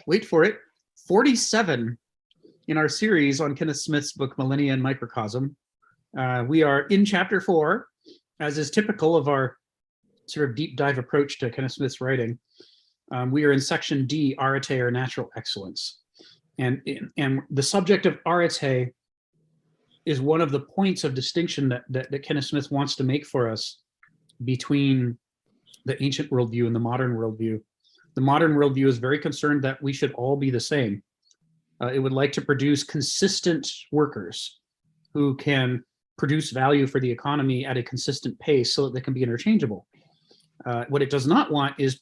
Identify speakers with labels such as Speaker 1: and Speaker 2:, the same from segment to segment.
Speaker 1: wait for it, 47 in our series on Kenneth Smith's book, Millennia and Microcosm. We are in chapter 4, as is typical of our sort of deep dive approach to Kenneth Smith's writing. We are in section D, arete, or natural excellence. And the subject of arete is one of the points of distinction that Kenneth Smith wants to make for us between the ancient worldview and the modern worldview. The modern worldview is very concerned that we should all be the same. It would like to produce consistent workers who can produce value for the economy at a consistent pace so that they can be interchangeable. What it does not want is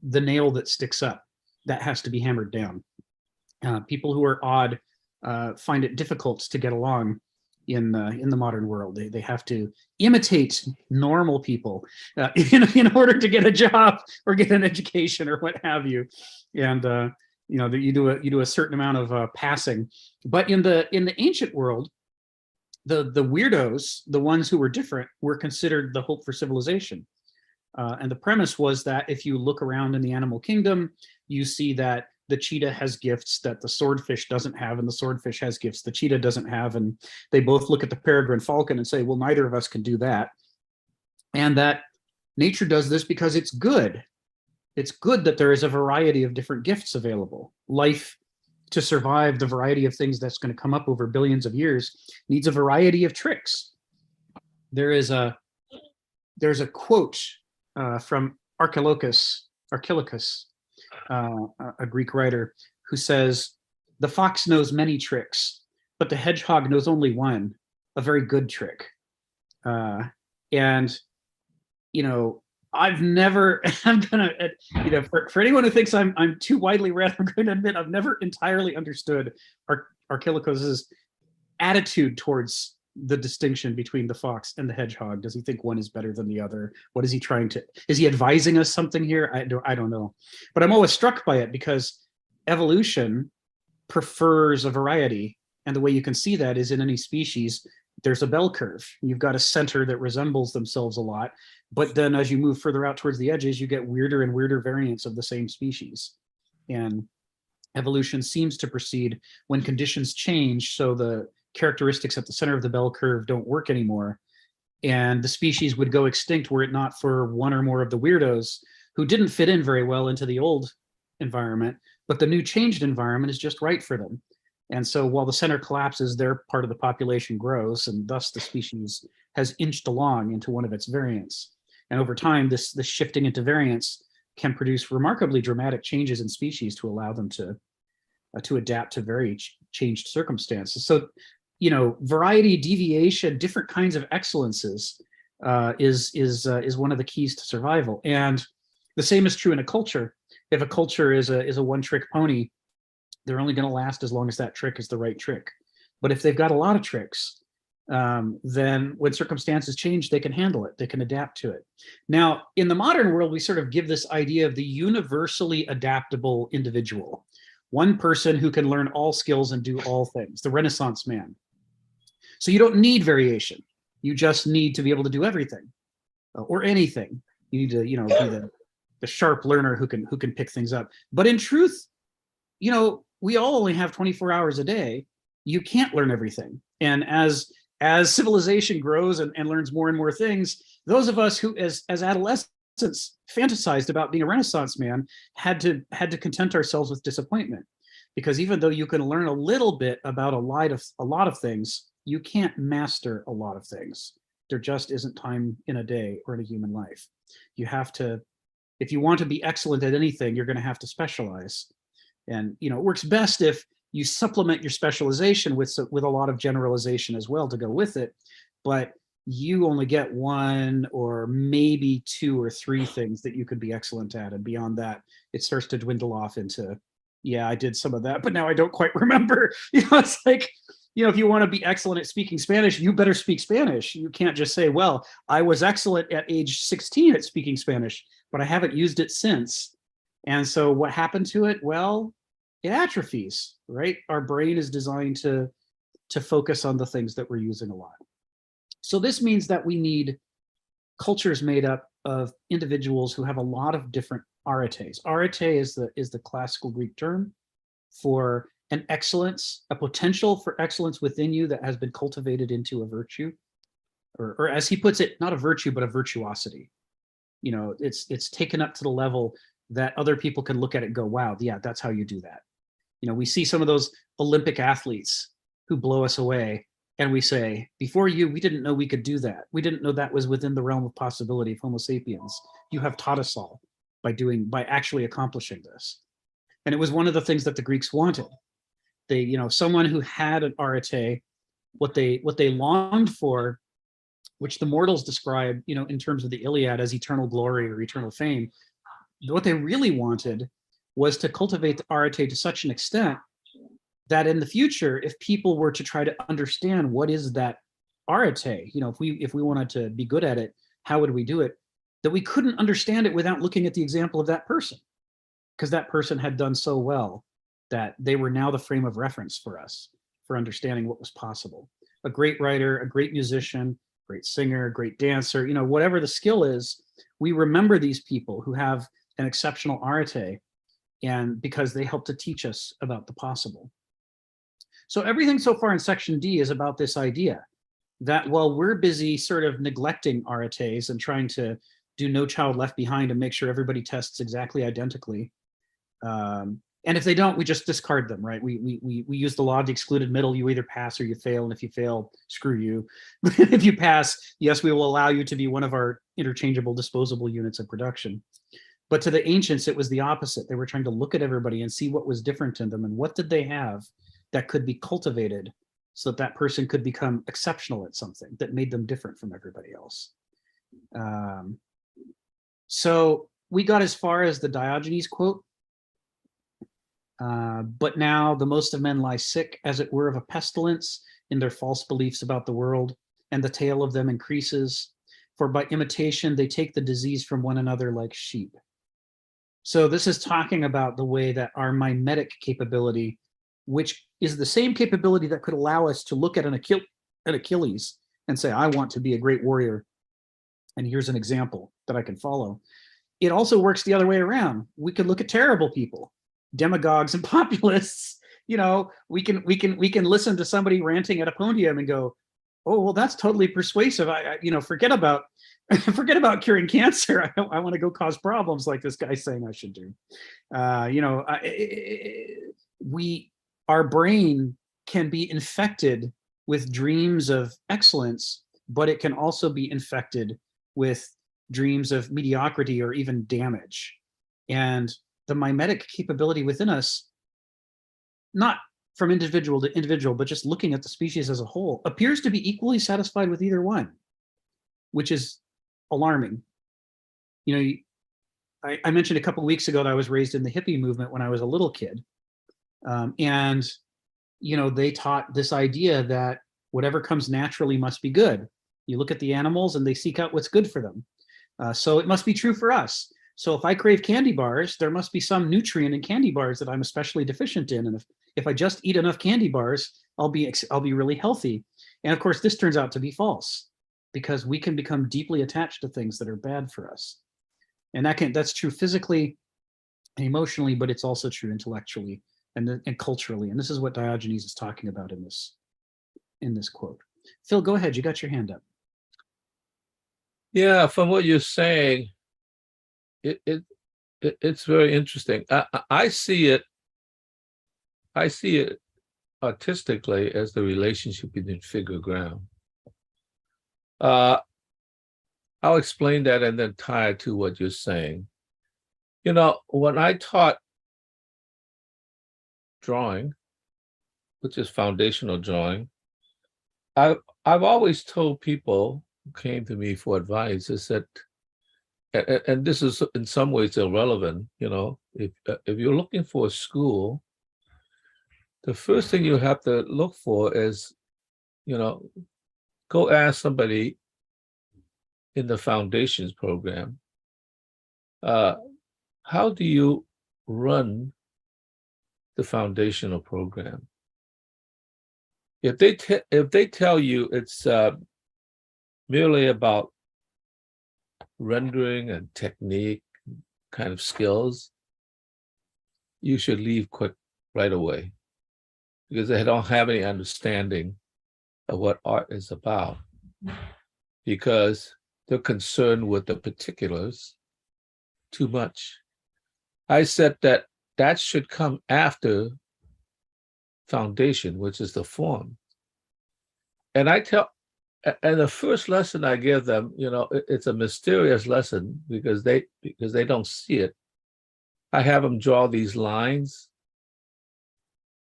Speaker 1: the nail that sticks up. That has to be hammered down. People who are odd find it difficult to get along in the modern world. They have to imitate normal people in order to get a job or get an education or what have you. And you do a certain amount of passing. But in the ancient world, the weirdos, the ones who were different, were considered the hope for civilization. And the premise was that if you look around in the animal kingdom, you see that the cheetah has gifts that the swordfish doesn't have, and the swordfish has gifts the cheetah doesn't have. And they both look at the peregrine falcon and say, well, neither of us can do that. And that nature does this because it's good. It's good that there is a variety of different gifts available. Life, to survive the variety of things that's going to come up over billions of years, needs a variety of tricks. There's a quote from Archilochus, a Greek writer, who says, "The fox knows many tricks, but the hedgehog knows only one, a very good trick." I've never, I'm gonna, for anyone who thinks I'm too widely read, I'm going to admit I've never entirely understood Archilochus's attitude towards the distinction between the fox and the hedgehog. Does he think one is better than the other? What is he trying to, is he advising us something here? I don't know. But I'm always struck by it because evolution prefers a variety. And the way you can see that is in any species, there's a bell curve. You've got a center that resembles themselves a lot. But then as you move further out towards the edges, you get weirder and weirder variants of the same species. And evolution seems to proceed when conditions change, so the characteristics at the center of the bell curve don't work anymore, and the species would go extinct were it not for one or more of the weirdos who didn't fit in very well into the old environment, but the new changed environment is just right for them. And so while the center collapses, their part of the population grows, and thus the species has inched along into one of its variants. And over time, this shifting into variants can produce remarkably dramatic changes in species to allow them to adapt to very changed circumstances. So, variety, deviation, different kinds of excellences is one of the keys to survival. And the same is true in a culture. If a culture is a one-trick pony, they're only going to last as long as that trick is the right trick. But if they've got a lot of tricks, then when circumstances change, they can handle it. They can adapt to it. Now, in the modern world, we sort of give this idea of the universally adaptable individual. One person who can learn all skills and do all things, the Renaissance man. So you don't need variation. You just need to be able to do everything or anything. You need to, be the sharp learner who can pick things up. But in truth, we all only have 24 hours a day. You can't learn everything. And as civilization grows and learns more and more things, those of us who, as adolescents, fantasized about being a Renaissance man had to content ourselves with disappointment, because even though you can learn a little bit about a lot of things, you can't master a lot of things. There just isn't time in a day or in a human life. You have to, if you want to be excellent at anything, you're going to have to specialize. And it works best if you supplement your specialization with a lot of generalization as well to go with it. But you only get one or maybe two or three things that you could be excellent at. And beyond that, it starts to dwindle off into, yeah, I did some of that, but now I don't quite remember. It's like, if you want to be excellent at speaking Spanish, you better speak Spanish. You can't just say, well, I was excellent at age 16 at speaking Spanish, but I haven't used it since. And so what happened to it? Well, it atrophies, right? Our brain is designed to focus on the things that we're using a lot. So this means that we need cultures made up of individuals who have a lot of different Arete. Arete is the classical Greek term for an excellence, a potential for excellence within you that has been cultivated into a virtue, or as he puts it, not a virtue, but a virtuosity. You know, it's taken up to the level that other people can look at it and go, wow, yeah, that's how you do that. You know, we see some of those Olympic athletes who blow us away, and we say, before you, we didn't know we could do that. We didn't know that was within the realm of possibility of Homo sapiens. You have taught us all by actually accomplishing this. And it was one of the things that the Greeks wanted. They, you know, someone who had an arete, what they longed for, which the mortals describe, you know, in terms of the Iliad as eternal glory or eternal fame, what they really wanted was to cultivate the arete to such an extent that in the future, if people were to try to understand what is that arete, you know, if we wanted to be good at it, how would we do it? That we couldn't understand it without looking at the example of that person, because that person had done so well that they were now the frame of reference for us for understanding what was possible. A great writer, a great musician, great singer, great dancer, you know, whatever the skill is, we remember these people who have an exceptional arete, and because they help to teach us about the possible. So everything so far in section D is about this idea that while we're busy sort of neglecting aretes and trying to do No Child Left Behind and make sure everybody tests exactly identically, and if they don't, we just discard them, right? We use the law of the excluded middle. You either pass or you fail, and if you fail, screw you. If you pass, yes, we will allow you to be one of our interchangeable disposable units of production. But to the ancients, it was the opposite. They were trying to look at everybody and see what was different in them and what did they have that could be cultivated so that that person could become exceptional at something that made them different from everybody else. So we got as far as the Diogenes quote. But now the most of men lie sick, as it were, of a pestilence in their false beliefs about the world, and the tale of them increases. For by imitation, they take the disease from one another like sheep. So this is talking about the way that our mimetic capability, which is the same capability that could allow us to look at an Achilles and say, I want to be a great warrior, and here's an example that I can follow. It also works the other way around. We could look at terrible people, demagogues and populists. You know, we can listen to somebody ranting at a podium and go, oh, well, that's totally persuasive. You know, forget about curing cancer. I want to go cause problems like this guy's saying I should do. You know, our brain can be infected with dreams of excellence, but it can also be infected with dreams of mediocrity or even damage. And the mimetic capability within us, not from individual to individual, but just looking at the species as a whole, appears to be equally satisfied with either one, which is alarming. You know, I mentioned a couple of weeks ago that I was raised in the hippie movement when I was a little kid. And, you know, they taught this idea that whatever comes naturally must be good. You look at the animals and they seek out what's good for them. So it must be true for us. So if I crave candy bars, there must be some nutrient in candy bars that I'm especially deficient in. And if I just eat enough candy bars, I'll be really healthy. And of course, this turns out to be false, because we can become deeply attached to things that are bad for us. And that's true physically and emotionally, but it's also true intellectually and culturally. And this is what Diogenes is talking about in this quote. Phil, go ahead. You got your hand up.
Speaker 2: Yeah, from what you're saying, it's very interesting. I see it artistically as the relationship between figure ground. I'll explain that and then tie it to what you're saying. You know, when I taught drawing, which is foundational drawing, I've always told people who came to me for advice is that, and this is in some ways irrelevant, you know, if you're looking for a school, the first thing you have to look for is, you know, go ask somebody in the foundations program, how do you run the foundational program? If they tell you it's merely about rendering and technique, kind of skills, you should leave quick right away, because they don't have any understanding of what art is about, because they're concerned with the particulars too much. I said that that should come after foundation, which is the form. And and the first lesson I give them, it's a mysterious lesson because they don't see it. I have them draw these lines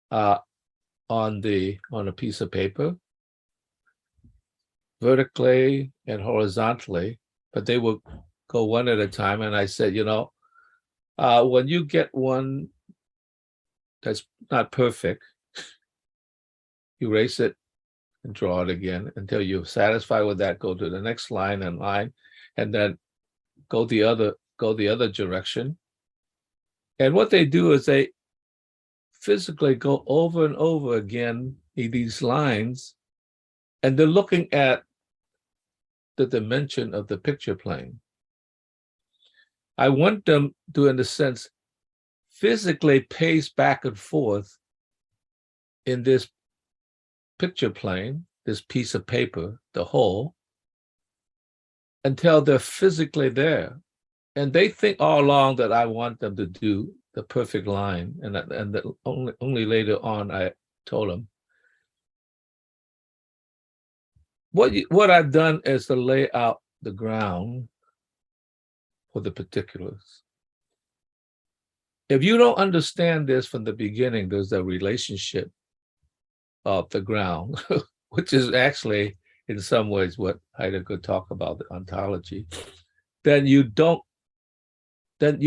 Speaker 2: on a piece of paper, vertically and horizontally, but they will go one at a time. And I said, when you get one that's not perfect, erase it and draw it again until you're satisfied with that. Go to the next line, and then go the other direction. And what they do is they physically go over and over again in these lines, and they're looking at the dimension of the picture plane. I want them to, in a sense, physically pace back and forth in this picture plane, this piece of paper, the whole, until they're physically there. And they think all along that I want them to do the perfect line, and that only later on I told them, what I've done is to lay out the ground for the particulars. If you don't understand this from the beginning, there's a relationship of the ground, which is actually in some ways what Heidegger talk about, the ontology, then you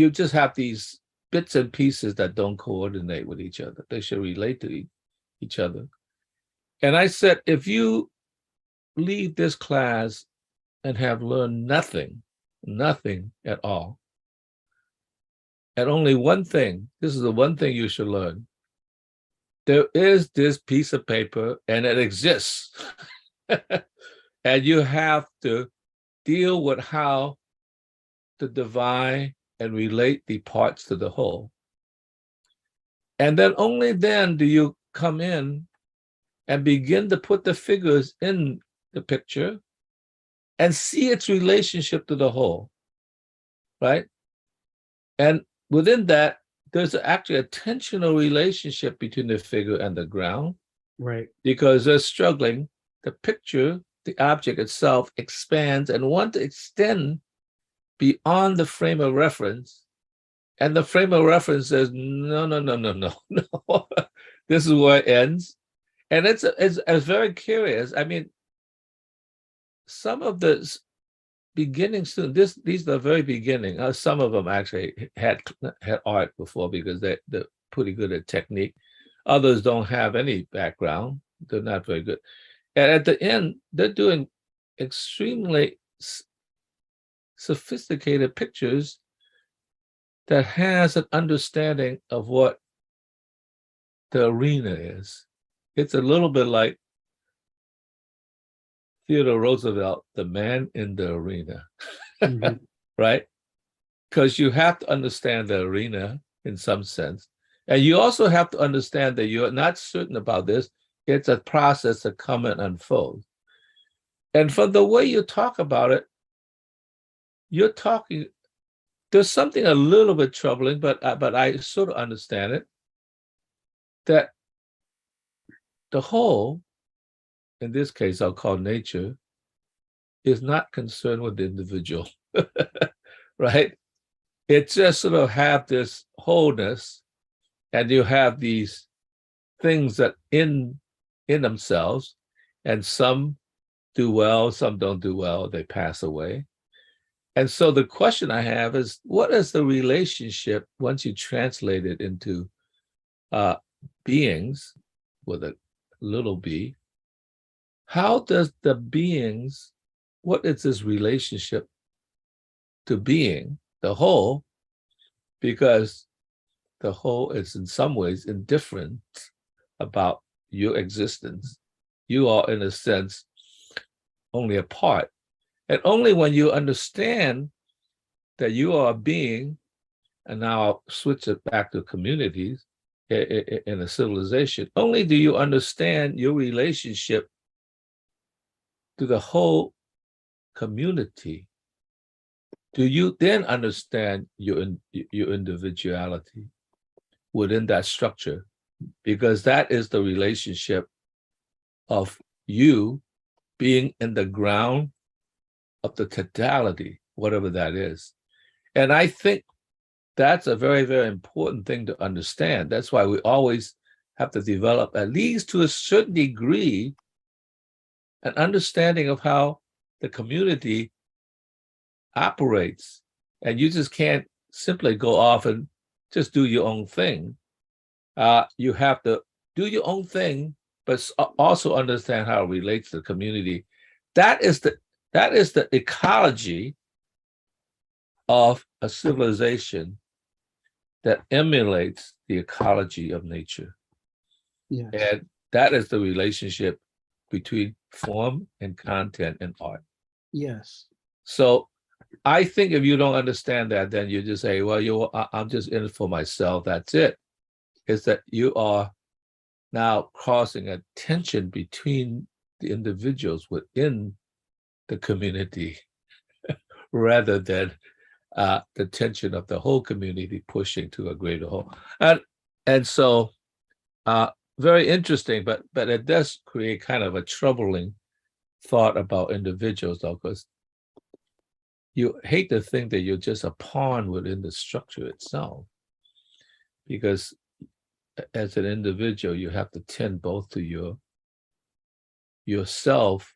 Speaker 2: just have these bits and pieces that don't coordinate with each other. They should relate to each other. And I said, if you leave this class and have learned nothing at all, and only one thing, this is the one thing you should learn. There is this piece of paper and it exists. And you have to deal with how to divide and relate the parts to the whole. And then only then do you come in and begin to put the figures in the picture and see its relationship to the whole, right? And within that, there's actually a tensional relationship between the figure and the ground,
Speaker 1: right?
Speaker 2: Because they're struggling. The picture, the object itself, expands and want to extend beyond the frame of reference, and the frame of reference says, no. This is where it ends. And it's very curious. I mean, some of the beginning students, these are the very beginning. Some of them actually had art before because they're pretty good at technique. Others don't have any background. They're not very good. And at the end, they're doing extremely sophisticated pictures that has an understanding of what the arena is. It's a little bit like Theodore Roosevelt, the man in the arena, mm-hmm. Right? Because you have to understand the arena in some sense. And you also have to understand that you're not certain about this. It's a process that come and unfold. And from the way you talk about it, you're talking, there's something a little bit troubling, but I sort of understand it, that the whole, in this case, I'll call nature, is not concerned with the individual, right? It just sort of have this wholeness, and you have these things that in themselves, and some do well, some don't do well, they pass away. And so the question I have is, what is the relationship once you translate it into beings with a little b? How does the beings, what is this relationship to being, the whole? Because the whole is in some ways indifferent about your existence. You are, in a sense, only a part. And only when you understand that you are a being and now I'll switch it back to communities in a civilization, only do you understand your relationship to the whole community, do you then understand your individuality within that structure, because that is the relationship of you being in the ground of the totality, whatever that is. And I think that's a very, very important thing to understand. That's why we always have to develop, at least to a certain degree, an understanding of how the community operates. And you just can't simply go off and just do your own thing. You have to do your own thing, but also understand how it relates to the community. That is the ecology of a civilization that emulates the ecology of nature.
Speaker 1: Yes.
Speaker 2: And that is the relationship between form and content in art.
Speaker 1: Yes.
Speaker 2: So I think if you don't understand that, then you just say, well, I'm just in it for myself. That's it. Is that you are now crossing a tension between the individuals within the community rather than the tension of the whole community pushing to a greater whole. And so very interesting, but it does create kind of a troubling thought about individuals, though, because you hate to think that you're just a pawn within the structure itself, because as an individual, you have to tend both to yourself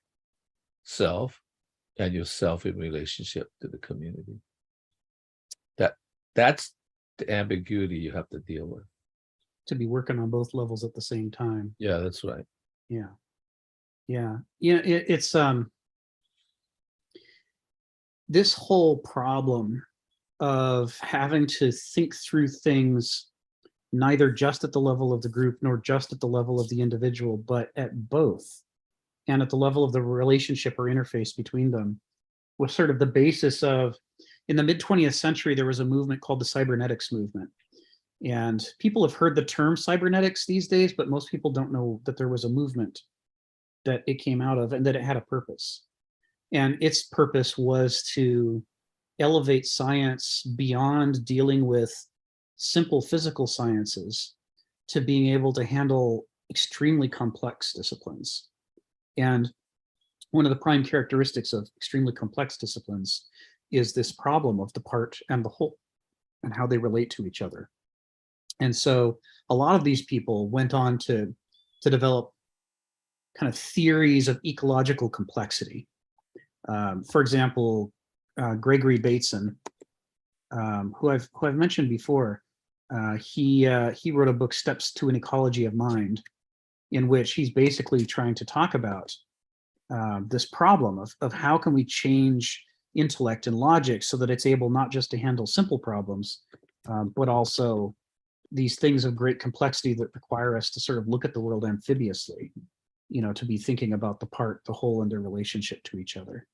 Speaker 2: and yourself in relationship to the community. That's the ambiguity you have to deal with.
Speaker 1: To be working on both levels at the same time.
Speaker 2: Yeah, that's right.
Speaker 1: Yeah. It's this whole problem of having to think through things neither just at the level of the group nor just at the level of the individual, but at both, and at the level of the relationship or interface between them, was sort of the basis of, in the mid-20th century, there was a movement called the cybernetics movement. And people have heard the term cybernetics these days, but most people don't know that there was a movement that it came out of and that it had a purpose. And its purpose was to elevate science beyond dealing with simple physical sciences to being able to handle extremely complex disciplines. And one of the prime characteristics of extremely complex disciplines is this problem of the part and the whole and how they relate to each other. And so a lot of these people went on to develop kind of theories of ecological complexity. For example, Gregory Bateson, who I've mentioned before, he wrote a book, Steps to an Ecology of Mind, in which he's basically trying to talk about this problem of how can we change intellect and logic so that it's able not just to handle simple problems, but also these things of great complexity that require us to sort of look at the world amphibiously, to be thinking about the part, the whole, and their relationship to each other.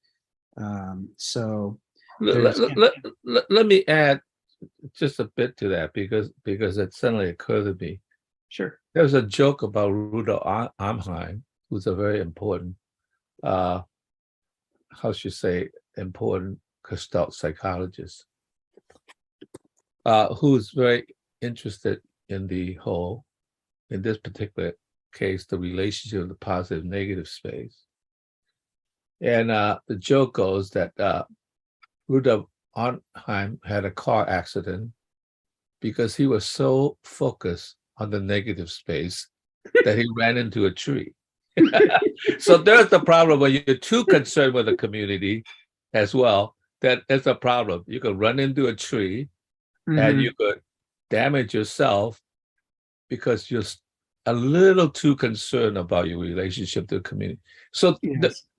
Speaker 1: So
Speaker 2: let me add just a bit to that, because it suddenly occurred to me.
Speaker 1: Sure.
Speaker 2: There's a joke about Rudolf Arnheim, who's a very important, important Gestalt psychologist, who's very interested in the whole, in this particular case, the relationship of the positive negative space. And the joke goes that Rudolf Arnheim had a car accident because he was so focused on the negative space that he ran into a tree. So there's the problem when you're too concerned with the community as well. That's a problem. You could run into a tree, and you could damage yourself because you're a little too concerned about your relationship to the community. So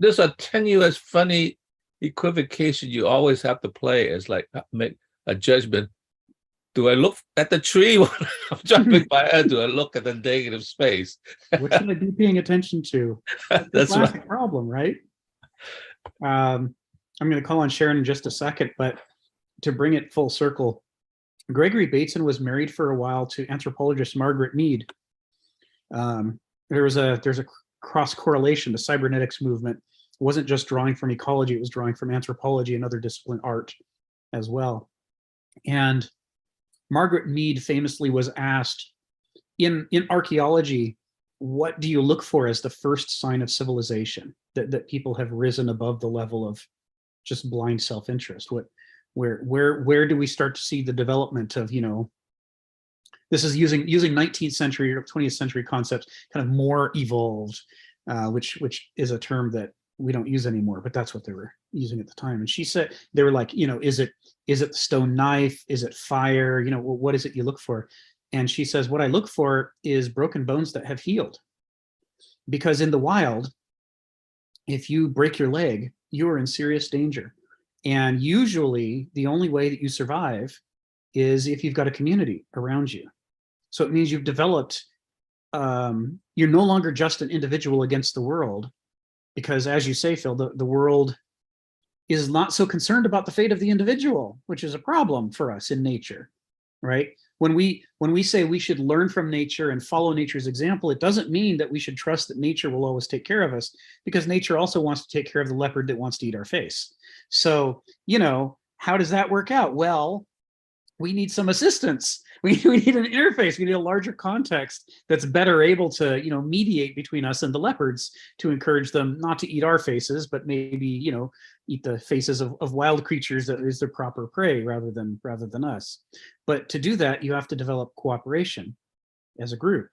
Speaker 2: there's a tenuous, funny equivocation you always have to play as like make a judgment. Do I look at the tree when I'm jumping my head? Do I look at the negative space?
Speaker 1: What should I be paying attention to?
Speaker 2: That's
Speaker 1: the
Speaker 2: right.
Speaker 1: Problem, right? I'm going to call on Sharon in just a second, but to bring it full circle, Gregory Bateson was married for a while to anthropologist Margaret Mead. There's a cross correlation. The cybernetics movement wasn't just drawing from ecology; it was drawing from anthropology and other discipline, art, as well. And Margaret Mead famously was asked in archaeology, what do you look for as the first sign of civilization, that people have risen above the level of just blind self-interest? Where do we start to see the development of, this is using 19th century or 20th century concepts, kind of more evolved, which is a term that we don't use anymore, but that's what they were using at the time. And she said, they were like, is it the stone knife? Is it fire? What is it you look for? And she says, what I look for is broken bones that have healed. Because in the wild, if you break your leg, you are in serious danger. And usually the only way that you survive is if you've got a community around you. So it means you've developed, you're no longer just an individual against the world, because as you say, Phil, the world is not so concerned about the fate of the individual, which is a problem for us in nature, right? When we say we should learn from nature and follow nature's example, it doesn't mean that we should trust that nature will always take care of us, because nature also wants to take care of the leopard that wants to eat our face. So, how does that work out? Well, we need some assistance. We need an interface. We need a larger context that's better able to, mediate between us and the leopards, to encourage them not to eat our faces, but maybe, eat the faces of wild creatures that is their proper prey rather than us. But to do that, you have to develop cooperation as a group.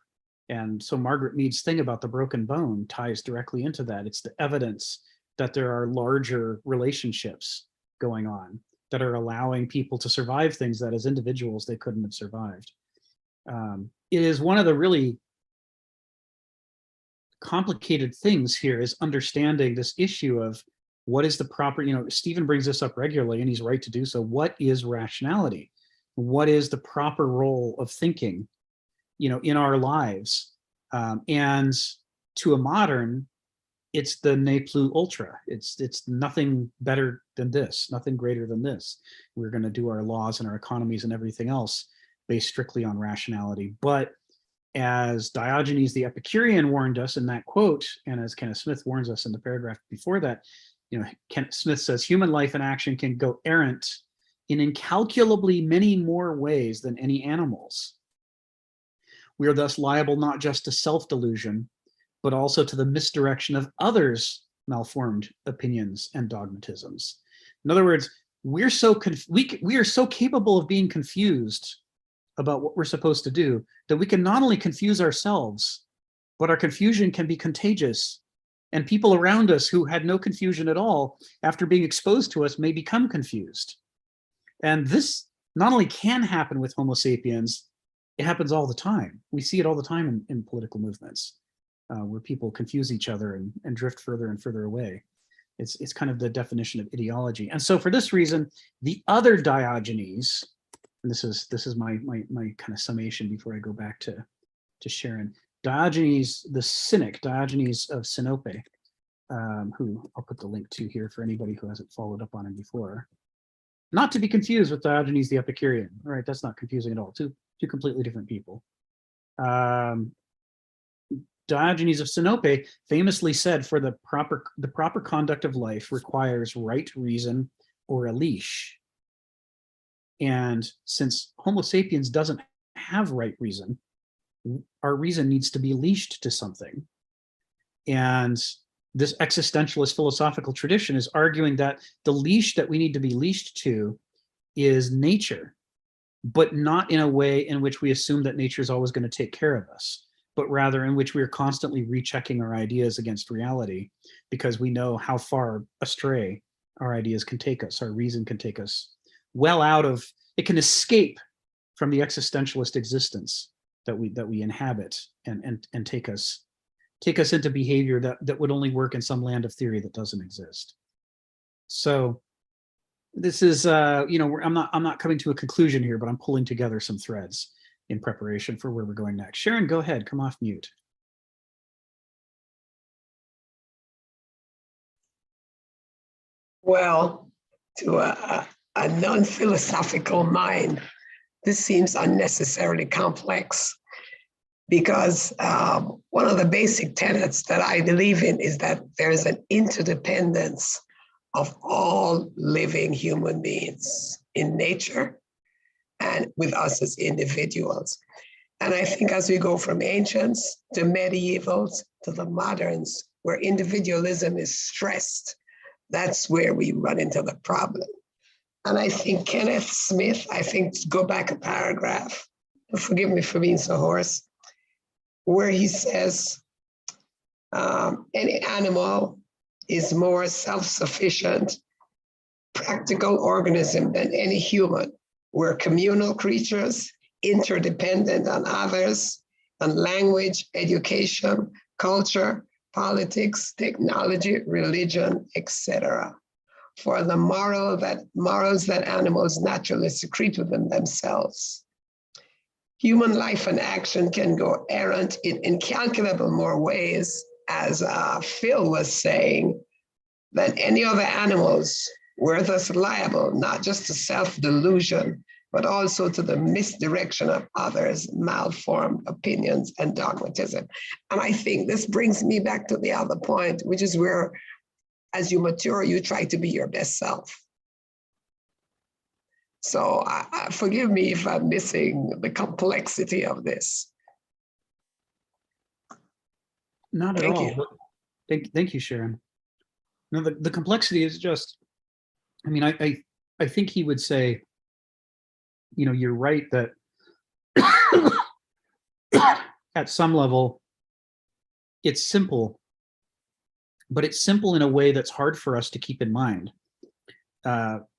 Speaker 1: And so Margaret Mead's thing about the broken bone ties directly into that. It's the evidence that there are larger relationships going on that are allowing people to survive things that as individuals they couldn't have survived. It is one of the really complicated things here is understanding this issue of what is the proper, Stephen brings this up regularly and he's right to do so. What is rationality? What is the proper role of thinking, in our lives? And to a modern, it's the ne plus ultra. It's nothing better than this, nothing greater than this. We're going to do our laws and our economies and everything else based strictly on rationality. But as Diogenes the Epicurean warned us in that quote, and as Kenneth Smith warns us in the paragraph before that, Kenneth Smith says, human life and action can go errant in incalculably many more ways than any animals. We are thus liable not just to self-delusion, but also to the misdirection of others' malformed opinions and dogmatisms. In other words, we are so capable of being confused about what we're supposed to do that we can not only confuse ourselves, but our confusion can be contagious. And people around us who had no confusion at all, after being exposed to us, may become confused. And this not only can happen with Homo sapiens, it happens all the time. We see it all the time in political movements. Where people confuse each other and drift further and further away. It's kind of the definition of ideology. And so for this reason, the other Diogenes, and this is my kind of summation before I go back to Sharon. Diogenes, the cynic, Diogenes of Sinope, who I'll put the link to here for anybody who hasn't followed up on him before. Not to be confused with Diogenes the Epicurean. All right, that's not confusing at all. Two completely different people. Diogenes of Sinope famously said, for the proper conduct of life requires right reason or a leash. And since Homo sapiens doesn't have right reason, our reason needs to be leashed to something. And this existentialist philosophical tradition is arguing that the leash that we need to be leashed to is nature, but not in a way in which we assume that nature is always going to take care of us, but rather in which we are constantly rechecking our ideas against reality, because we know how far astray our ideas can take us, our reason can take us well out of, it can escape from the existentialist existence that we inhabit and take us into behavior that would only work in some land of theory that doesn't exist. So this is, I'm not coming to a conclusion here, but I'm pulling together some threads in preparation for where we're going next. Sharon, go ahead, come off mute.
Speaker 3: Well, to a non-philosophical mind, this seems unnecessarily complex because one of the basic tenets that I believe in is that there is an interdependence of all living human beings in nature and with us as individuals. And I think as we go from ancients to medievals to the moderns, where individualism is stressed, that's where we run into the problem. And I think Kenneth Smith, go back a paragraph, forgive me for being so hoarse, where he says, any animal is more self-sufficient, practical organism than any human. We're communal creatures, interdependent on others, on language, education, culture, politics, technology, religion, etc. For the morals that animals naturally secrete within themselves. Human life and action can go errant in incalculable more ways, as Phil was saying, than any other animals. We're thus liable not just to self-delusion, but also to the misdirection of others, malformed opinions, and dogmatism. And I think this brings me back to the other point, which is where, as you mature, you try to be your best self. So forgive me if I'm missing the complexity of this.
Speaker 1: Not at all. Thank you, Sharon. No, the complexity is just, I mean, I think he would say, you know, you're right that at some level, it's simple, but it's simple in a way that's hard for us to keep in mind.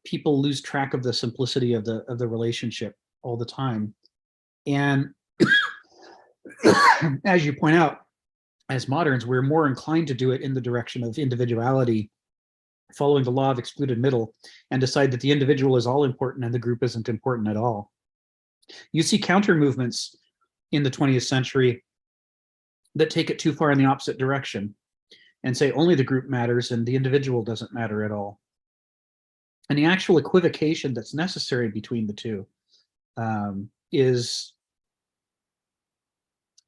Speaker 1: People lose track of the simplicity of the relationship all the time. And as you point out, as moderns, we're more inclined to do it in the direction of individuality, following the law of excluded middle, and decide that the individual is all important and the group isn't important at all. You see counter movements in the 20th century that take it too far in the opposite direction and say only the group matters and the individual doesn't matter at all. And the actual equivocation that's necessary between the two is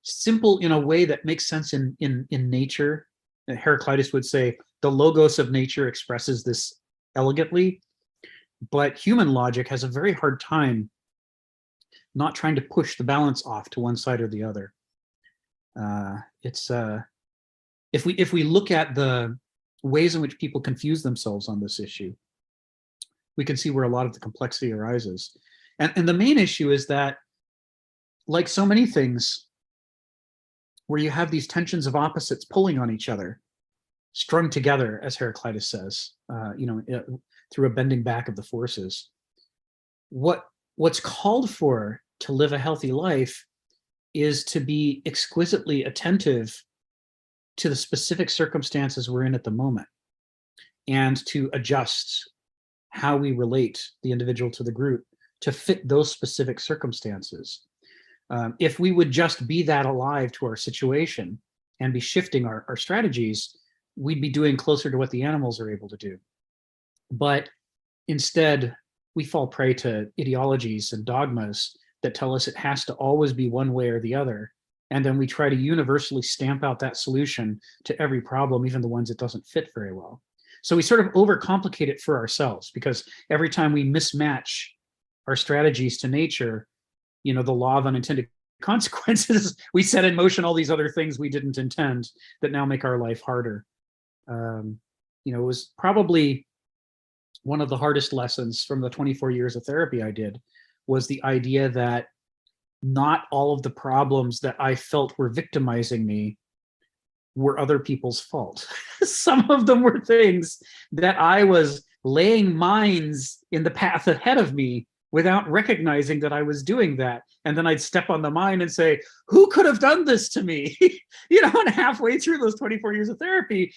Speaker 1: simple in a way that makes sense in nature. Heraclitus would say the logos of nature expresses this elegantly, but human logic has a very hard time not trying to push the balance off to one side or the other. If we look at the ways in which people confuse themselves on this issue, we can see where a lot of the complexity arises. And the main issue is that, like so many things, where you have these tensions of opposites pulling on each other, strung together, as Heraclitus says, through a bending back of the forces. What's called for to live a healthy life is to be exquisitely attentive to the specific circumstances we're in at the moment, and to adjust how we relate the individual to the group to fit those specific circumstances. If we would just be that alive to our situation and be shifting our strategies, we'd be doing closer to what the animals are able to do. But instead, we fall prey to ideologies and dogmas that tell us it has to always be one way or the other. And then we try to universally stamp out that solution to every problem, even the ones it doesn't fit very well. So we sort of overcomplicate it for ourselves, because every time we mismatch our strategies to nature, the law of unintended consequences, we set in motion all these other things we didn't intend that now make our life harder. It was probably one of the hardest lessons from the 24 years of therapy I did, was the idea that not all of the problems that I felt were victimizing me were other people's fault. Some of them were things that I was laying mines in the path ahead of me without recognizing that I was doing that. And then I'd step on the mine and say, who could have done this to me? And halfway through those 24 years of therapy,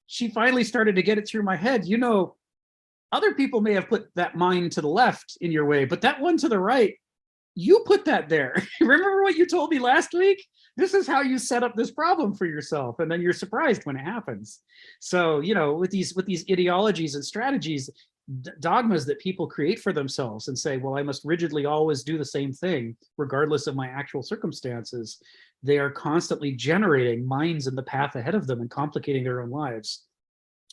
Speaker 1: she finally started to get it through my head. Other people may have put that mine to the left in your way, but that one to the right, you put that there. Remember what you told me last week? This is how you set up this problem for yourself. And then you're surprised when it happens. So, with these ideologies and strategies, dogmas that people create for themselves and say, well, I must rigidly always do the same thing, regardless of my actual circumstances. They are constantly generating minds in the path ahead of them and complicating their own lives.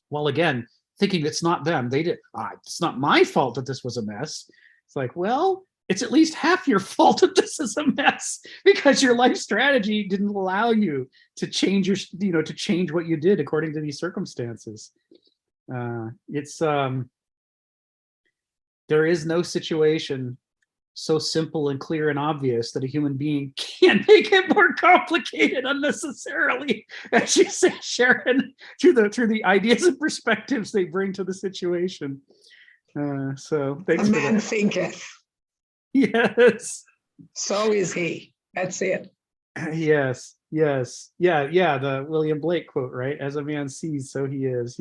Speaker 1: While again, thinking it's not them. They did, it's not my fault that this was a mess. It's like, well, it's at least half your fault that this is a mess, because your life strategy didn't allow you to change to change what you did according to these circumstances. There is no situation so simple and clear and obvious that a human being can't make it more complicated unnecessarily, as you say, Sharon, through the ideas and perspectives they bring to the situation. So thanks
Speaker 3: a
Speaker 1: for
Speaker 3: man
Speaker 1: that.
Speaker 3: thinketh.
Speaker 1: Yes.
Speaker 3: So is he. That's it.
Speaker 1: Yes. Yeah. The William Blake quote, right? As a man sees, so he is.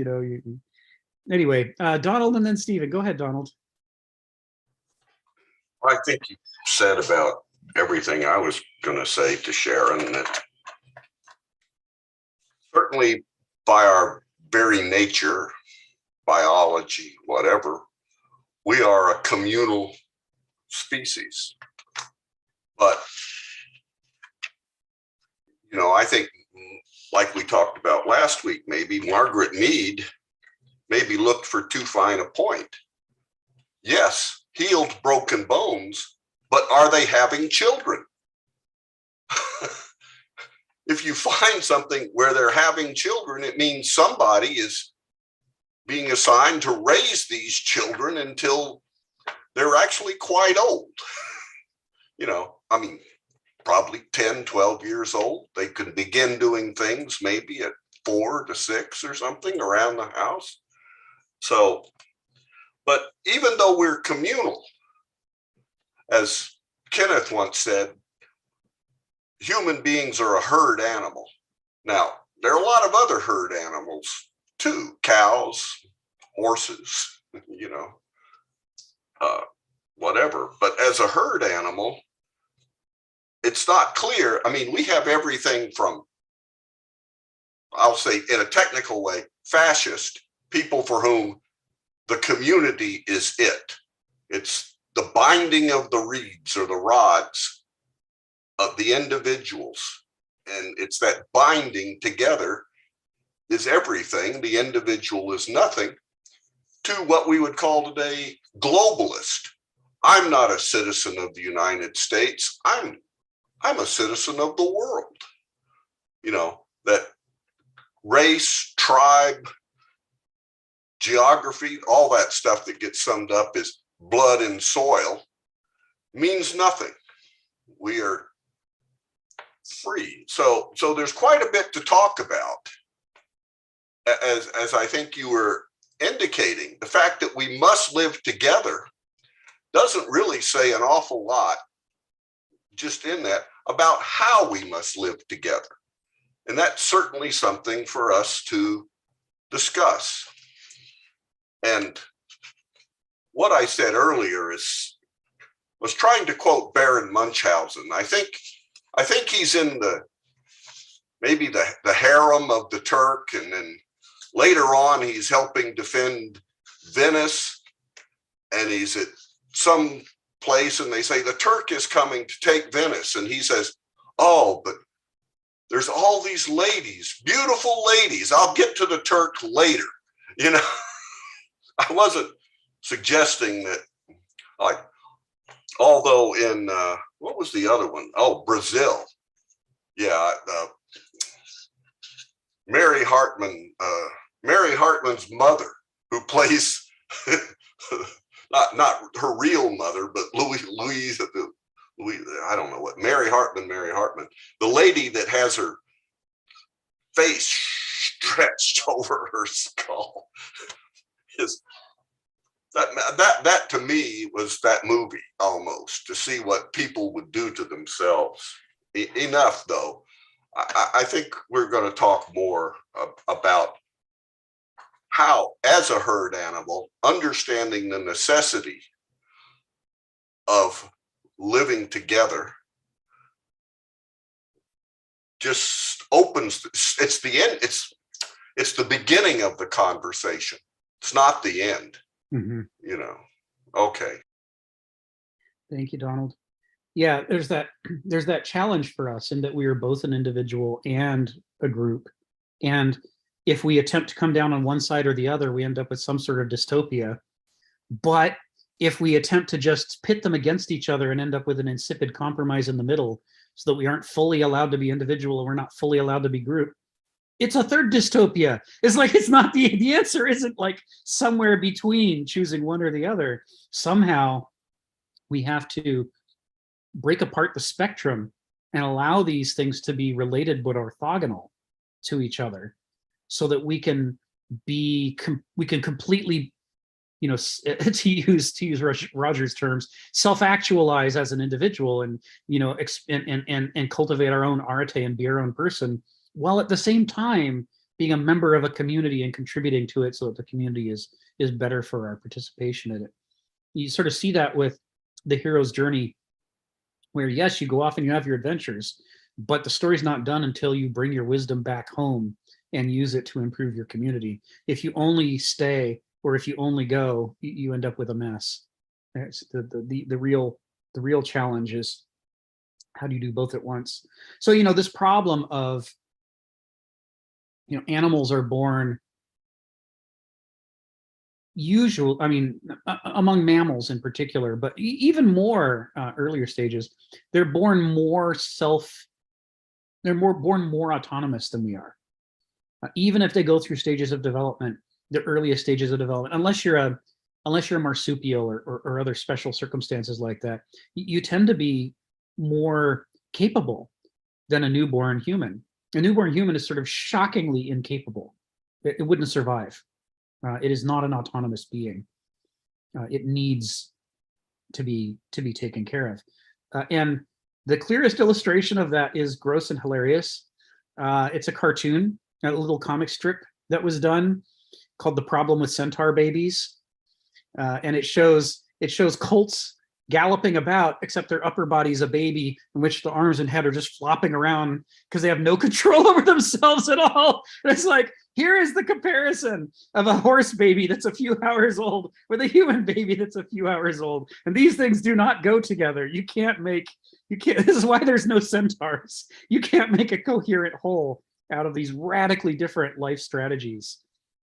Speaker 1: Anyway, Donald and then Stephen. Go ahead, Donald.
Speaker 4: I think you said about everything I was going to say to Sharon, that certainly by our very nature, biology, whatever, we are a communal species. But, I think, like we talked about last week, maybe Margaret Mead maybe looked for too fine a point. Yes, healed broken bones, but are they having children? If you find something where they're having children, it means somebody is being assigned to raise these children until they're actually quite old. Probably 10, 12 years old. They can begin doing things maybe at 4 to 6 or something around the house. So, but even though we're communal, as Kenneth once said, human beings are a herd animal. Now, there are a lot of other herd animals too, cows, horses, whatever. But as a herd animal, it's not clear. We have everything from, I'll say in a technical way, fascist, people for whom the community is it. It's the binding of the reeds or the rods of the individuals. And it's that binding together is everything. The individual is nothing, to what we would call today globalist. I'm not a citizen of the United States. I'm a citizen of the world. That race, tribe, geography, all that stuff that gets summed up as blood and soil means nothing. We are free. So there's quite a bit to talk about. As I think you were indicating, the fact that we must live together doesn't really say an awful lot, just in that, about how we must live together. And that's certainly something for us to discuss. And what I said earlier was trying to quote Baron Munchausen. I think he's in maybe the harem of the Turk, and then later on he's helping defend Venice, and he's at some place and they say the Turk is coming to take Venice, and he says, oh, but there's all these ladies, beautiful ladies. I'll get to the Turk later. I wasn't suggesting that, although in, what was the other one? Oh, Brazil. Yeah. Mary Hartman's mother, who plays, not her real mother, but Louise, I don't know what, Mary Hartman, the lady that has her face stretched over her skull, is that to me was that movie almost, to see what people would do to themselves. Enough though. I think we're going to talk more about how, as a herd animal, understanding the necessity of living together just opens, it's the end, it's the beginning of the conversation. It's not the end.
Speaker 1: Mm-hmm.
Speaker 4: You know, okay.
Speaker 1: Thank you, Donald. Yeah, there's that challenge for us in that we are both an individual and a group. And if we attempt to come down on one side or the other, we end up with some sort of dystopia. But if we attempt to just pit them against each other and end up with an insipid compromise in the middle, so that we aren't fully allowed to be individual and we're not fully allowed to be group, it's a third dystopia. It's like, it's not the answer isn't like somewhere between choosing one or the other. Somehow we have to break apart the spectrum and allow these things to be related but orthogonal to each other, so that we can completely, you know, to use Roger's terms, self-actualize as an individual, and, you know, and cultivate our own arte and be our own person, while at the same time being a member of a community and contributing to it, so that the community is better for our participation in it. You sort of see that with the hero's journey, where yes, you go off and you have your adventures, but the story's not done until you bring your wisdom back home and use it to improve your community. If you only stay, or if you only go, you end up with a mess. It's the real challenge is, how do you do both at once? So, you know, this problem of, you know, animals are born among mammals in particular, but even more earlier stages, they're born more autonomous than we are. Even if they go through stages of development, the earliest stages of development, unless you're a marsupial or other special circumstances like that, you tend to be more capable than a newborn human. A newborn human is sort of shockingly incapable. It wouldn't survive. It is not an autonomous being. It needs to be taken care of. And the clearest illustration of that is gross and hilarious. It's a cartoon, a little comic strip that was done called "The Problem with Centaur Babies," and it shows colts galloping about, except their upper body's a baby, in which the arms and head are just flopping around because they have no control over themselves at all. And it's like, here is the comparison of a horse baby that's a few hours old with a human baby that's a few hours old. And these things do not go together. This is why there's no centaurs. You can't make a coherent whole out of these radically different life strategies.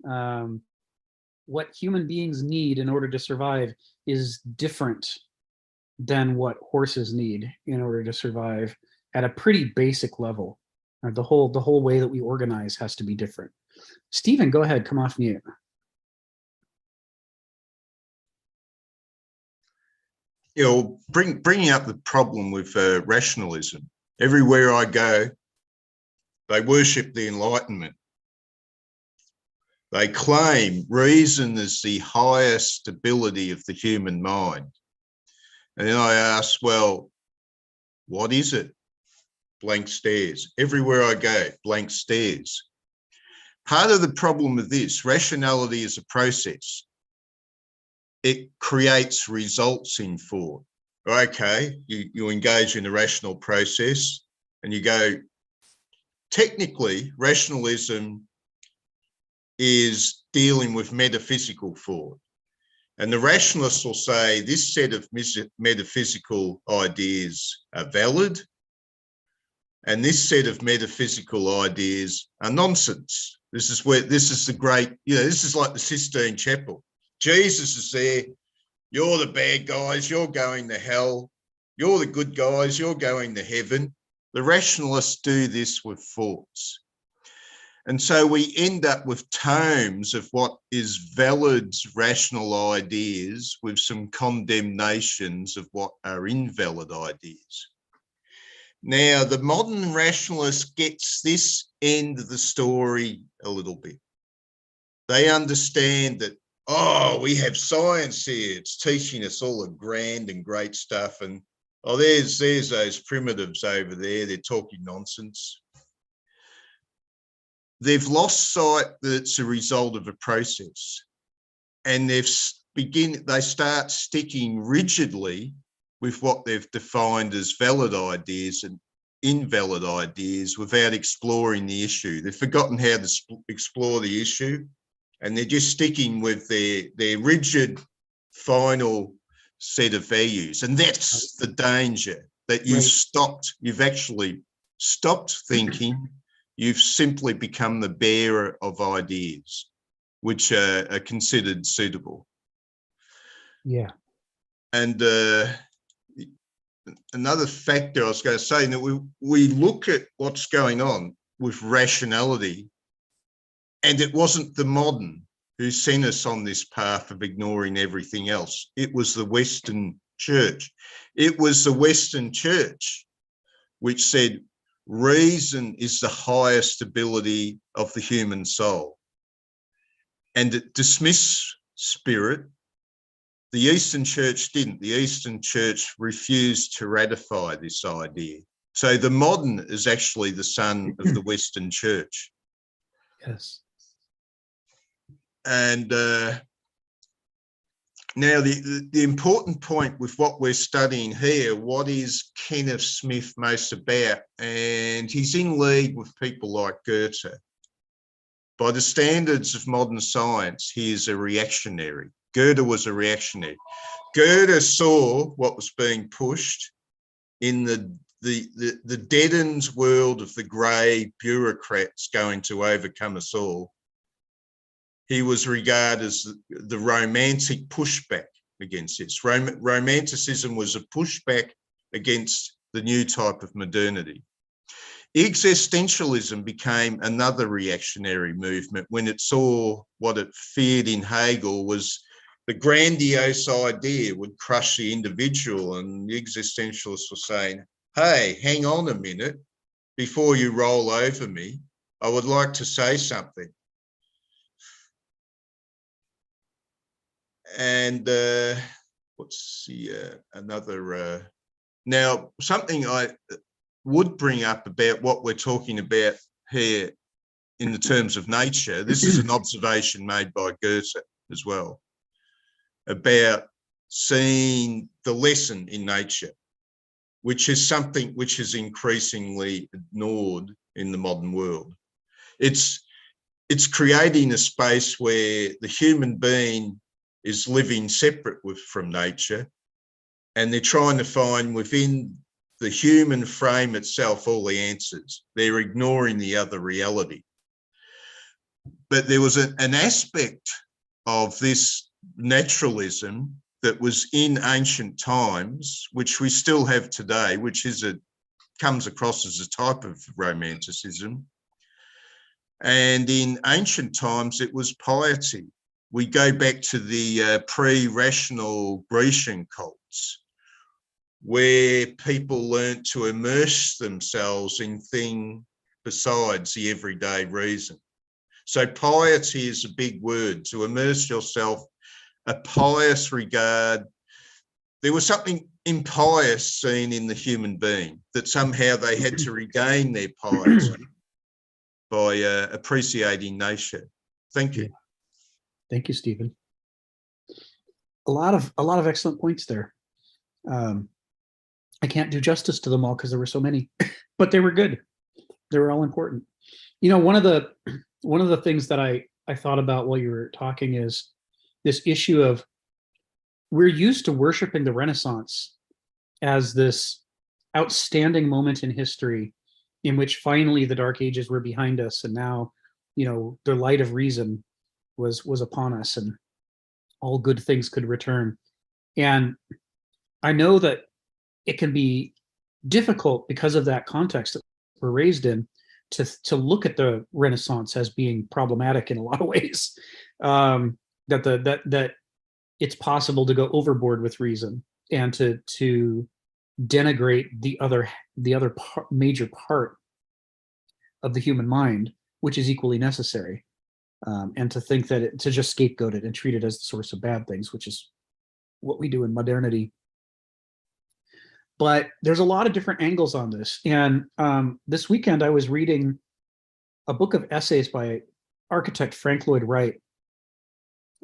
Speaker 1: What human beings need in order to survive is different than what horses need in order to survive at a pretty basic level. The whole way that we organize has to be different. Stephen, go ahead, come off mute.
Speaker 5: You know, bringing up the problem with rationalism. Everywhere I go, they worship the Enlightenment. They claim reason is the highest ability of the human mind. And then I ask, well, what is it? Blank stares. Everywhere I go, blank stares. Part of the problem with this, rationality is a process. It creates results in thought. Okay, you engage in a rational process and you go, technically, rationalism is dealing with metaphysical thought. And the rationalists will say this set of metaphysical ideas are valid, and this set of metaphysical ideas are nonsense. This is the great, this is like the Sistine Chapel. Jesus is there. You're the bad guys. You're going to hell. You're the good guys. You're going to heaven. The rationalists do this with thoughts. And so we end up with tomes of what is valid rational ideas with some condemnations of what are invalid ideas. Now, the modern rationalist gets this end of the story a little bit. They understand that, oh, we have science here. It's teaching us all the grand and great stuff. And, oh, there's those primitives over there. They're talking nonsense. They've lost sight that it's a result of a process, and they start sticking rigidly with what they've defined as valid ideas and invalid ideas without exploring the issue. They've forgotten how to explore the issue, and they're just sticking with their rigid final set of values. And that's the danger, that you've actually stopped thinking. You've simply become the bearer of ideas which are considered suitable.
Speaker 1: Yeah.
Speaker 5: And another factor I was going to say, that we look at what's going on with rationality, and it wasn't the modern who sent us on this path of ignoring everything else. It was the Western church. It was the Western church which said reason is the highest ability of the human soul, and it dismissed spirit. The Eastern church didn't. The Eastern church refused to ratify this idea. So the modern is actually the son of the Western church.
Speaker 1: Yes.
Speaker 5: And now the important point with what we're studying here, what is Kenneth Smith most about? And he's in league with people like Goethe. By the standards of modern science, he is a reactionary. Goethe was a reactionary. Goethe saw what was being pushed in the deadened world of the grey bureaucrats going to overcome us all. He was regarded as the romantic pushback against this. Romanticism was a pushback against the new type of modernity. Existentialism became another reactionary movement when it saw what it feared in Hegel was the grandiose idea would crush the individual, and the existentialists were saying, hey, hang on a minute, before you roll over me, I would like to say something. And what's the another, now something I would bring up about what we're talking about here in the terms of nature, this is an observation made by Goethe as well, about seeing the lesson in nature, which is something which is increasingly ignored in the modern world. It's creating a space where the human being is living separate from nature, and they're trying to find within the human frame itself all the answers. They're ignoring the other reality. But there was an aspect of this naturalism that was in ancient times, which we still have today, which is comes across as a type of romanticism. And in ancient times, it was piety. We go back to the pre-rational Grecian cults, where people learnt to immerse themselves in things besides the everyday reason. So piety is a big word, to immerse yourself, a pious regard. There was something impious seen in the human being, that somehow they had to regain their piety by appreciating nature. Thank you.
Speaker 1: Thank you, Stephen. A lot of excellent points there. I can't do justice to them all because there were so many, but they were good. They were all important. You know, one of the things that I thought about while you were talking is this issue of, we're used to worshiping the Renaissance as this outstanding moment in history in which finally the Dark Ages were behind us, and now, you know, the light of reason was upon us, and all good things could return. And I know that it can be difficult because of that context that we're raised in to look at the Renaissance as being problematic in a lot of ways. That it's possible to go overboard with reason and to denigrate the other major part of the human mind, which is equally necessary, and to think that to just scapegoat it and treat it as the source of bad things, which is what we do in modernity. But there's a lot of different angles on this. And this weekend I was reading a book of essays by architect Frank Lloyd Wright.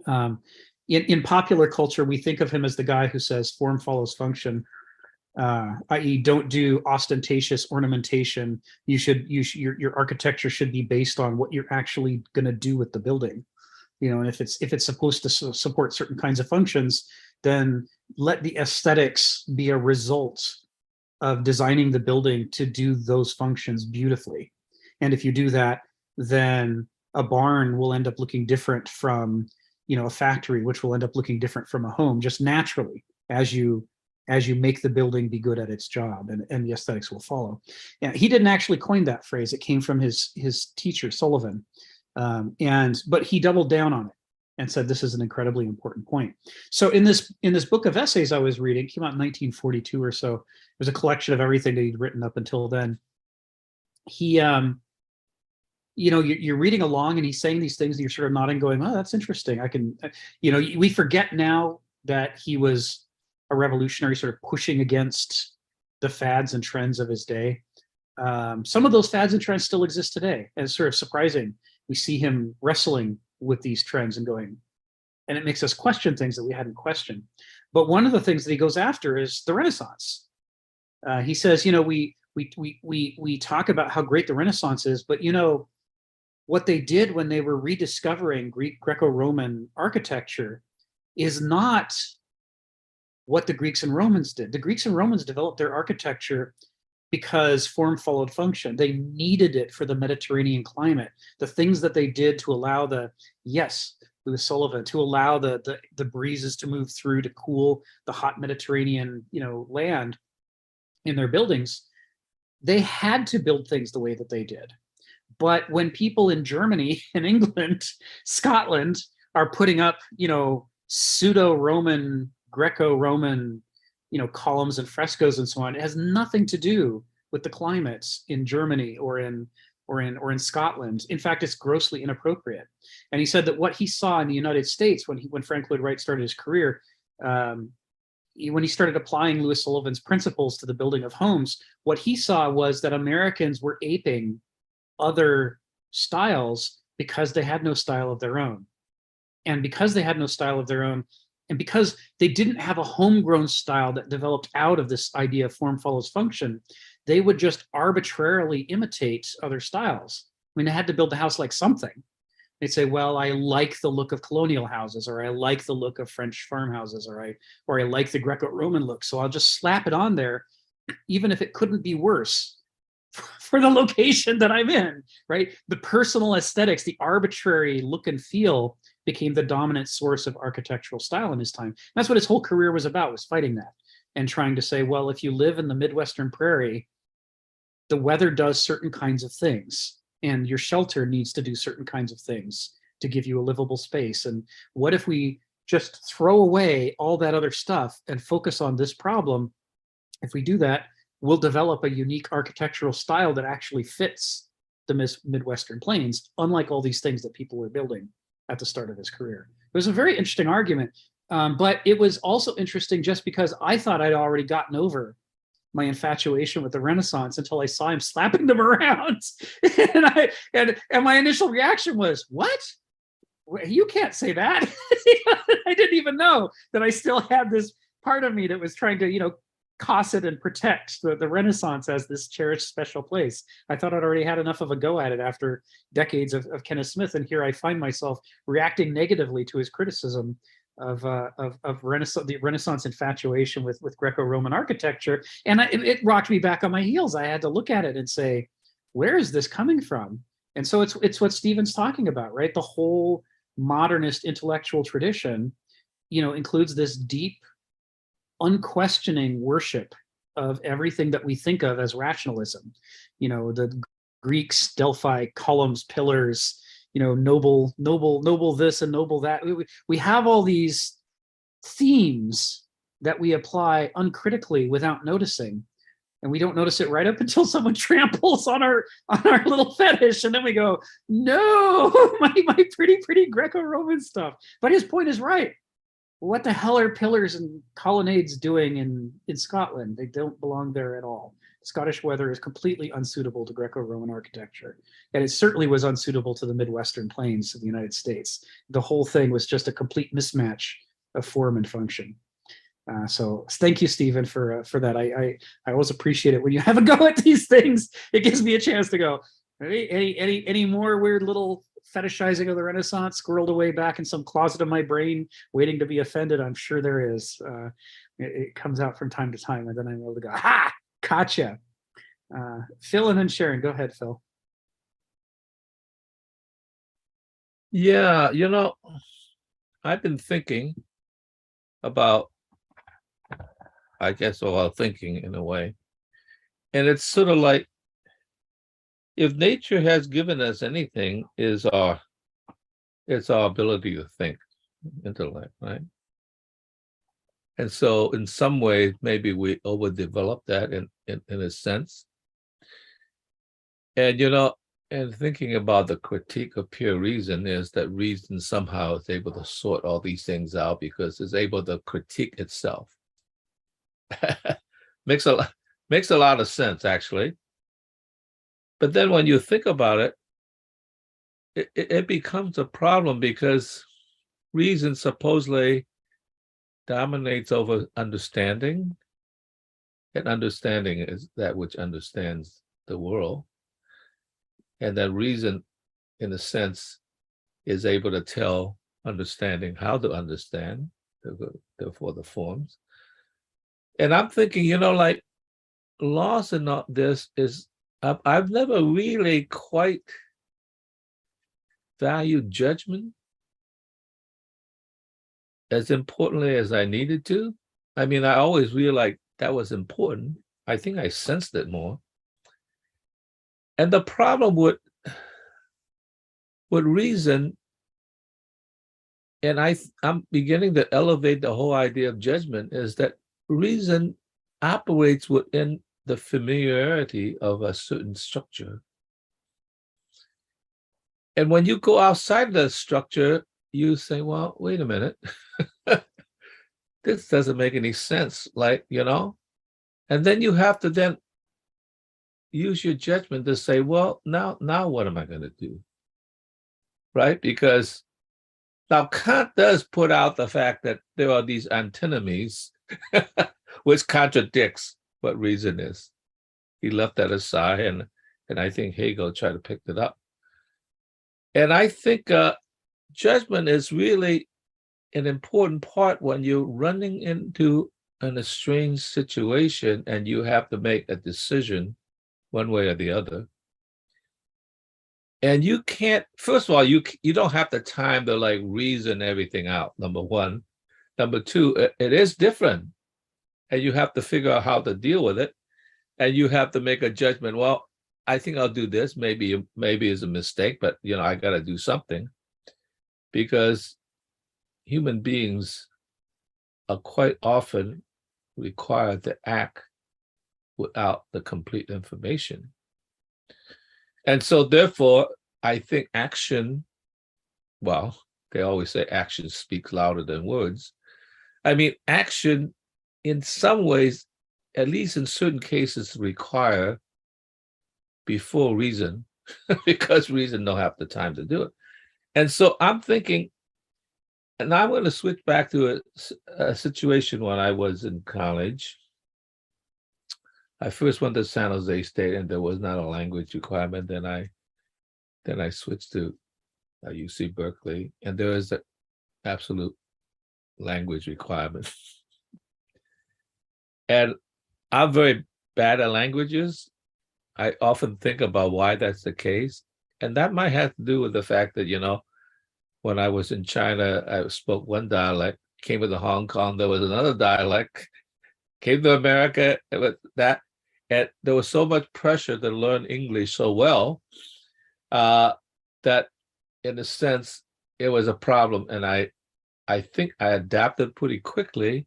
Speaker 1: In popular culture, we think of him as the guy who says form follows function, i.e. don't do ostentatious ornamentation. Your architecture should be based on what you're actually going to do with the building. And if it's supposed to support certain kinds of functions, then let the aesthetics be a result of designing the building to do those functions beautifully. And if you do that, then a barn will end up looking different from, a factory, which will end up looking different from a home, just naturally, as you make the building be good at its job, and the aesthetics will follow. Yeah, he didn't actually coin that phrase. It came from his teacher, Sullivan. But he doubled down on it and said, this is an incredibly important point. So in this book of essays I was reading, it came out in 1942 or so. It was a collection of everything that he'd written up until then. He, you're reading along and he's saying these things and you're sort of nodding, going, oh, that's interesting. We forget now that he was a revolutionary, sort of pushing against the fads and trends of his day. Some of those fads and trends still exist today, and it's sort of surprising. We see him wrestling with these trends and it makes us question things that we hadn't questioned. But one of the things that he goes after is the Renaissance. He says, we talk about how great the Renaissance is, but what they did when they were rediscovering Greek Greco-Roman architecture is not what the Greeks and Romans did. The Greeks and Romans developed their architecture because form followed function. They needed it for the Mediterranean climate. The things that they did to allow Louis Sullivan, to allow the breezes to move through to cool the hot Mediterranean, land in their buildings, they had to build things the way that they did. But when people in Germany and England, Scotland are putting up, pseudo-Roman, Greco-Roman, columns and frescoes and so on, it has nothing to do with the climates in Germany or in Scotland. In fact, it's grossly inappropriate. And he said that what he saw in the United States when Frank Lloyd Wright started his career, when he started applying Louis Sullivan's principles to the building of homes, what he saw was that Americans were aping other styles because they had no style of their own. And because they had no style of their own, and because they didn't have a homegrown style that developed out of this idea of form follows function, they would just arbitrarily imitate other styles. I mean, they had to build the house like something. They'd say, well, I like the look of colonial houses, or I like the look of French farmhouses, or I like the Greco-Roman look. So I'll just slap it on there, even if it couldn't be worse for the location that I'm in, right? The personal aesthetics, the arbitrary look and feel became the dominant source of architectural style in his time. And that's what his whole career was about, was fighting that and trying to say, well, if you live in the Midwestern prairie, the weather does certain kinds of things and your shelter needs to do certain kinds of things to give you a livable space. And what if we just throw away all that other stuff and focus on this problem? If we do that, we'll develop a unique architectural style that actually fits the Midwestern plains, unlike all these things that people were building at the start of his career. It was a very interesting argument, but it was also interesting just because I thought I'd already gotten over my infatuation with the Renaissance until I saw him slapping them around. and my initial reaction was, what? You can't say that. I didn't even know that I still had this part of me that was trying to, cosset and protect the Renaissance as this cherished special place. I thought I'd already had enough of a go at it after decades of Kenneth Smith, and here I find myself reacting negatively to his criticism of the Renaissance infatuation with Greco-Roman architecture, and it rocked me back on my heels. I had to look at it and say, where is this coming from? And so it's what Stephen's talking about, right? The whole modernist intellectual tradition, includes this deep, unquestioning worship of everything that we think of as rationalism. The Greeks, Delphi, columns, pillars, noble this and noble that. We have all these themes that we apply uncritically without noticing. And we don't notice it right up until someone tramples on our little fetish. And then we go, no, my pretty Greco-Roman stuff. But his point is right. What the hell are pillars and colonnades doing in Scotland? They don't belong there at all. Scottish weather is completely unsuitable to Greco-Roman architecture. And it certainly was unsuitable to the Midwestern plains of the United States. The whole thing was just a complete mismatch of form and function. So thank you, Stephen, for that. I always appreciate it when you have a go at these things. It gives me a chance to go, any more weird little fetishizing of the Renaissance squirreled away back in some closet of my brain, waiting to be offended? I'm sure there is. It comes out from time to time, and then I'm able to go, ha, gotcha. Phil and then Sharon. Go ahead, Phil.
Speaker 2: Yeah, I've been thinking about, I guess, all thinking in a way. And it's sort of like, if nature has given us anything, it's our ability to think, intellect, right? And so in some ways, maybe we overdevelop that in a sense. And, and thinking about the critique of pure reason is that reason somehow is able to sort all these things out because it's able to critique itself. Makes a lot of sense, actually. But then when you think about it, it becomes a problem because reason supposedly dominates over understanding, and understanding is that which understands the world. And that reason, in a sense, is able to tell understanding how to understand, therefore the forms. And I'm thinking, like, loss in all this is, I've never really quite valued judgment as importantly as I needed to. I mean, I always realized that was important. I think I sensed it more. And the problem with reason, and I'm beginning to elevate the whole idea of judgment, is that reason operates within the familiarity of a certain structure. And when you go outside the structure, you say, well, wait a minute. This doesn't make any sense, like, and then you have to then use your judgment to say, well, now what am I going to do? Right? Because now Kant does put out the fact that there are these antinomies, which contradicts what reason is. He left that aside, and I think Hegel tried to pick it up. And I think judgment is really an important part when you're running into an estranged situation and you have to make a decision one way or the other. And you can't, first of all, you don't have the time to like reason everything out, number one. Number two, it is different. And you have to figure out how to deal with it. And you have to make a judgment. Well, I think I'll do this. Maybe it's a mistake, but I got to do something. Because human beings are quite often required to act without the complete information. And so therefore, I think action, well, they always say action speaks louder than words. I mean, action in some ways, at least in certain cases, require before reason, because reason don't have the time to do it. And so I'm thinking, and I'm going to switch back to a situation when I was in college. I first went to San Jose State, and there was not a language requirement. Then I switched to UC Berkeley, and there is an absolute language requirement. And I'm very bad at languages. I often think about why that's the case. And that might have to do with the fact that, when I was in China, I spoke one dialect, came to Hong Kong, there was another dialect, came to America, it was that. And there was so much pressure to learn English so well that, in a sense, it was a problem. And I think I adapted pretty quickly,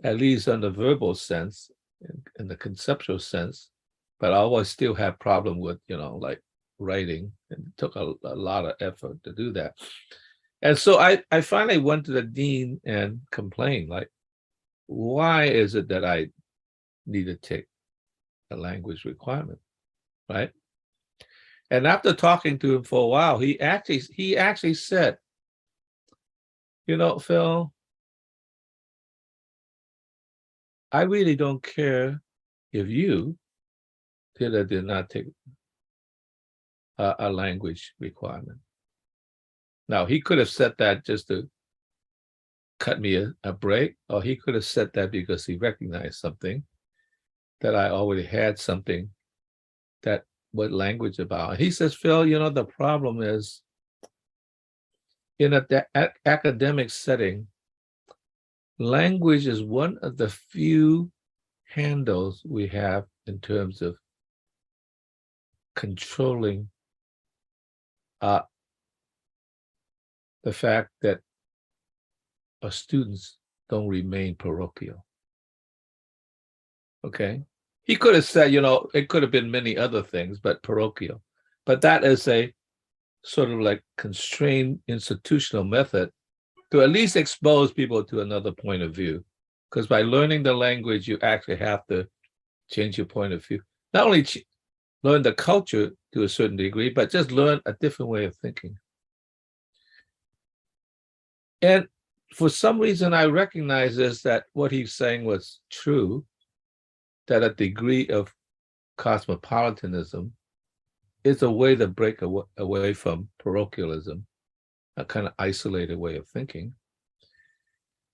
Speaker 2: at least in the verbal sense, in the conceptual sense. But I always still have problem with, like writing, and it took a lot of effort to do that. And so I finally went to the dean and complained, like, why is it that I need to take a language requirement, right? And after talking to him for a while, he actually said, Phil, I really don't care if you did or did not take a language requirement. Now, he could have said that just to cut me a break, or he could have said that because he recognized something, that I already had something that what language about. He says, Phil, you know, the problem is in an academic setting, language is one of the few handles we have in terms of controlling the fact that our students don't remain parochial. Okay? He could have said, you know, it could have been many other things, but parochial. But that is a sort of like constrained institutional method to at least expose people to another point of view. Because by learning the language, you actually have to change your point of view. Not only learn the culture to a certain degree, but just learn a different way of thinking. And for some reason, I recognize this, that what he's saying was true, that a degree of cosmopolitanism is a way to break away from parochialism, a kind of isolated way of thinking.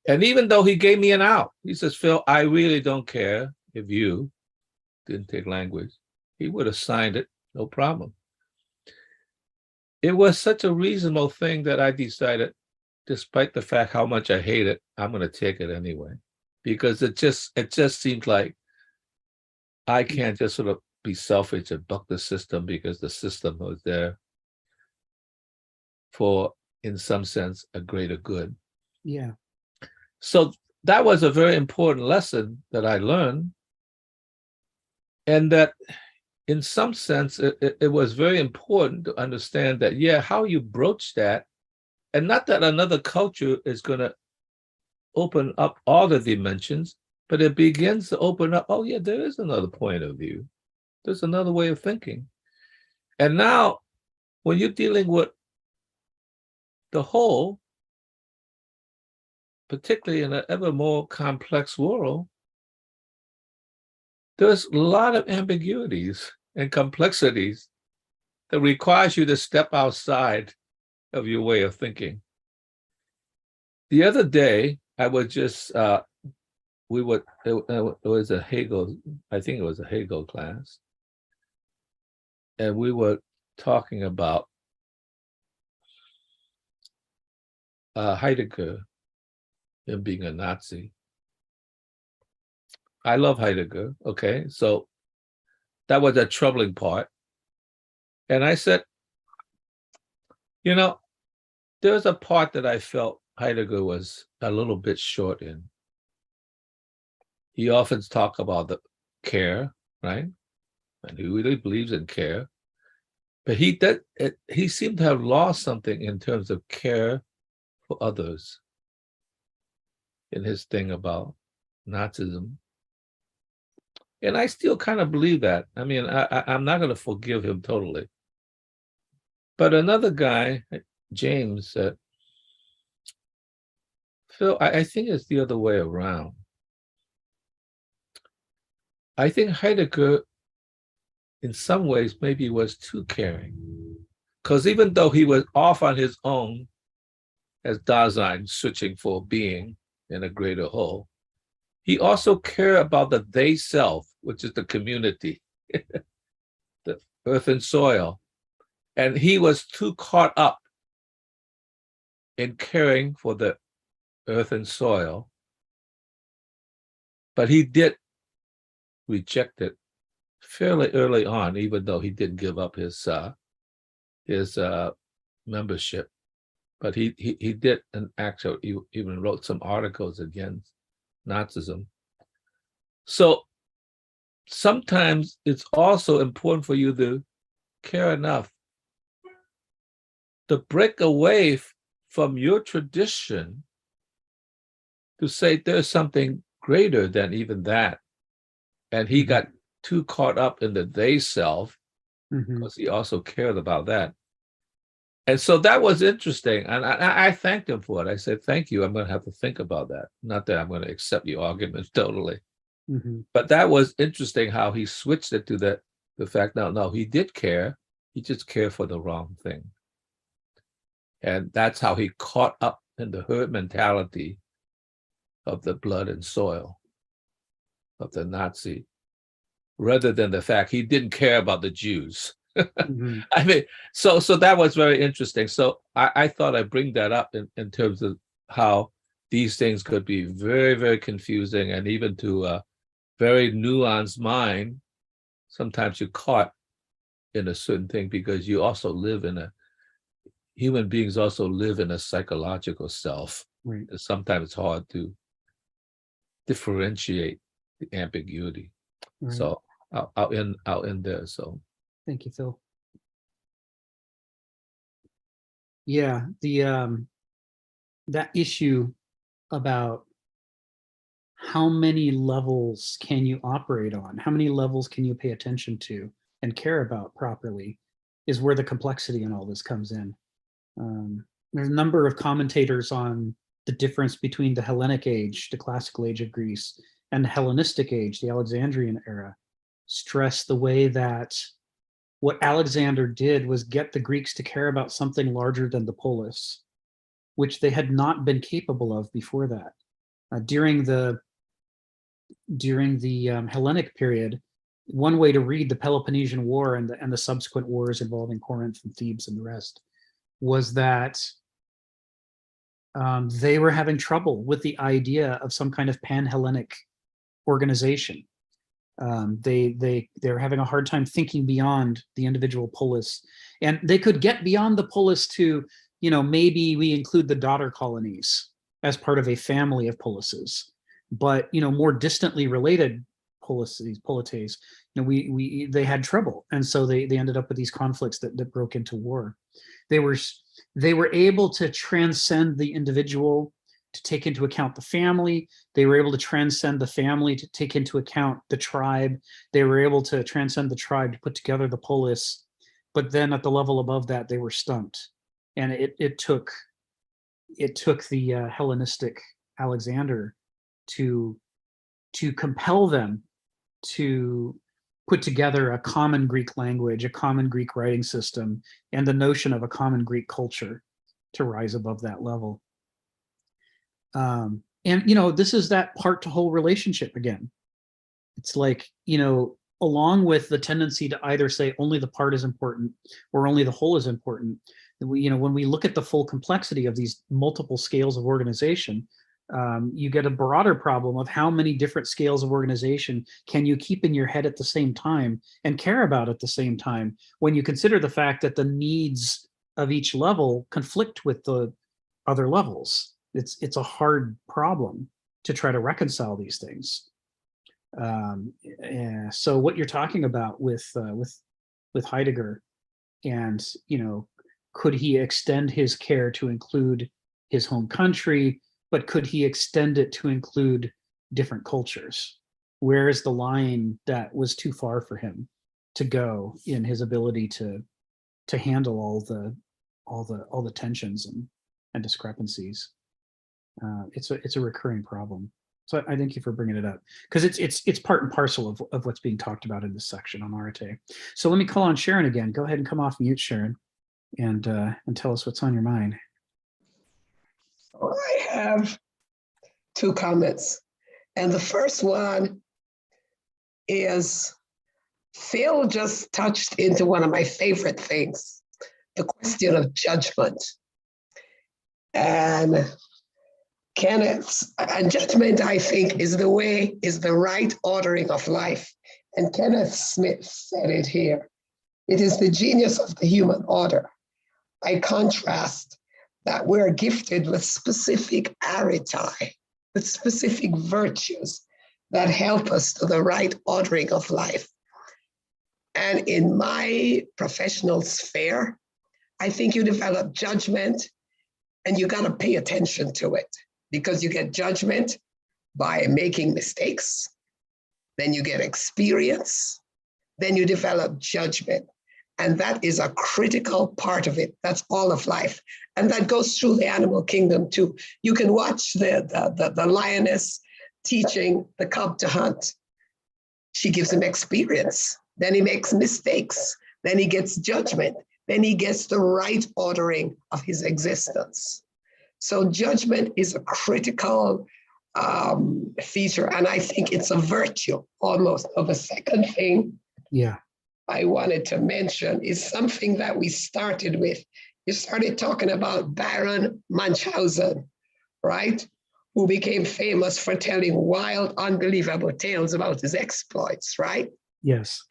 Speaker 2: And even though he gave me an out, he says, Phil, I really don't care if you didn't take language. He would have signed it, no problem. It was such a reasonable thing that I decided, despite the fact how much I hate it, I'm going to take it anyway, because it just seems like I can't just sort of be selfish and buck the system, because the system was there for, in some sense, a greater good.
Speaker 1: Yeah.
Speaker 2: So that was a very important lesson that I learned, and that in some sense, it was very important to understand that, yeah, how you broach that, and not that another culture is going to open up all the dimensions, but it begins to open up, oh yeah, there is another point of view. There's another way of thinking. And now, when you're dealing with the whole, particularly in an ever more complex world, there's a lot of ambiguities and complexities that requires you to step outside of your way of thinking. The other day, I was just, it was a Hegel, I think it was a Hegel class, and we were talking about Heidegger, him being a Nazi. I love Heidegger, okay? So that was a troubling part. And I said, you know, there's a part that I felt Heidegger was a little bit short in. He often talks about the care, right? And he really believes in care. But he seemed to have lost something in terms of care for others in his thing about Nazism. And I still kind of believe that. I mean, I'm not going to forgive him totally. But another guy, James, said, Phil, I think it's the other way around. I think Heidegger, in some ways, maybe was too caring. Because even though he was off on his own, as Dasein, searching for being in a greater whole, he also cared about the they self, which is the community, the earth and soil. And he was too caught up in caring for the earth and soil. But he did reject it fairly early on, even though he didn't give up his membership. But he did an actual, he even wrote some articles against Nazism. So sometimes it's also important for you to care enough to break away from your tradition to say there's something greater than even that. And he got too caught up in the they self, because he also cared about that. And so that was interesting. And I thanked him for it. I said, thank you. I'm going to have to think about that. Not that I'm going to accept your arguments totally. But that was interesting how he switched it to the fact, no, he did care. He just cared for the wrong thing. And that's how he caught up in the herd mentality of the blood and soil of the Nazi, rather than the fact he didn't care about the Jews.
Speaker 1: Mhm.
Speaker 2: I mean, so that was very interesting. So I thought I'd bring that up in terms of how these things could be very, very confusing, and even to a very nuanced mind, sometimes you're caught in a certain thing because you also live in a, human beings also live in a psychological self.
Speaker 1: Right.
Speaker 2: Sometimes it's hard to differentiate the ambiguity.
Speaker 1: Right.
Speaker 2: So I'll end there. So
Speaker 1: Thank you, Phil. Yeah, the that issue about how many levels can you operate on, how many levels can you pay attention to and care about properly, is where the complexity in all this comes in. There's a number of commentators on the difference between the Hellenic age, the classical age of Greece, and the Hellenistic age, the Alexandrian era, stress the way that what Alexander did was get the Greeks to care about something larger than the polis, which they had not been capable of before that. During the Hellenic period, one way to read the Peloponnesian War and the subsequent wars involving Corinth and Thebes and the rest was that they were having trouble with the idea of some kind of pan-Hellenic organization. They're having a hard time thinking beyond the individual polis, and they could get beyond the polis to, maybe we include the daughter colonies as part of a family of polises, but more distantly related polites, they had trouble, and so they ended up with these conflicts that broke into war. They were able to transcend the individual to take into account the family. They were able to transcend the family to take into account the tribe. They were able to transcend the tribe to put together the polis. But then at the level above that, they were stumped. And it took the Hellenistic Alexander to compel them to put together a common Greek language, a common Greek writing system, and the notion of a common Greek culture to rise above that level. And this is that part to whole relationship again. It's like, along with the tendency to either say only the part is important or only the whole is important, when we look at the full complexity of these multiple scales of organization, you get a broader problem of how many different scales of organization can you keep in your head at the same time and care about at the same time, when you consider the fact that the needs of each level conflict with the other levels. It's a hard problem to try to reconcile these things. So what you're talking about with Heidegger, and could he extend his care to include his home country, but could he extend it to include different cultures? Where is the line that was too far for him to go in his ability to handle all the tensions and discrepancies? It's a recurring problem. So I thank you for bringing it up, because it's part and parcel of what's being talked about in this section on Arete. So let me call on Sharon again. Go ahead and come off mute, Sharon, and tell us what's on your mind.
Speaker 3: I have two comments. And the first one is Phil just touched into one of my favorite things, the question of judgment. And judgment, I think, is the right ordering of life. And Kenneth Smith said it here. It is the genius of the human order. By contrast, that we're gifted with specific arete, with specific virtues that help us to the right ordering of life. And in my professional sphere, I think you develop judgment, and you got to pay attention to it, because you get judgment by making mistakes, then you get experience, then you develop judgment. And that is a critical part of it. That's all of life. And that goes through the animal kingdom too. You can watch the lioness teaching the cub to hunt. She gives him experience. Then he makes mistakes. then he gets judgment, then he gets the right ordering of his existence. So judgment is a critical feature, and I think it's a virtue almost. Of the second thing I wanted to mention is something that we started with. You started talking about Baron Munchausen, right? Who became famous for telling wild, unbelievable tales about his exploits, right?
Speaker 1: Yes.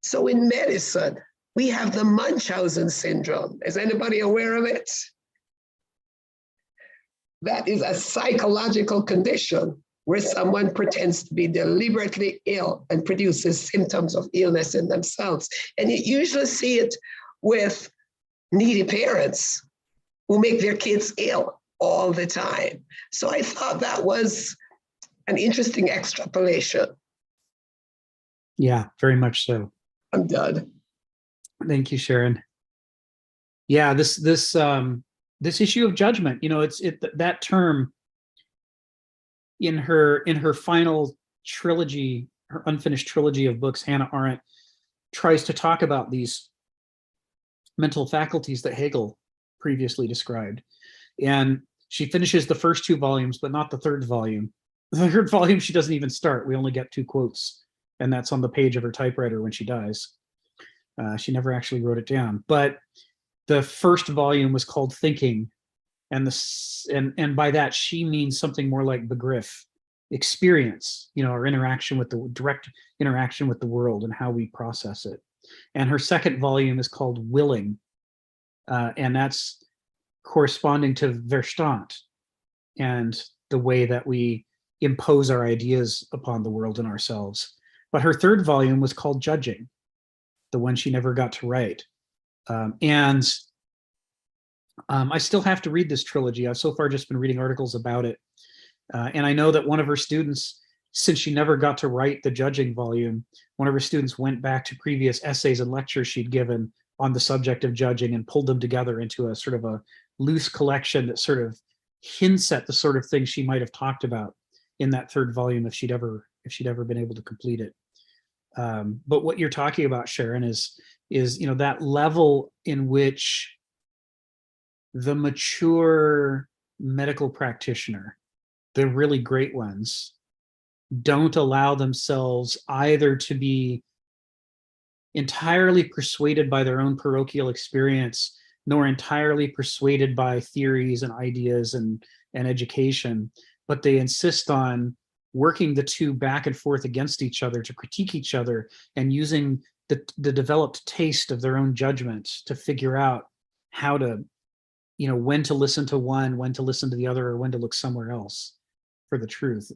Speaker 3: So in medicine, we have the Munchausen syndrome. Is anybody aware of it? That is a psychological condition where someone pretends to be deliberately ill and produces symptoms of illness in themselves. And you usually see it with needy parents who make their kids ill all the time. So I thought that was an interesting extrapolation.
Speaker 1: Yeah, very much so.
Speaker 3: I'm done.
Speaker 1: Thank you, Sharon. Yeah, this issue of judgment, that term in her final trilogy, her unfinished trilogy of books, Hannah Arendt tries to talk about these mental faculties that Hegel previously described. And she finishes the first 2 volumes, but not the 3rd volume. The 3rd volume, she doesn't even start. We only get 2 quotes, and that's on the page of her typewriter when she dies. She never actually wrote it down. But the first volume was called Thinking, and by that she means something more like Begriff, experience, our interaction with the direct interaction with the world and how we process it. And her second volume is called Willing, and that's corresponding to Verstand and the way that we impose our ideas upon the world and ourselves. But her 3rd volume was called Judging, the one she never got to write. I still have to read this trilogy. I've so far just been reading articles about it. And I know that one of her students, since she never got to write the Judging volume, one of her students went back to previous essays and lectures she'd given on the subject of judging and pulled them together into a sort of a loose collection that sort of hints at the sort of things she might have talked about in that 3rd volume if she'd ever been able to complete it. But what you're talking about, Sharon, is that level in which the mature medical practitioner, the really great ones, don't allow themselves either to be entirely persuaded by their own parochial experience, nor entirely persuaded by theories and ideas and education, but they insist on working the two back and forth against each other to critique each other and using the developed taste of their own judgment to figure out how to, when to listen to one, when to listen to the other, or when to look somewhere else for the truth,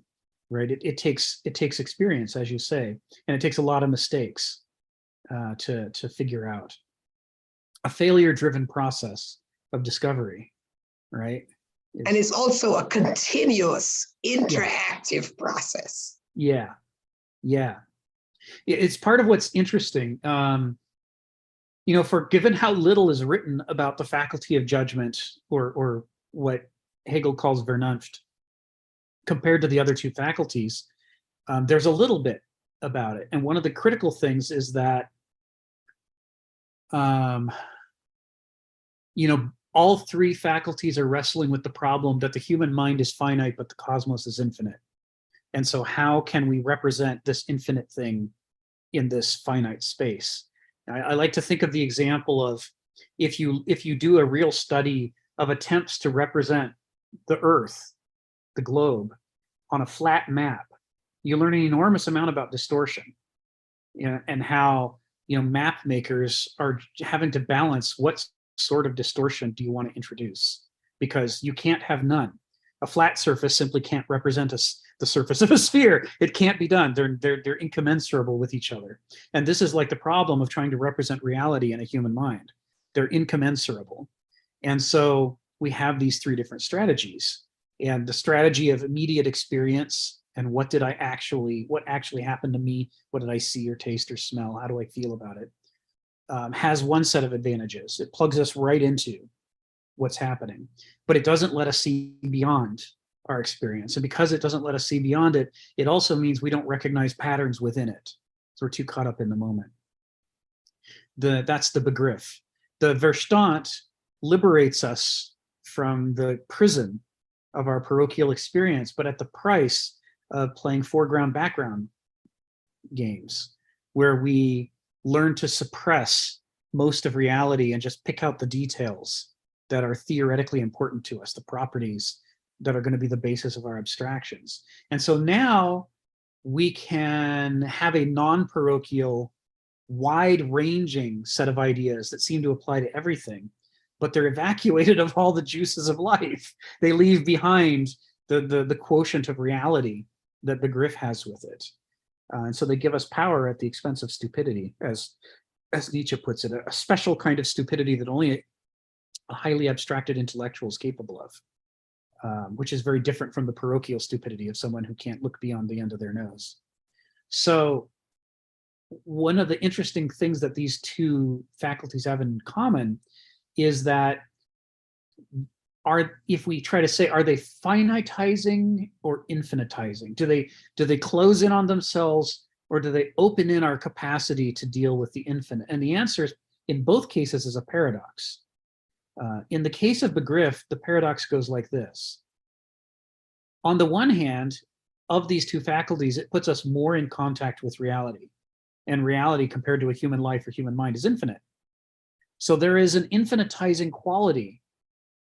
Speaker 1: right? It takes experience, as you say, and it takes a lot of mistakes to figure out. A failure-driven process of discovery, right?
Speaker 3: And it's also a continuous interactive process.
Speaker 1: Yeah. It's part of what's interesting. Given how little is written about the faculty of judgment, or what Hegel calls Vernunft, compared to the other 2 faculties, there's a little bit about it. And one of the critical things is that, all 3 faculties are wrestling with the problem that the human mind is finite, but the cosmos is infinite. And so how can we represent this infinite thing in this finite space? I like to think of the example of if you do a real study of attempts to represent the Earth, the globe, on a flat map, you learn an enormous amount about distortion, and how map makers are having to balance what sort of distortion do you want to introduce, because you can't have none. A flat surface simply can't represent the surface of a sphere. It can't be done. They're incommensurable with each other. And this is like the problem of trying to represent reality in a human mind. They're incommensurable. And so we have these 3 different strategies. And the strategy of immediate experience and what actually happened to me? What did I see or taste or smell? How do I feel about it? Has one set of advantages. It plugs us right into what's happening, but it doesn't let us see beyond our experience. And because it doesn't let us see beyond it, it also means we don't recognize patterns within it. So we're too caught up in the moment. That's the Begriff. The Verstand liberates us from the prison of our parochial experience, but at the price of playing foreground background games, where we learn to suppress most of reality and just pick out the details that are theoretically important to us, the properties that are going to be the basis of our abstractions. And so now we can have a non-parochial, wide-ranging set of ideas that seem to apply to everything, but they're evacuated of all the juices of life. They leave behind the quotient of reality that the Begriff has with it. And so they give us power at the expense of stupidity, as Nietzsche puts it, a special kind of stupidity that only a highly abstracted intellectual is capable of, which is very different from the parochial stupidity of someone who can't look beyond the end of their nose. So one of the interesting things that these two faculties have in common is that if we try to say, are they finitizing or infinitizing? Do they close in on themselves, or do they open in our capacity to deal with the infinite? And the answer in both cases is a paradox. In the case of Begriff, the paradox goes like this. On the one hand, of these two faculties, it puts us more in contact with reality. And reality compared to a human life or human mind is infinite. So there is an infinitizing quality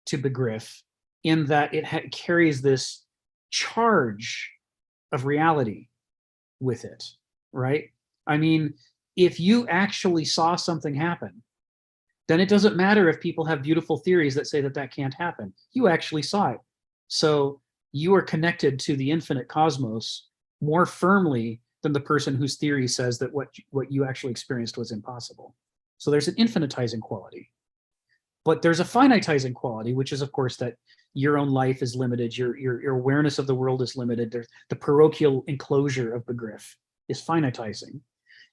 Speaker 1: to Begriff in that it carries this charge of reality with it, right? I mean, if you actually saw something happen, then it doesn't matter if people have beautiful theories that say that that can't happen. You actually saw it. So you are connected to the infinite cosmos more firmly than the person whose theory says that what you actually experienced was impossible. So there's an infinitizing quality. But there's a finitizing quality, which is, of course, that your own life is limited, your awareness of the world is limited. There's the parochial enclosure of Begriff is finitizing.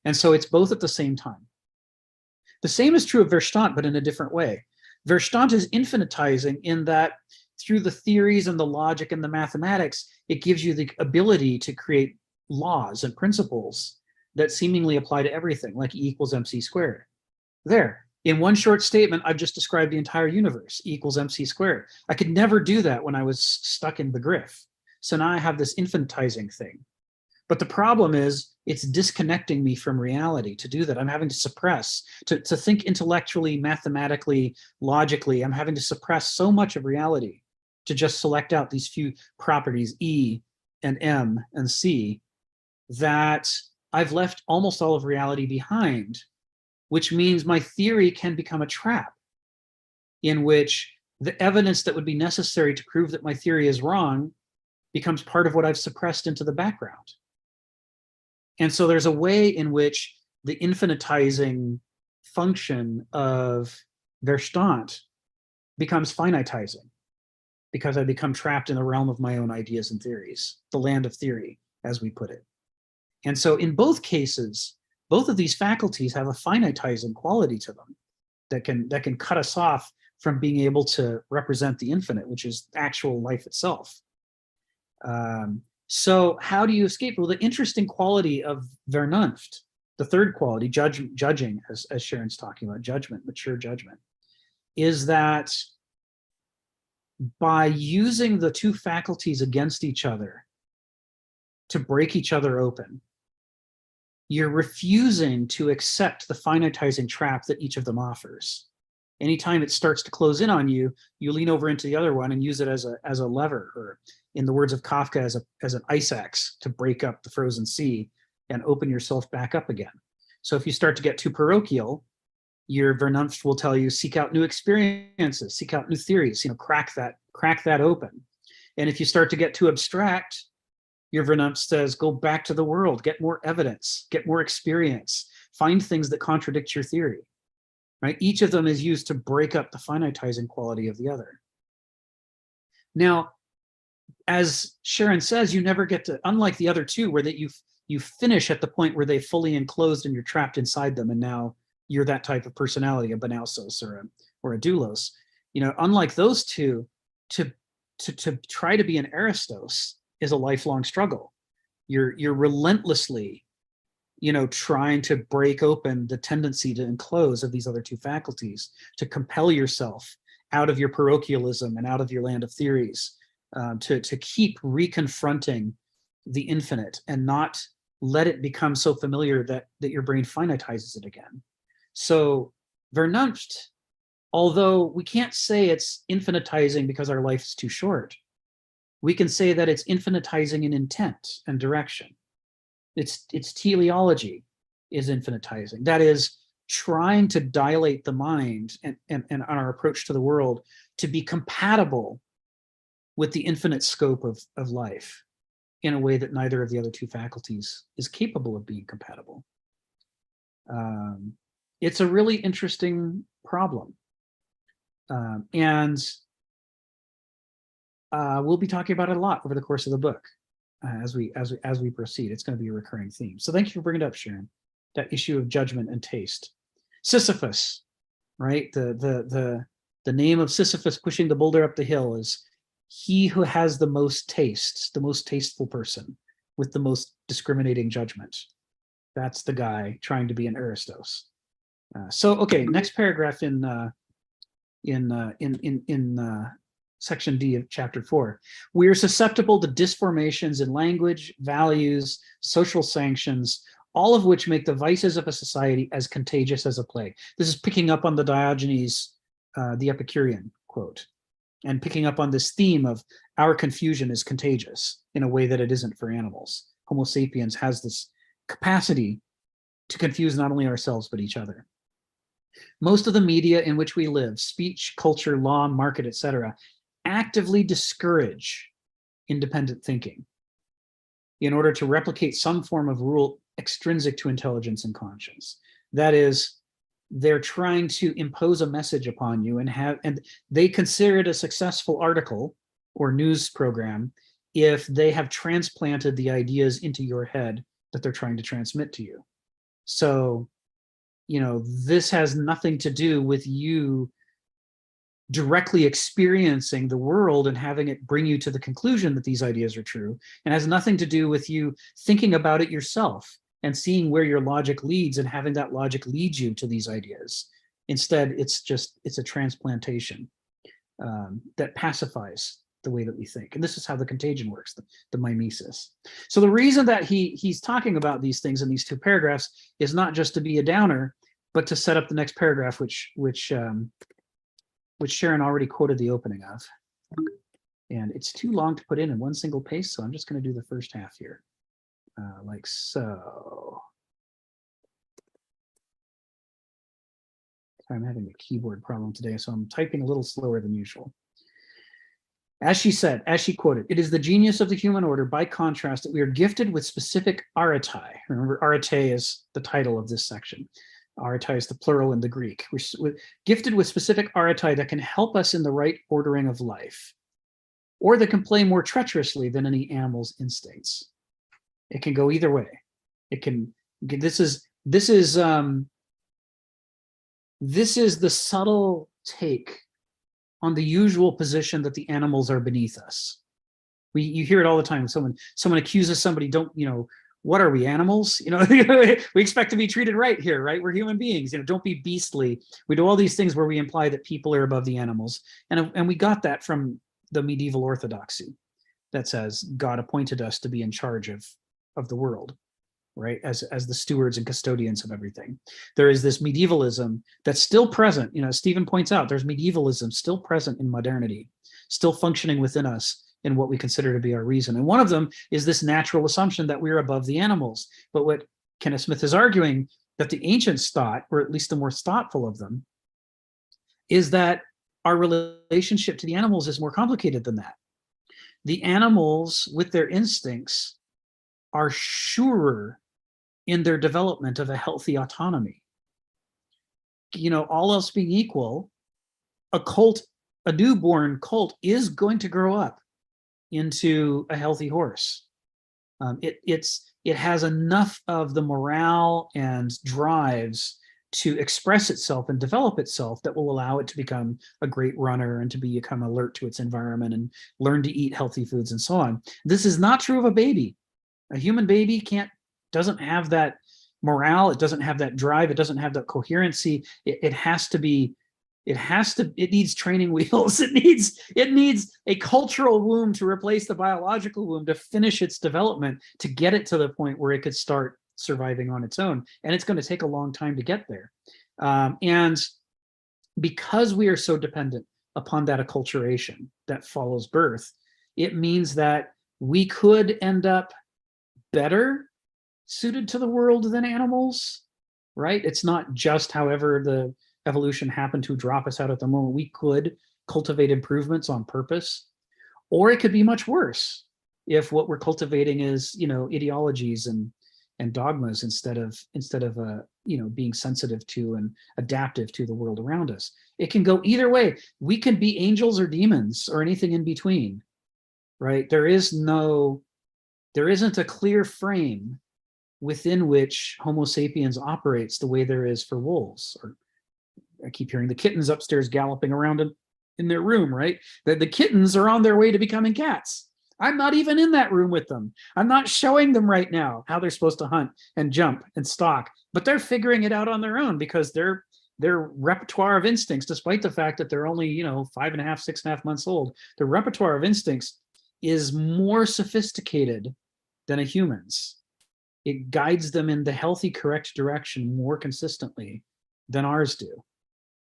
Speaker 1: And so it's both at the same time. The same is true of Verstand, but in a different way. Verstand is infinitizing in that through the theories and the logic and the mathematics, it gives you the ability to create laws and principles that seemingly apply to everything, like E equals MC squared. There, in one short statement, I've just described the entire universe, E equals MC squared. I could never do that when I was stuck in Begriff. So now I have this infinitizing thing. But the problem is it's disconnecting me from reality to do that. I'm having to suppress, to think intellectually, mathematically, logically. I'm having to suppress so much of reality to just select out these few properties, E and M and C, that I've left almost all of reality behind, which means my theory can become a trap in which the evidence that would be necessary to prove that my theory is wrong becomes part of what I've suppressed into the background. And so there's a way in which the infinitizing function of Verstand becomes finitizing, because I become trapped in the realm of my own ideas and theories, the land of theory, as we put it. And so in both cases, both of these faculties have a finitizing quality to them that can cut us off from being able to represent the infinite, which is actual life itself. So how do you escape? Well, the interesting quality of Vernunft, the third quality, judging, as Sharon's talking about, judgment, mature judgment, is that by using the two faculties against each other to break each other open, you're refusing to accept the finitizing trap that each of them offers. Anytime it starts to close in on you, you lean over into the other one and use it as a lever, or in the words of Kafka, as an ice axe to break up the frozen sea and open yourself back up again. So if you start to get too parochial, your Vernunft will tell you, seek out new experiences, seek out new theories, crack that open. And if you start to get too abstract, your Vernunft says, go back to the world, get more evidence, get more experience, find things that contradict your theory. Right? Each of them is used to break up the finitizing quality of the other. Now, as Sharon says, you never get to, unlike the other two, where that you finish at the point where they've fully enclosed and you're trapped inside them, and now you're that type of personality, a Banausos or a Doulos. Unlike those two, to try to be an Aristos is a lifelong struggle. You're relentlessly trying to break open the tendency to enclose of these other two faculties, to compel yourself out of your parochialism and out of your land of theories, to keep reconfronting the infinite and not let it become so familiar that your brain finitizes it again. So Vernunft, although we can't say it's infinitizing because our life is too short, we can say that it's infinitizing in intent and direction. Its teleology is infinitizing. That is, trying to dilate the mind and our approach to the world to be compatible with the infinite scope of life in a way that neither of the other two faculties is capable of being compatible. It's a really interesting problem. And we'll be talking about it a lot over the course of the book as we proceed. It's going to be a recurring theme. So thank you for bringing it up, Sharon, that issue of judgment and taste. Sisyphus, right? The name of Sisyphus pushing the boulder up the hill is he who has the most taste, the most tasteful person with the most discriminating judgment. That's the guy trying to be an Aristos. So, okay, next paragraph in section D of chapter 4. We are susceptible to disformations in language, values, social sanctions, all of which make the vices of a society as contagious as a plague. This is picking up on the Diogenes, the Epicurean quote, and picking up on this theme of our confusion is contagious in a way that it isn't for animals. Homo sapiens has this capacity to confuse not only ourselves, but each other. Most of the media in which we live, speech, culture, law, market, etc., actively discourage independent thinking in order to replicate some form of rule extrinsic to intelligence and conscience. That is, they're trying to impose a message upon you and they consider it a successful article or news program if they have transplanted the ideas into your head that they're trying to transmit to you. So, this has nothing to do with you directly experiencing the world and having it bring you to the conclusion that these ideas are true, and has nothing to do with you thinking about it yourself and seeing where your logic leads and having that logic lead you to these ideas. Instead, it's a transplantation that pacifies the way that we think. And this is how the contagion works, the mimesis. So the reason that he's talking about these things in these two paragraphs is not just to be a downer, but to set up the next paragraph, which Sharon already quoted the opening of. And it's too long to put in one single paste, so I'm just going to do the first half here, like so. I'm having a keyboard problem today, so I'm typing a little slower than usual. As she said, as she quoted, it is the genius of the human order, by contrast, that we are gifted with specific arete. Remember, arete is the title of this section. Arete is the plural in the Greek. We're gifted with specific arete that can help us in the right ordering of life, or that can play more treacherously than any animal's instincts. It can go either way. It can. This is the subtle take on the usual position that the animals are beneath us. You hear it all the time. Someone accuses somebody, what are we, animals? We expect to be treated right here, right? We're human beings. Don't be beastly. We do all these things where we imply that people are above the animals, and we got that from the medieval orthodoxy that says God appointed us to be in charge of the world, right? As the stewards and custodians of everything. There is this medievalism that's still present. Stephen points out there's medievalism still present in modernity, still functioning within us in what we consider to be our reason. And one of them is this natural assumption that we're above the animals. But what Kenneth Smith is arguing that the ancients thought, or at least the more thoughtful of them, is that our relationship to the animals is more complicated than that. The animals, with their instincts, are surer in their development of a healthy autonomy. All else being equal, a newborn colt is going to grow up into a healthy horse. It has enough of the morale and drives to express itself and develop itself that will allow it to become a great runner and to become alert to its environment and learn to eat healthy foods and so on. This is not true of a baby. A human baby doesn't have that morale. It doesn't have that drive. It doesn't have that coherency. It has to be, it needs training wheels. It needs a cultural womb to replace the biological womb to finish its development, to get it to the point where it could start surviving on its own. And it's going to take a long time to get there. And because we are so dependent upon that acculturation that follows birth, it means that we could end up better suited to the world than animals, right? It's not just however the evolution happened to drop us out at the moment. We could cultivate improvements on purpose, or it could be much worse if what we're cultivating is, ideologies and dogmas instead of being sensitive to and adaptive to the world around us. It can go either way. We can be angels or demons or anything in between, right? There isn't a clear frame within which Homo sapiens operates the way there is for wolves. Or I keep hearing the kittens upstairs galloping around in their room, right? The kittens are on their way to becoming cats. I'm not even in that room with them. I'm not showing them right now how they're supposed to hunt and jump and stalk, but they're figuring it out on their own because their repertoire of instincts, despite the fact that they're only, 5.5, 6.5 months old, their repertoire of instincts is more sophisticated than a human's. It guides them in the healthy, correct direction more consistently than ours do.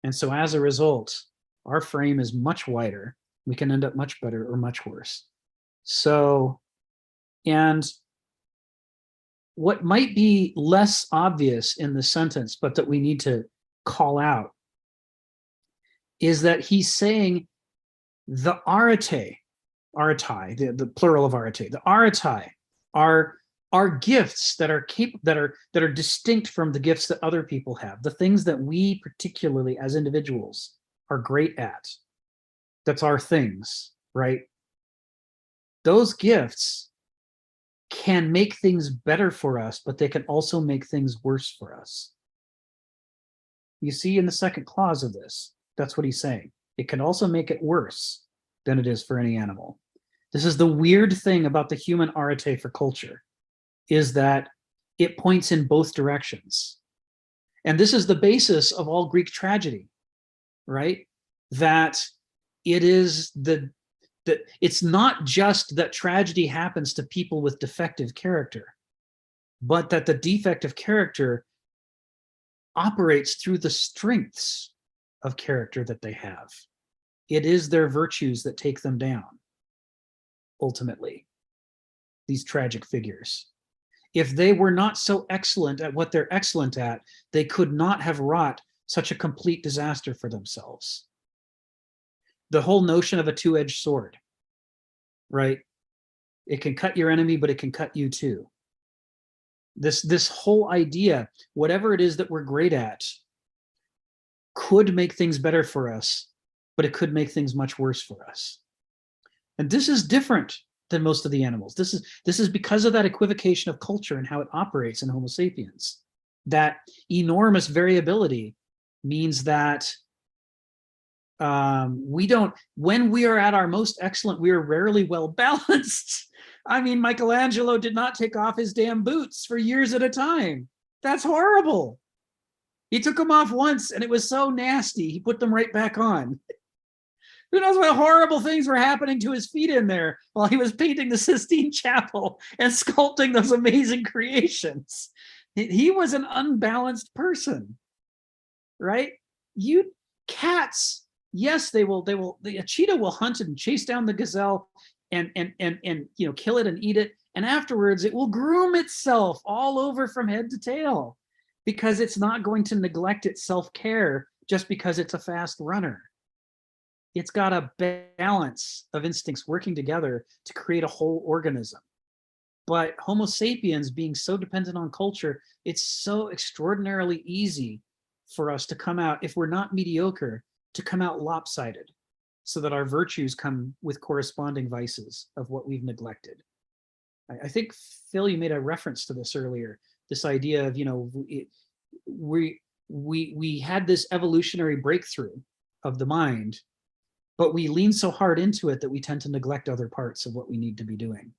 Speaker 1: And so as a result, our frame is much wider. We can end up much better or much worse. So, and what might be less obvious in the sentence, but that we need to call out, is that he's saying the arete, the plural of arete, the arete are gifts that are distinct from the gifts that other people have, the things that we particularly as individuals are great at. That's our things, right? Those gifts can make things better for us, but they can also make things worse for us. You see in the second clause of this, that's what he's saying. It can also make it worse than it is for any animal. This is the weird thing about the human arete for culture, is that it points in both directions. And this is the basis of all Greek tragedy, right? That it is that it's not just that tragedy happens to people with defective character, but that the defective character operates through the strengths of character that they have. It is their virtues that take them down, ultimately, these tragic figures. If they were not so excellent at what they're excellent at, they could not have wrought such a complete disaster for themselves. The whole notion of a two-edged sword, right? It can cut your enemy, but it can cut you too. This whole idea, whatever it is that we're great at, could make things better for us, but it could make things much worse for us. And this is different than most of the animals. This is because of that equivocation of culture and how it operates in Homo sapiens. That enormous variability means that when we are at our most excellent, we are rarely well balanced. I mean, Michelangelo did not take off his damn boots for years at a time. That's horrible. He took them off once and it was so nasty, he put them right back on. Who knows what horrible things were happening to his feet in there while he was painting the Sistine Chapel and sculpting those amazing creations. He was an unbalanced person, right? Cats, yes, the cheetah will hunt and chase down the gazelle and kill it and eat it. And afterwards it will groom itself all over from head to tail because it's not going to neglect its self-care just because it's a fast runner. It's got a balance of instincts working together to create a whole organism. But Homo sapiens, being so dependent on culture, it's so extraordinarily easy for us to come out, if we're not mediocre, to come out lopsided, so that our virtues come with corresponding vices of what we've neglected. I think, Phil, you made a reference to this earlier, this idea of, we had this evolutionary breakthrough of the mind, but we lean so hard into it that we tend to neglect other parts of what we need to be doing.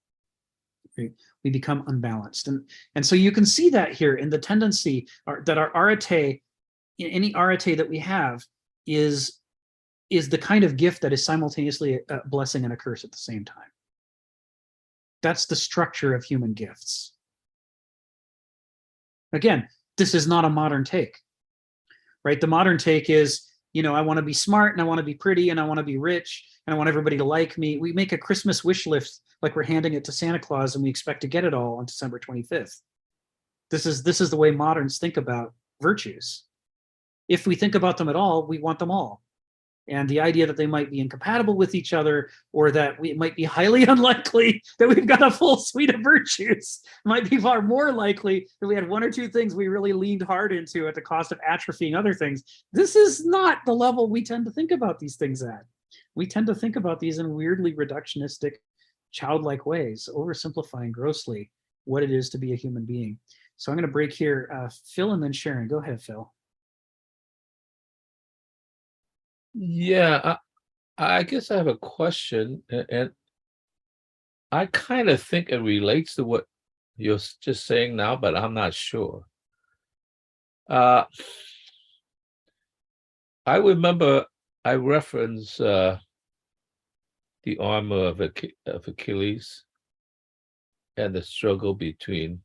Speaker 1: We become unbalanced. And so you can see that here in the tendency that our arete, any arete that we have, is the kind of gift that is simultaneously a blessing and a curse at the same time. That's the structure of human gifts. Again, this is not a modern take, right? The modern take is, I want to be smart and I want to be pretty and I want to be rich and I want everybody to like me. We make a Christmas wish list like we're handing it to Santa Claus and we expect to get it all on December 25th. This is the way moderns think about virtues. If we think about them at all, we want them all. And the idea that they might be incompatible with each other, or that it might be highly unlikely that we've got a full suite of virtues, might be far more likely that we had one or two things we really leaned hard into at the cost of atrophying other things. This is not the level we tend to think about these things at. We tend to think about these in weirdly reductionistic, childlike ways, oversimplifying grossly what it is to be a human being. So I'm going to break here. Phil and then Sharon. Go ahead, Phil.
Speaker 2: Yeah, I guess I have a question, and I kind of think it relates to what you're just saying now, but I'm not sure. I remember I referenced the armor of Achilles and the struggle between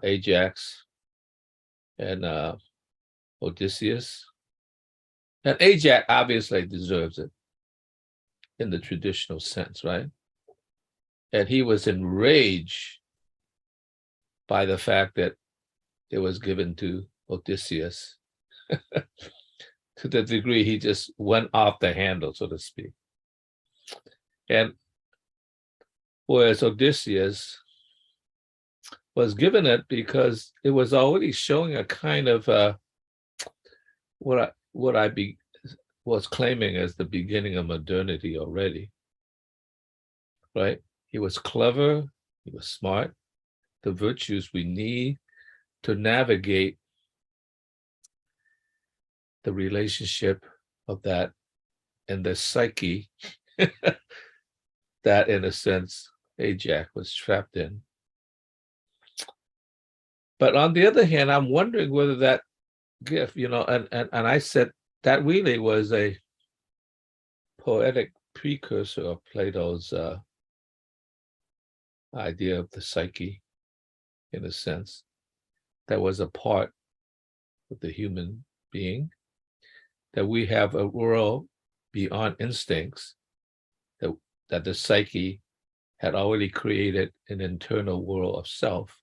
Speaker 2: Ajax and Odysseus. And Ajax obviously deserves it in the traditional sense, right? And he was enraged by the fact that it was given to Odysseus to the degree he just went off the handle, so to speak. And whereas Odysseus was given it because it was already showing a kind of what I was claiming as the beginning of modernity already, right? He was clever, he was smart, the virtues we need to navigate the relationship of that and the psyche that, in a sense, Ajax was trapped in. But on the other hand, I'm wondering whether that gift, and I said that really was a poetic precursor of Plato's idea of the psyche, in a sense, that was a part of the human being, that we have a world beyond instincts, that the psyche had already created an internal world of self.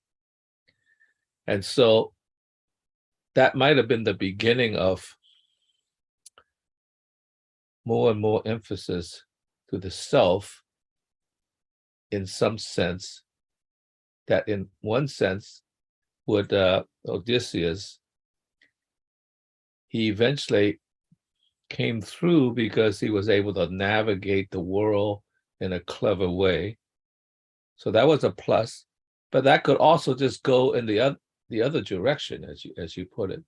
Speaker 2: And so that might have been the beginning of more and more emphasis to the self, in some sense, that in one sense, with Odysseus, he eventually came through because he was able to navigate the world in a clever way. So that was a plus, but that could also just go in the other direction, as you put it.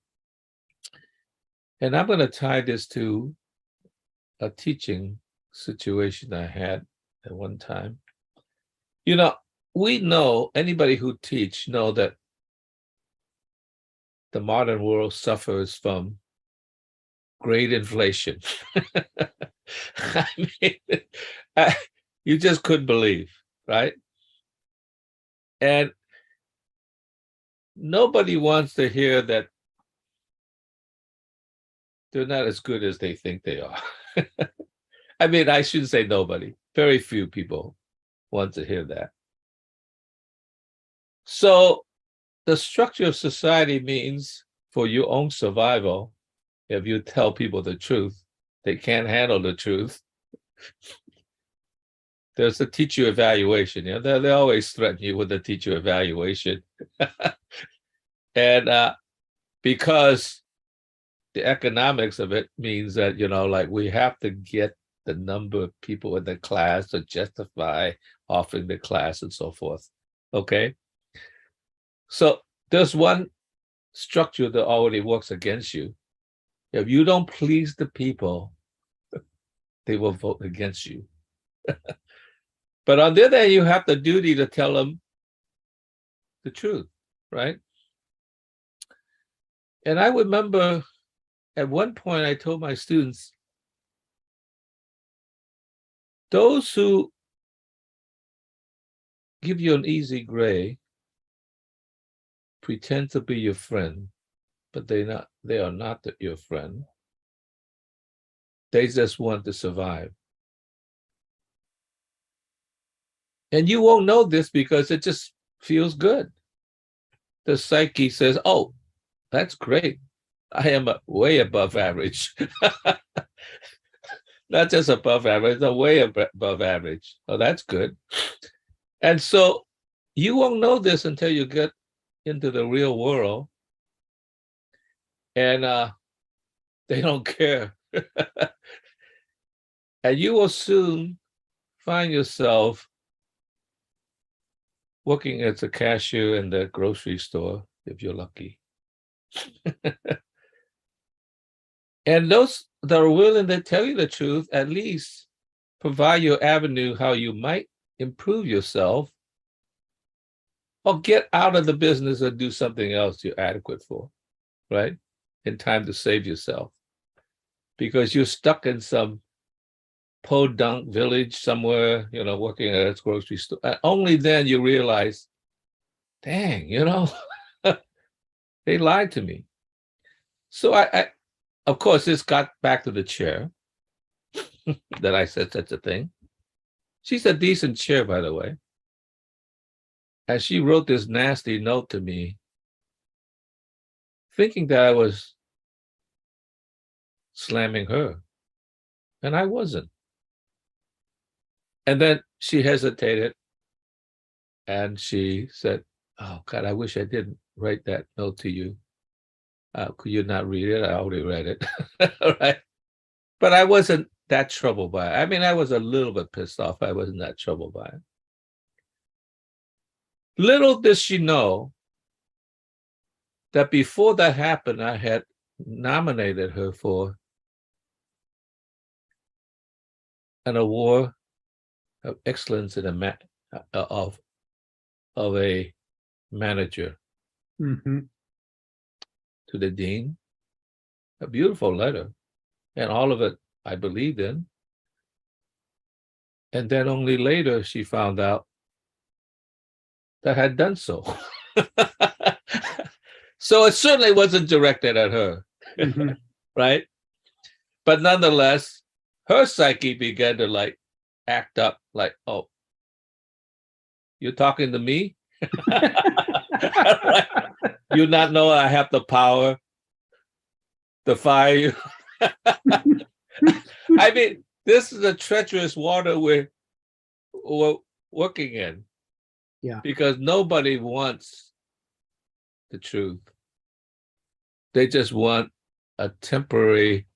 Speaker 2: And I'm going to tie this to a teaching situation I had at one time. We know, anybody who teach know that the modern world suffers from great inflation. I mean, you just couldn't believe, right? And nobody wants to hear that they're not as good as they think they are. I mean, I shouldn't say nobody. Very few people want to hear that. So the structure of society means, for your own survival, if you tell people the truth, they can't handle the truth. There's a teacher evaluation. They always threaten you with a teacher evaluation. And because the economics of it means that, like we have to get the number of people in the class to justify offering the class and so forth. Okay? So there's one structure that already works against you. If you don't please the people, they will vote against you. But on the other hand, you have the duty to tell them the truth, right? And I remember at one point I told my students, those who give you an easy gray pretend to be your friend, but they are not your friend. They just want to survive. And you won't know this because it just feels good. The psyche says, oh, that's great. I am way above average. Not just above average, I'm way above average. Oh, that's good. And so you won't know this until you get into the real world. And they don't care. And you will soon find yourself working as a cashier in the grocery store, if you're lucky. And those that are willing to tell you the truth, at least provide your avenue how you might improve yourself or get out of the business or do something else you're adequate for, right? In time to save yourself. Because you're stuck in some podunk village somewhere, working at a grocery store. And only then you realize, dang, they lied to me. So I of course, this got back to the chair that I said such a thing. She's a decent chair, by the way. And she wrote this nasty note to me, thinking that I was slamming her. And I wasn't. And then she hesitated and she said, oh, God, I wish I didn't write that note to you. Could you not read it? I already read it. All right. But I wasn't that troubled by it. I mean, I was a little bit pissed off. I wasn't that troubled by it. Little did she know that before that happened, I had nominated her for an award of excellence in of a manager.
Speaker 1: Mm-hmm.
Speaker 2: To the dean, a beautiful letter, and all of it I believed in. And then only later she found out that I had done so. So it certainly wasn't directed at her,
Speaker 1: Mm-hmm.
Speaker 2: right? But nonetheless, her psyche began to act up like, oh, you're talking to me? Right? You not know I have the power to fire you? I mean, this is a treacherous water we're working in.
Speaker 1: Yeah.
Speaker 2: Because nobody wants the truth. They just want a temporary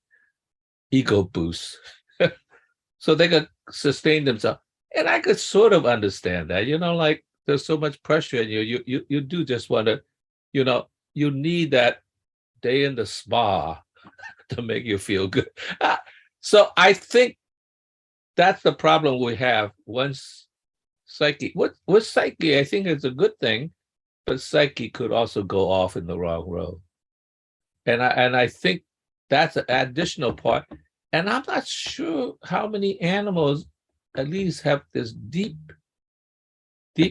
Speaker 2: ego boost so they could sustain themselves. And I could sort of understand that, there's so much pressure in you. You do just want to, you need that day in the spa to make you feel good. So I think that's the problem we have. Once psyche, what psyche, I think is a good thing, but psyche could also go off in the wrong road. And I think that's an additional part. And I'm not sure how many animals at least have this deep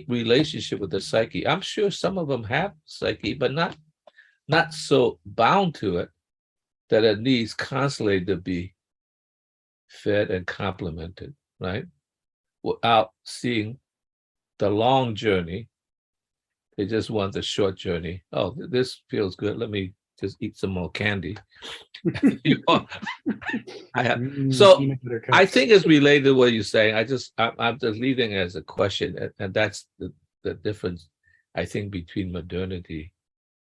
Speaker 2: relationship with the psyche. I'm sure some of them have psyche, but not so bound to it that it needs constantly to be fed and complemented, right? Without seeing the long journey. They just want the short journey. Oh, this feels good. Let me just eat some more candy. So I think it's related to what you're saying. I'm just leaving it as a question, and that's the difference, I think, between modernity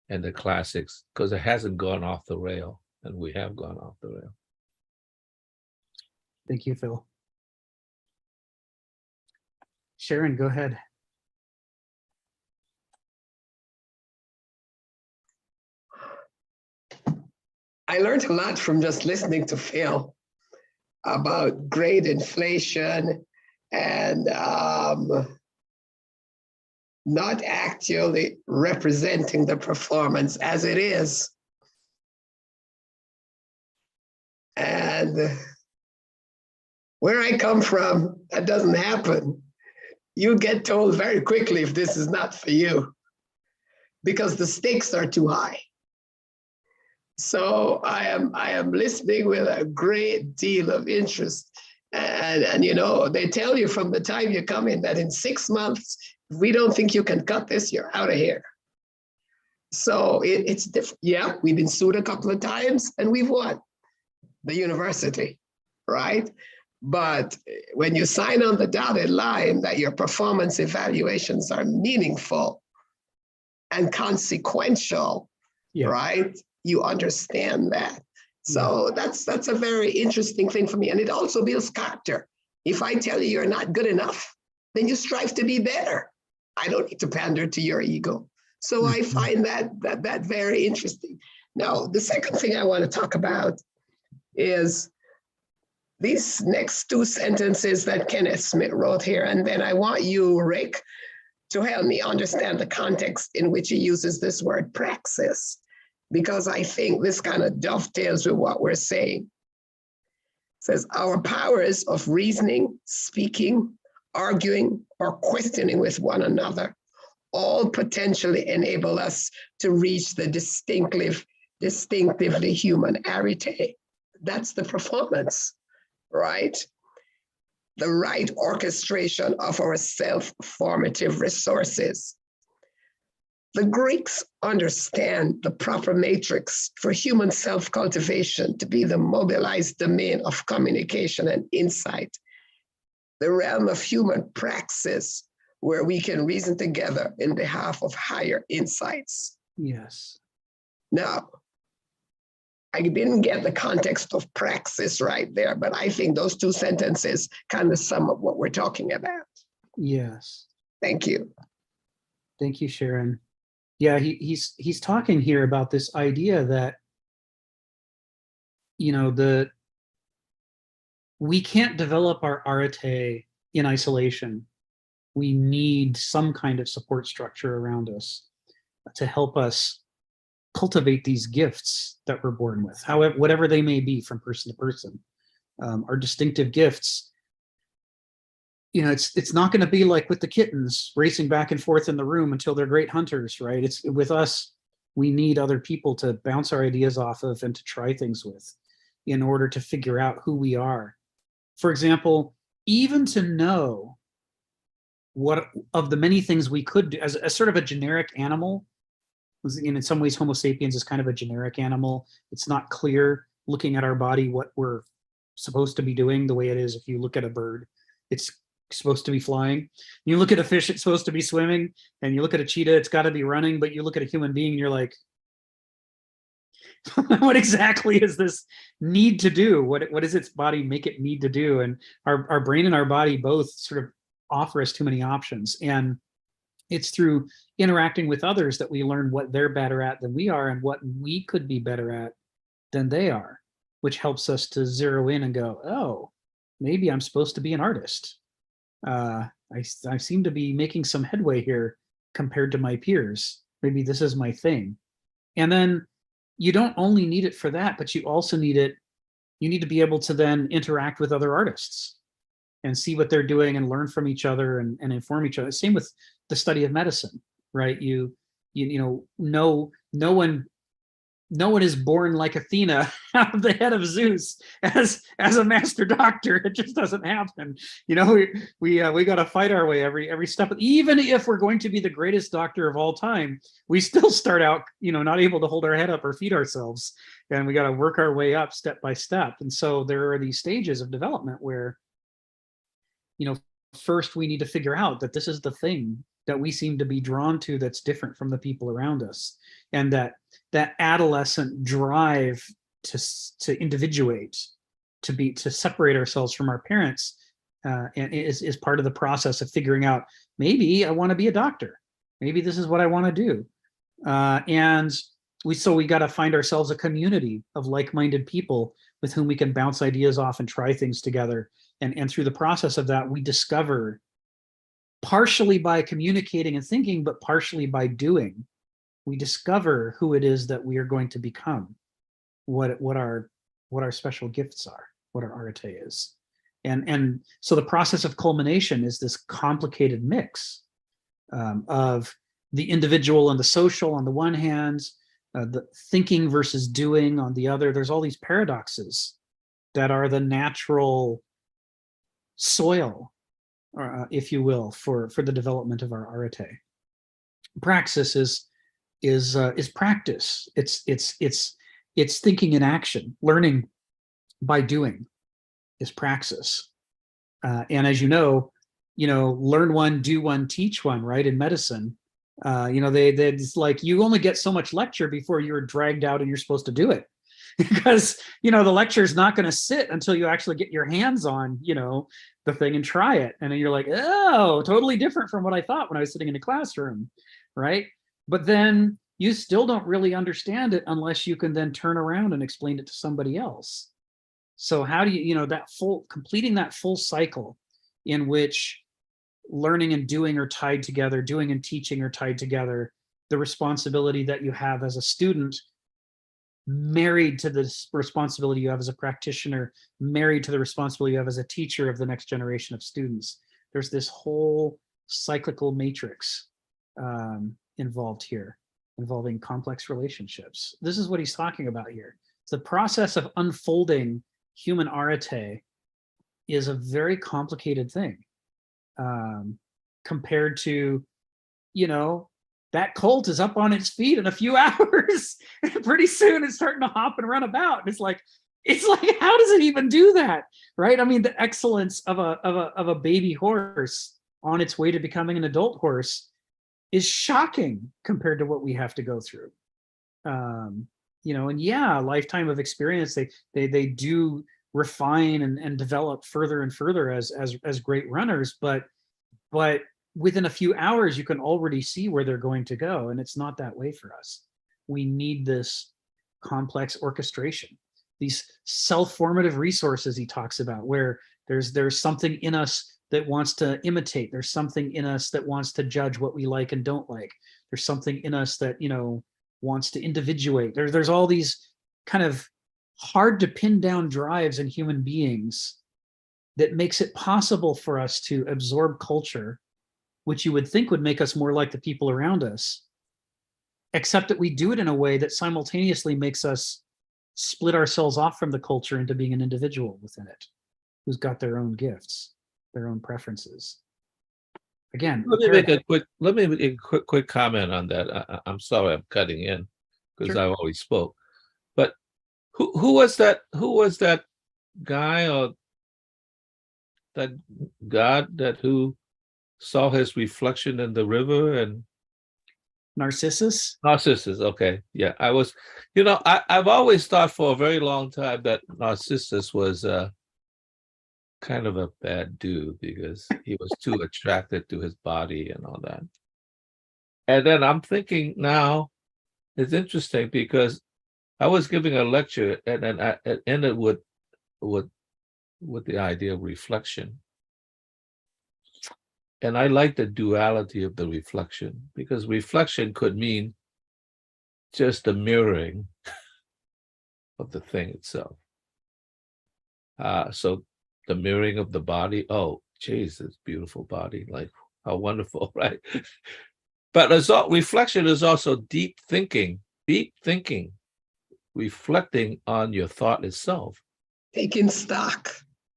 Speaker 2: and the classics, because it hasn't gone off the rail, and we have gone off the rail.
Speaker 1: Thank you, Phil. Sharon, go ahead.
Speaker 3: I learned a lot from just listening to Phil about great inflation and not actually representing the performance as it is. And where I come from, that doesn't happen. You get told very quickly if this is not for you, because the stakes are too high. So I am listening with a great deal of interest. And you know, they tell you from the time you come in that in 6 months, if we don't think you can cut this, you're out of here. So it's different. Yeah, we've been sued a couple of times and we've won the university, right? But when you sign on the dotted line that your performance evaluations are meaningful and consequential, yeah, right? You understand that. So yeah, that's a very interesting thing for me. And it also builds character. If I tell you you're not good enough, then you strive to be better. I don't need to pander to your ego. So I find that very interesting. Now, the second thing I want to talk about is these next 2 sentences that Kenneth Smith wrote here. And then I want you, Rick, to help me understand the context in which he uses this word praxis, because I think this kind of dovetails with what we're saying. It says, our powers of reasoning, speaking, arguing, or questioning with one another all potentially enable us to reach the distinctively human arete. That's the performance, right? The right orchestration of our self-formative resources. The Greeks understand the proper matrix for human self-cultivation to be the mobilized domain of communication and insight, the realm of human praxis where we can reason together in behalf of higher insights.
Speaker 1: Yes.
Speaker 3: Now, I didn't get the context of praxis right there, but I think those 2 sentences kind of sum up what we're talking about.
Speaker 1: Yes.
Speaker 3: Thank you.
Speaker 1: Thank you, Sharon. Yeah, he's talking here about this idea that, you know, we can't develop our arete in isolation. We need some kind of support structure around us to help us cultivate these gifts that we're born with, however, whatever they may be from person to person. Our distinctive gifts, you know, it's not going to be like with the kittens racing back and forth in the room until they're great hunters, right? It's with us, we need other people to bounce our ideas off of and to try things with in order to figure out who we are. For example, even to know what of the many things we could do as sort of a generic animal. In some ways, Homo sapiens is kind of a generic animal. It's not clear looking at our body what we're supposed to be doing the way it is. If you look at a bird, it's supposed to be flying. You look at a fish, it's supposed to be swimming. And you look at a cheetah, it's got to be running. But you look at a human being and you're like, what exactly is this need to do? What does its body make it need to do? And our brain and our body both sort of offer us too many options. And it's through interacting with others that we learn what they're better at than we are and what we could be better at than they are, which helps us to zero in and go, oh, maybe I'm supposed to be an artist. I seem to be making some headway here compared to my peers. Maybe this is my thing. And then you don't only need it for that, but you also need it. You need to be able to then interact with other artists and see what they're doing and learn from each other and inform each other. Same with the study of medicine, right? You know, no one is born like Athena out of the head of Zeus as a master doctor. It just doesn't happen. You know, we got to fight our way every step. Even if we're going to be the greatest doctor of all time, we still start out, you know, not able to hold our head up or feed ourselves, and we got to work our way up step by step. And so there are these stages of development where, you know, first we need to figure out that this is the thing that we seem to be drawn to that's different from the people around us, and that adolescent drive to individuate, to separate ourselves from our parents, and is part of the process of figuring out, maybe I want to be a doctor, maybe this is what I want to do, and we got to find ourselves a community of like-minded people with whom we can bounce ideas off and try things together And through the process of that, we discover, partially by communicating and thinking, but partially by doing, we discover who it is that we are going to become, what our special gifts are, what our arete is. And so the process of culmination is this complicated mix of the individual and the social on the one hand, the thinking versus doing on the other. There's all these paradoxes that are the natural soil, if you will, for the development of our arete. Praxis is practice. It's thinking in action. Learning by doing is praxis. And as you know, learn one, do one, teach one, right? In medicine, it's like you only get so much lecture before you're dragged out and you're supposed to do it. Because the lecture is not going to sit until you actually get your hands on the thing and try it, and then you're like, oh, totally different from what I thought when I was sitting in the classroom, right? But then you still don't really understand it unless you can then turn around and explain it to somebody else. So how do you completing that full cycle in which learning and doing are tied together, doing and teaching are tied together, the responsibility that you have as a student married to the responsibility you have as a practitioner, married to the responsibility you have as a teacher of the next generation of students. There's this whole cyclical matrix involved here, involving complex relationships. This is what he's talking about here. The process of unfolding human arete is a very complicated thing compared to, that colt is up on its feet in a few hours. And pretty soon it's starting to hop and run about. And it's like, how does it even do that? Right? I mean, the excellence of a baby horse on its way to becoming an adult horse is shocking compared to what we have to go through. And yeah, a lifetime of experience, they do refine and develop further and further as great runners, but within a few hours, you can already see where they're going to go. And it's not that way for us. We need this complex orchestration, these self-formative resources he talks about, where there's something in us that wants to imitate. There's something in us that wants to judge what we like and don't like. There's something in us that, wants to individuate. There's all these kind of hard to pin down drives in human beings that makes it possible for us to absorb culture, which you would think would make us more like the people around us, except that we do it in a way that simultaneously makes us split ourselves off from the culture into being an individual within it, who's got their own gifts, their own preferences. Again,
Speaker 2: let me make a quick comment on that. I'm sorry, I'm cutting in because
Speaker 1: Sure.
Speaker 2: I always spoke. But who was that? Who was that guy or that god who saw his reflection in the river? And
Speaker 1: Narcissus.
Speaker 2: Okay, yeah. I've always thought for a very long time that Narcissus was kind of a bad dude because he was too attracted to his body and all that. And then I'm thinking now, it's interesting because I was giving a lecture and then it ended with the idea of reflection. And I like the duality of the reflection, because reflection could mean just the mirroring of the thing itself. So the mirroring of the body, oh, geez, this beautiful body, like how wonderful, right? But reflection is also deep thinking, reflecting on your thought itself.
Speaker 3: Taking stock.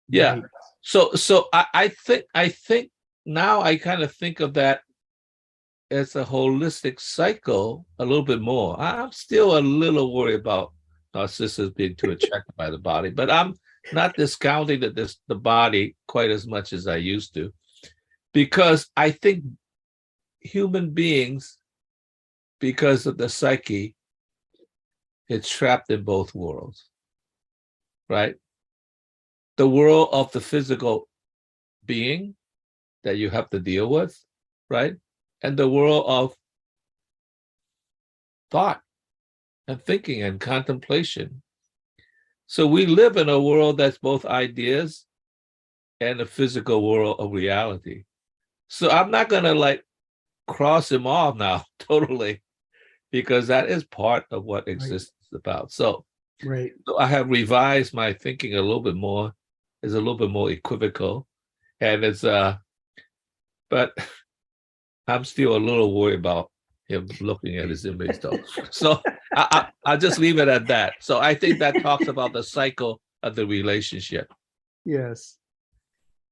Speaker 2: Yeah.
Speaker 1: Right.
Speaker 2: So I think now I kind of think of that as a holistic cycle a little bit more. I'm still a little worried about Narcissus being too attracted by the body, but I'm not discounting the body quite as much as I used to, because I think human beings, because of the psyche, it's trapped in both worlds, right? The world of the physical being that you have to deal with, right? And the world of thought and thinking and contemplation. So we live in a world that's both ideas and the physical world of reality. So I'm not going to like cross him off now totally, because that is part of what existence is about. So,
Speaker 1: Right.
Speaker 2: so I have revised my thinking a little bit more. It's a little bit more equivocal, and it's but I'm still a little worried about him looking at his image though. So I'll just leave it at that. So I think that talks about the cycle of the relationship.
Speaker 1: Yes.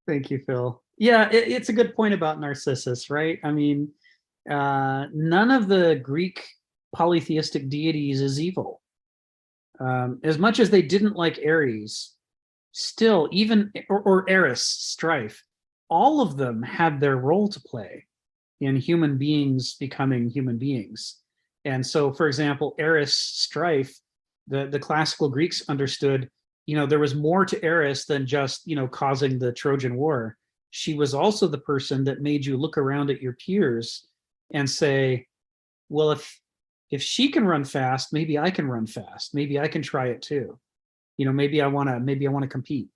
Speaker 1: Thank you, Phil. Yeah, it's a good point about Narcissus, right? I mean, none of the Greek polytheistic deities is evil. As much as they didn't like Ares, still, even, or Eris, Strife, all of them had their role to play in human beings becoming human beings. And so, for example, Eris, Strife, the classical Greeks understood, there was more to Eris than just, causing the Trojan War. She was also the person that made you look around at your peers and say, well, if she can run fast, maybe I can run fast. Maybe I can try it too. Maybe I want to compete.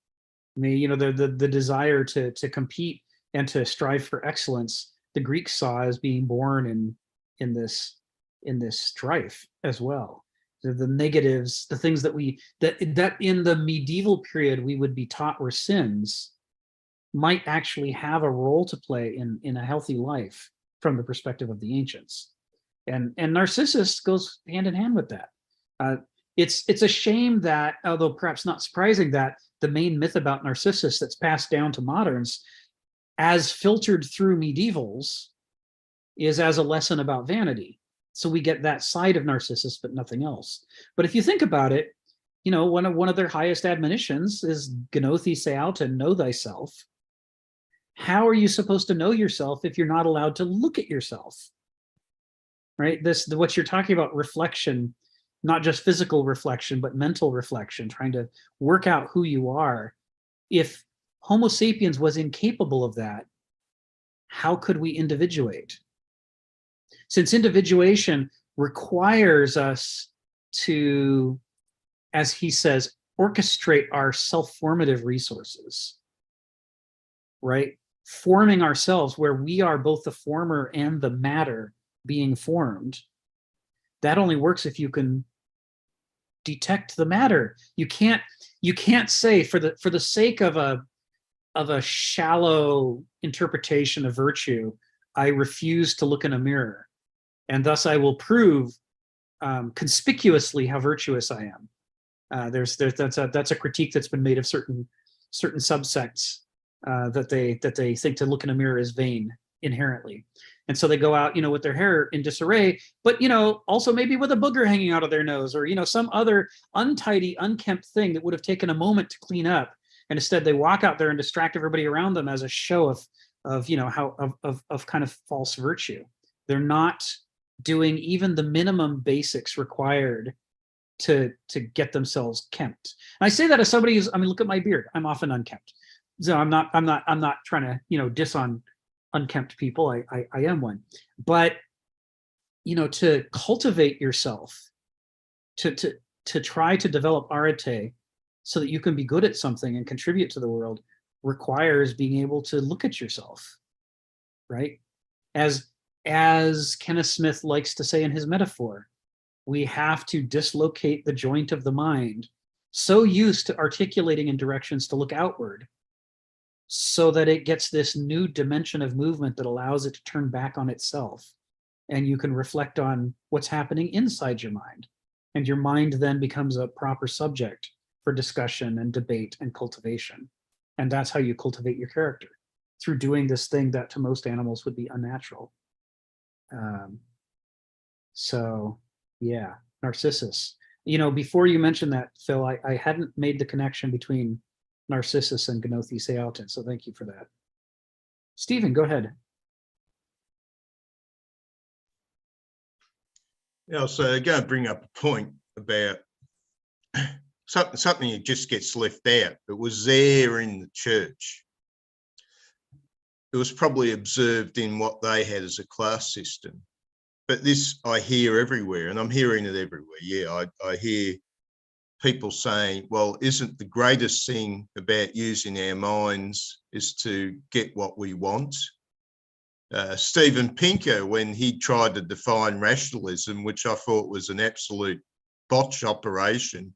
Speaker 1: Maybe, the desire to compete and to strive for excellence, the Greeks saw as being born in this strife as well. The negatives, the things that in the medieval period we would be taught were sins, might actually have a role to play in a healthy life from the perspective of the ancients. And Narcissus goes hand in hand with that. It's a shame that, although perhaps not surprising, that the main myth about Narcissus that's passed down to moderns, as filtered through medievals, is as a lesson about vanity. So we get that side of Narcissus, but nothing else. But if you think about it, one of their highest admonitions is Gnothe Seauton, know thyself. How are you supposed to know yourself if you're not allowed to look at yourself? Right? What you're talking about, reflection, not just physical reflection, but mental reflection, trying to work out who you are. If Homo sapiens was incapable of that, how could we individuate? Since individuation requires us to, as he says, orchestrate our self-formative resources, right? Forming ourselves where we are both the former and the matter being formed. That only works if you can detect the matter. You can't say, for the sake of a shallow interpretation of virtue, I refuse to look in a mirror, and thus I will prove conspicuously how virtuous I am. That's a critique that's been made of certain subsects that they think to look in a mirror is vain inherently. And so they go out, with their hair in disarray, but, also maybe with a booger hanging out of their nose, or, some other untidy, unkempt thing that would have taken a moment to clean up. And instead they walk out there and distract everybody around them as a show of kind of false virtue. They're not doing even the minimum basics required to get themselves kempt. And I say that as somebody who's, look at my beard. I'm often unkempt. So I'm not trying to, diss on unkempt people. I am one. But, to cultivate yourself, to try to develop arete so that you can be good at something and contribute to the world, requires being able to look at yourself, right? As Kenneth Smith likes to say in his metaphor, we have to dislocate the joint of the mind, so used to articulating in directions to look outward, so that it gets this new dimension of movement that allows it to turn back on itself. And you can reflect on what's happening inside your mind. And your mind then becomes a proper subject for discussion and debate and cultivation. And that's how you cultivate your character, through doing this thing that to most animals would be unnatural. So yeah, Narcissus. Before you mentioned that, Phil, I hadn't made the connection between Narcissus and Gnothe Seauton, so thank you for that. Stephen, go ahead.
Speaker 5: Yeah, so I'm going to bring up a point about something that just gets left out. It was there in the church. It was probably observed in what they had as a class system. But this I hear everywhere, and I'm hearing it everywhere. Yeah, I hear people saying, well, isn't the greatest thing about using our minds is to get what we want? Steven Pinker, when he tried to define rationalism, which I thought was an absolute botch operation,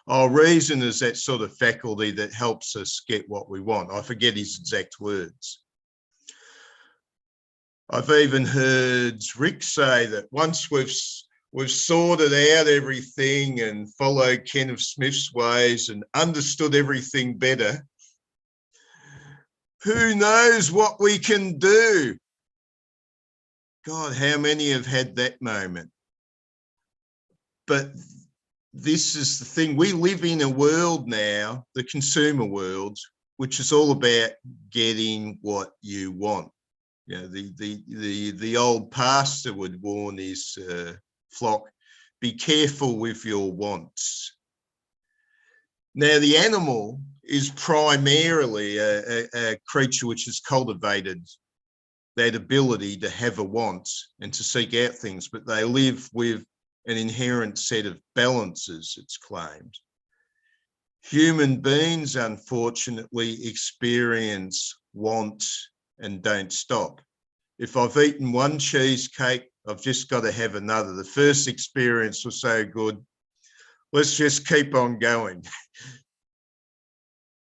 Speaker 5: reason is that sort of faculty that helps us get what we want. I forget his exact words. I've even heard Rick say that once we've sorted out everything and followed Kenneth Smith's ways and understood everything better, who knows what we can do? God, how many have had that moment? But this is the thing. We live in a world now, the consumer world, which is all about getting what you want. You know, the old pastor would warn his flock, be careful with your wants. Now, the animal is primarily a creature which has cultivated that ability to have a want and to seek out things, but they live with an inherent set of balances, it's claimed. Human beings, unfortunately, experience want and don't stop. If I've eaten one cheesecake, I've just got to have another. The first experience was so good, let's just keep on going.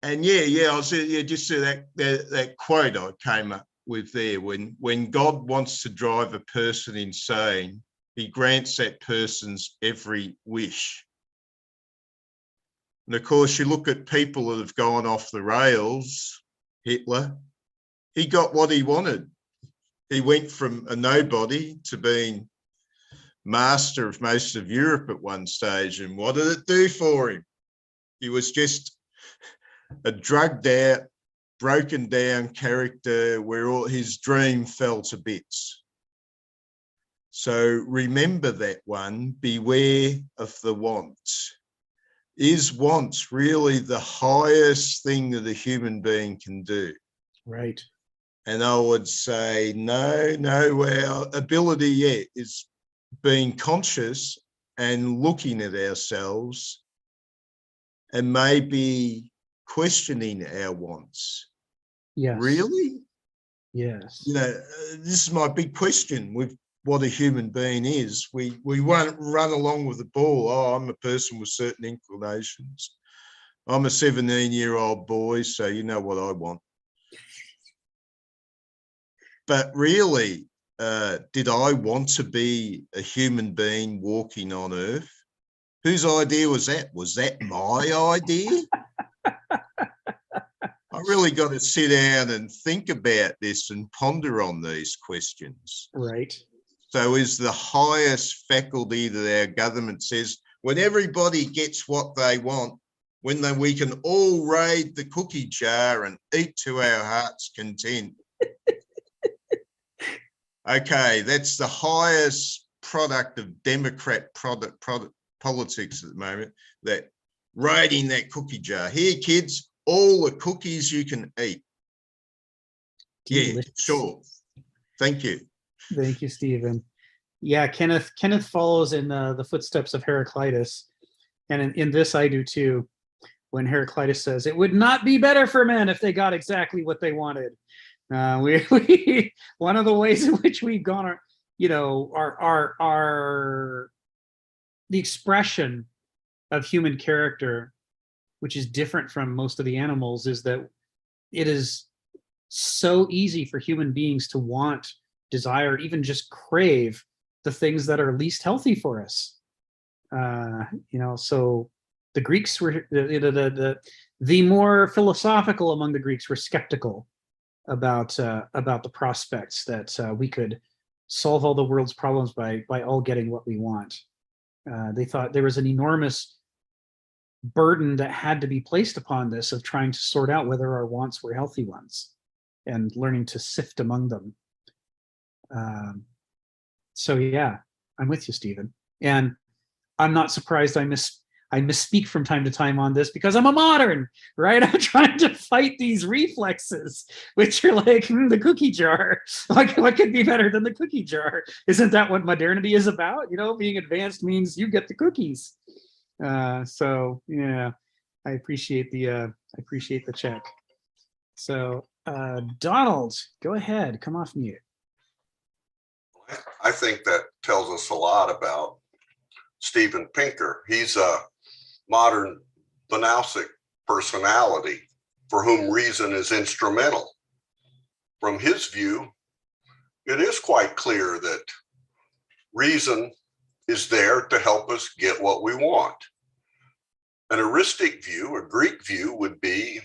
Speaker 5: And I was just that quote I came up with there. When God wants to drive a person insane, he grants that person's every wish. And of course, you look at people that have gone off the rails. Hitler, he got what he wanted. He went from a nobody to being master of most of Europe at one stage. And what did it do for him? He was just a drugged out, broken down character where all his dream fell to bits. So remember that one, beware of the wants. Is wants really the highest thing that a human being can do?
Speaker 1: Right.
Speaker 5: And I would say, no, our ability is being conscious and looking at ourselves and maybe questioning our wants.
Speaker 1: Yes.
Speaker 5: Really?
Speaker 1: Yes.
Speaker 5: You know, this is my big question with what a human being is. We won't run along with the ball. I'm a person with certain inclinations. I'm a 17-year-old boy, so you know what I want. But really, did I want to be a human being walking on Earth? Whose idea was that? Was that my idea? I really got to sit down and think about this and ponder on these questions.
Speaker 1: Right.
Speaker 5: So is the highest faculty that our government says, when everybody gets what they want, when we can all raid the cookie jar and eat to our heart's content. Okay, that's the highest product of Democrat politics at the moment, that raiding that cookie jar. Here, kids, all the cookies you can eat.
Speaker 1: Delicious.
Speaker 5: Yeah, sure. Thank you.
Speaker 1: Thank you, Stephen. Yeah, Kenneth follows in the footsteps of Heraclitus. And in this, I do too. When Heraclitus says, it would not be better for men if they got exactly what they wanted. We one of the ways in which we've gone, our the expression of human character, which is different from most of the animals, is that it is so easy for human beings to want, desire, even just crave the things that are least healthy for us. So the Greeks were the more philosophical among the Greeks were skeptical about the prospects that we could solve all the world's problems by all getting what we want. They thought there was an enormous burden that had to be placed upon this of trying to sort out whether our wants were healthy ones and learning to sift among them. So yeah, I'm with you, Stephen. And I'm not surprised I misspeak from time to time on this because I'm a modern, right? I'm trying to fight these reflexes, which are like the cookie jar. Like, what could be better than the cookie jar? Isn't that what modernity is about? Being advanced means you get the cookies. So yeah, I appreciate the check. So Donald, go ahead, come off mute.
Speaker 4: I think that tells us a lot about Steven Pinker. He's a modern Banausic personality for whom reason is instrumental. From his view, it is quite clear that reason is there to help us get what we want. An heuristic view, a Greek view, would be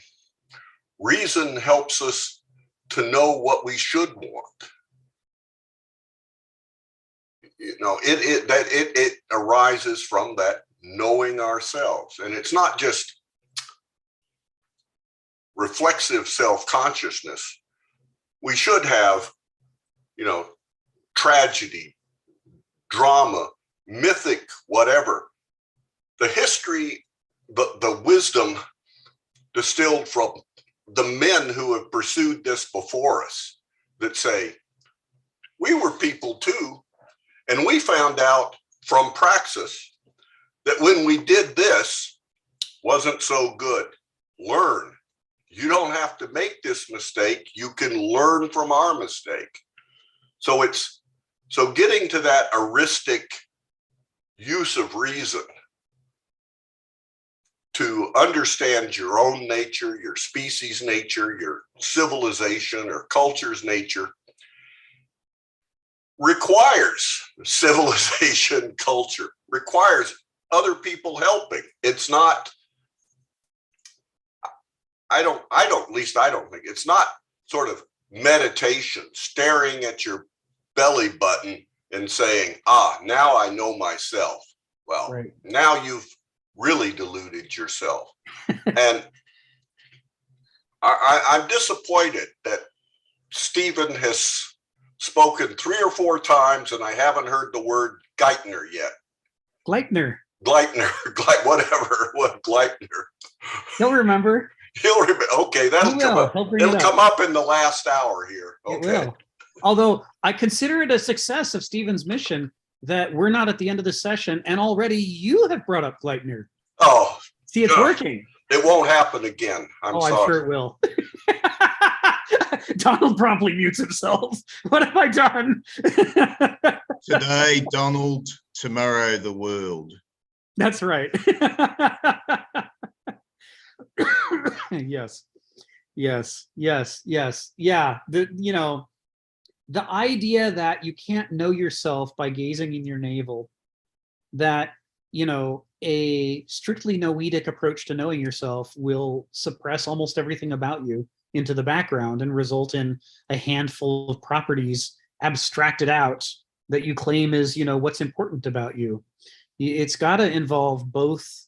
Speaker 4: reason helps us to know what we should want. You know, it arises from that knowing ourselves. And it's not just reflexive self-consciousness. We should have, you know, tragedy, drama, mythic, whatever. The history, the wisdom distilled from the men who have pursued this before us that say, we were people too. And we found out from praxis that when we did this, wasn't so good. Learn. You don't have to make this mistake. You can learn from our mistake. So getting to that heuristic use of reason to understand your own nature, your species nature, your civilization or culture's nature requires civilization, culture, requires other people helping. It's not, I don't think it's not sort of meditation, staring at your belly button and saying, now I know myself. Well, right. Now you've really deluded yourself. And I'm disappointed that Stephen has spoken 3 or 4 times and I haven't heard the word Geithner yet.
Speaker 1: Gleitner,
Speaker 4: whatever, what Gleitner.
Speaker 1: He'll remember.
Speaker 4: He'll remember. Okay, that'll come up. It'll come up in the last hour here. Okay.
Speaker 1: It will. Although I consider it a success of Stephen's mission that we're not at the end of the session and already you have brought up Gleitner.
Speaker 4: Oh.
Speaker 1: See, it's working.
Speaker 4: It won't happen again. I'm sorry.
Speaker 1: I'm sure it will. Donald promptly mutes himself. What have I done?
Speaker 5: Today, Donald. Tomorrow, the world.
Speaker 1: That's right. Yes. Yeah. The idea that you can't know yourself by gazing in your navel, that, a strictly noetic approach to knowing yourself will suppress almost everything about you into the background and result in a handful of properties abstracted out that you claim is, what's important about you. It's got to involve both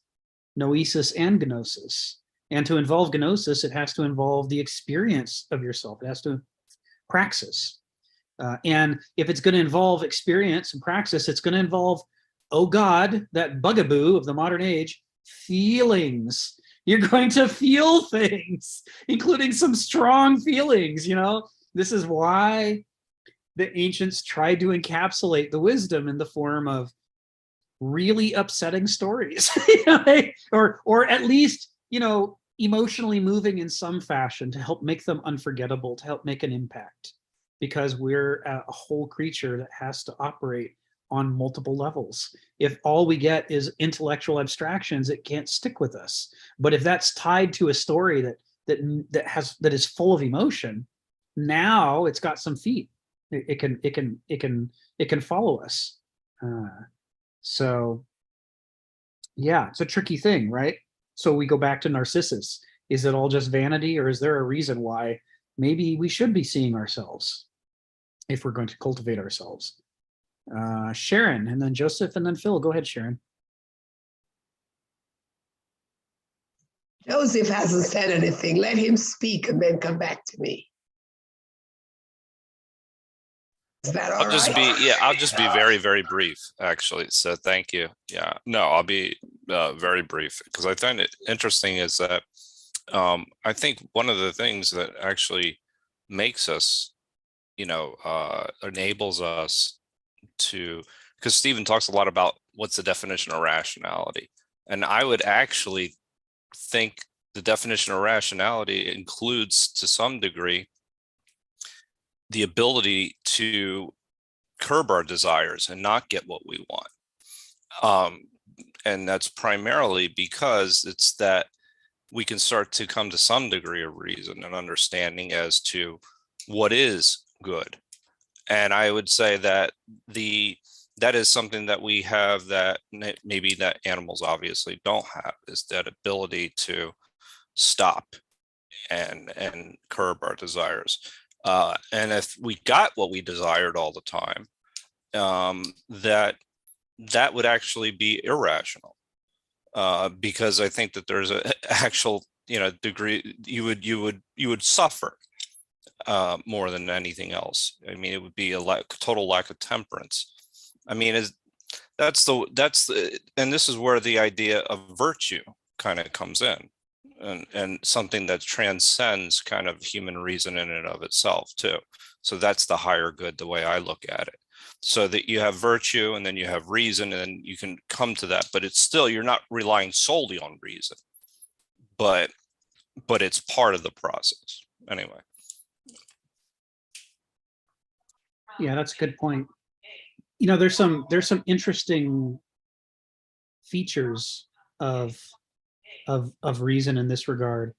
Speaker 1: noesis and gnosis. And to involve gnosis, it has to involve the experience of yourself. It has to praxis. And if it's going to involve experience and praxis, it's going to involve, oh God, that bugaboo of the modern age, feelings. You're going to feel things, including some strong feelings, This is why the ancients tried to encapsulate the wisdom in the form of really upsetting stories, or at least, emotionally moving in some fashion to help make them unforgettable, to help make an impact, because we're a whole creature that has to operate on multiple levels. If all we get is intellectual abstractions, it can't stick with us. But if that's tied to a story that is full of emotion, now it's got some feet. It can follow us. So yeah, it's a tricky thing, right? So we go back to Narcissus. Is it all just vanity, or is there a reason why maybe we should be seeing ourselves if we're going to cultivate ourselves? Sharon, and then Joseph, and then Phil. Go ahead, Sharon.
Speaker 3: Joseph hasn't said anything. Let him speak and then come back to me. Is that all right?
Speaker 6: I'll just be very, very brief, actually. So thank you. Yeah, no, I'll be very brief, because I find it interesting is that I think one of the things that actually makes us, enables us to, because Stephen talks a lot about what's the definition of rationality. And I would actually think the definition of rationality includes, to some degree, the ability to curb our desires and not get what we want. And that's primarily because it's that we can start to come to some degree of reason and understanding as to what is good. And I would say that that is something that we have that maybe that animals obviously don't have, is that ability to stop and curb our desires. And if we got what we desired all the time, that would actually be irrational, because I think that there's a actual degree you would suffer more than anything else. I mean, it would be a total lack of temperance. I mean, that's the and this is where the idea of virtue kind of comes in, and something that transcends kind of human reason in and of itself too. So that's the higher good, the way I look at it. So that you have virtue and then you have reason, and then you can come to that, but it's still, you're not relying solely on reason, but it's part of the process anyway.
Speaker 1: Yeah, that's a good point. There's some interesting features of reason in this regard.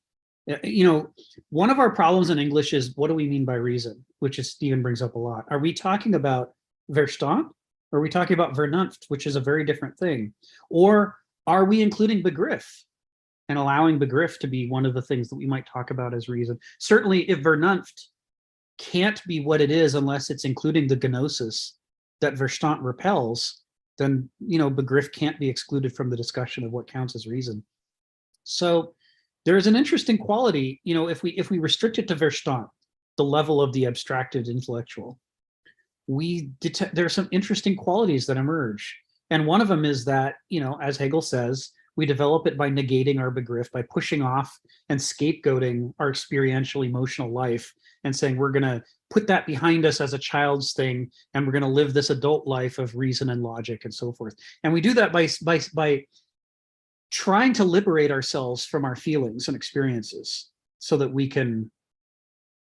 Speaker 1: One of our problems in English is, what do we mean by reason, which is Stephen brings up a lot. Are we talking about Verstand, or are we talking about Vernunft, which is a very different thing? Or are we including Begriff and allowing Begriff to be one of the things that we might talk about as reason? Certainly, if Vernunft can't be what it is unless it's including the gnosis that Verstand repels, then Begriff can't be excluded from the discussion of what counts as reason. So there's an interesting quality, if we restrict it to Verstand, the level of the abstracted intellectual, there are some interesting qualities that emerge. And one of them is that, as Hegel says, we develop it by negating our Begriff, by pushing off and scapegoating our experiential emotional life and saying we're going to put that behind us as a child's thing, and we're going to live this adult life of reason and logic and so forth. And we do that by trying to liberate ourselves from our feelings and experiences so that we can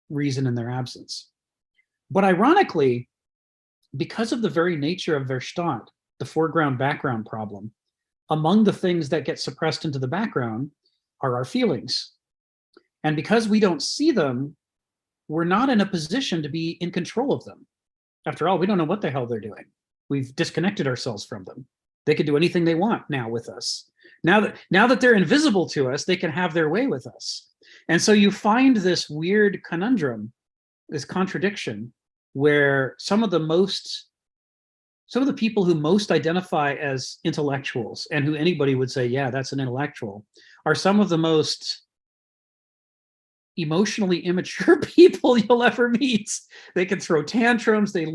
Speaker 1: reason in their absence. But ironically, because of the very nature of Verstand, the foreground-background problem, among the things that get suppressed into the background are our feelings. And because we don't see them, we're not in a position to be in control of them. After all, we don't know what the hell they're doing. We've disconnected ourselves from them. They can do anything they want now with us. Now that they're invisible to us, they can have their way with us. And so you find this weird conundrum, this contradiction, where some of the people who most identify as intellectuals, and who anybody would say, yeah, that's an intellectual, are some of the most emotionally immature people you'll ever meet. They can throw tantrums, they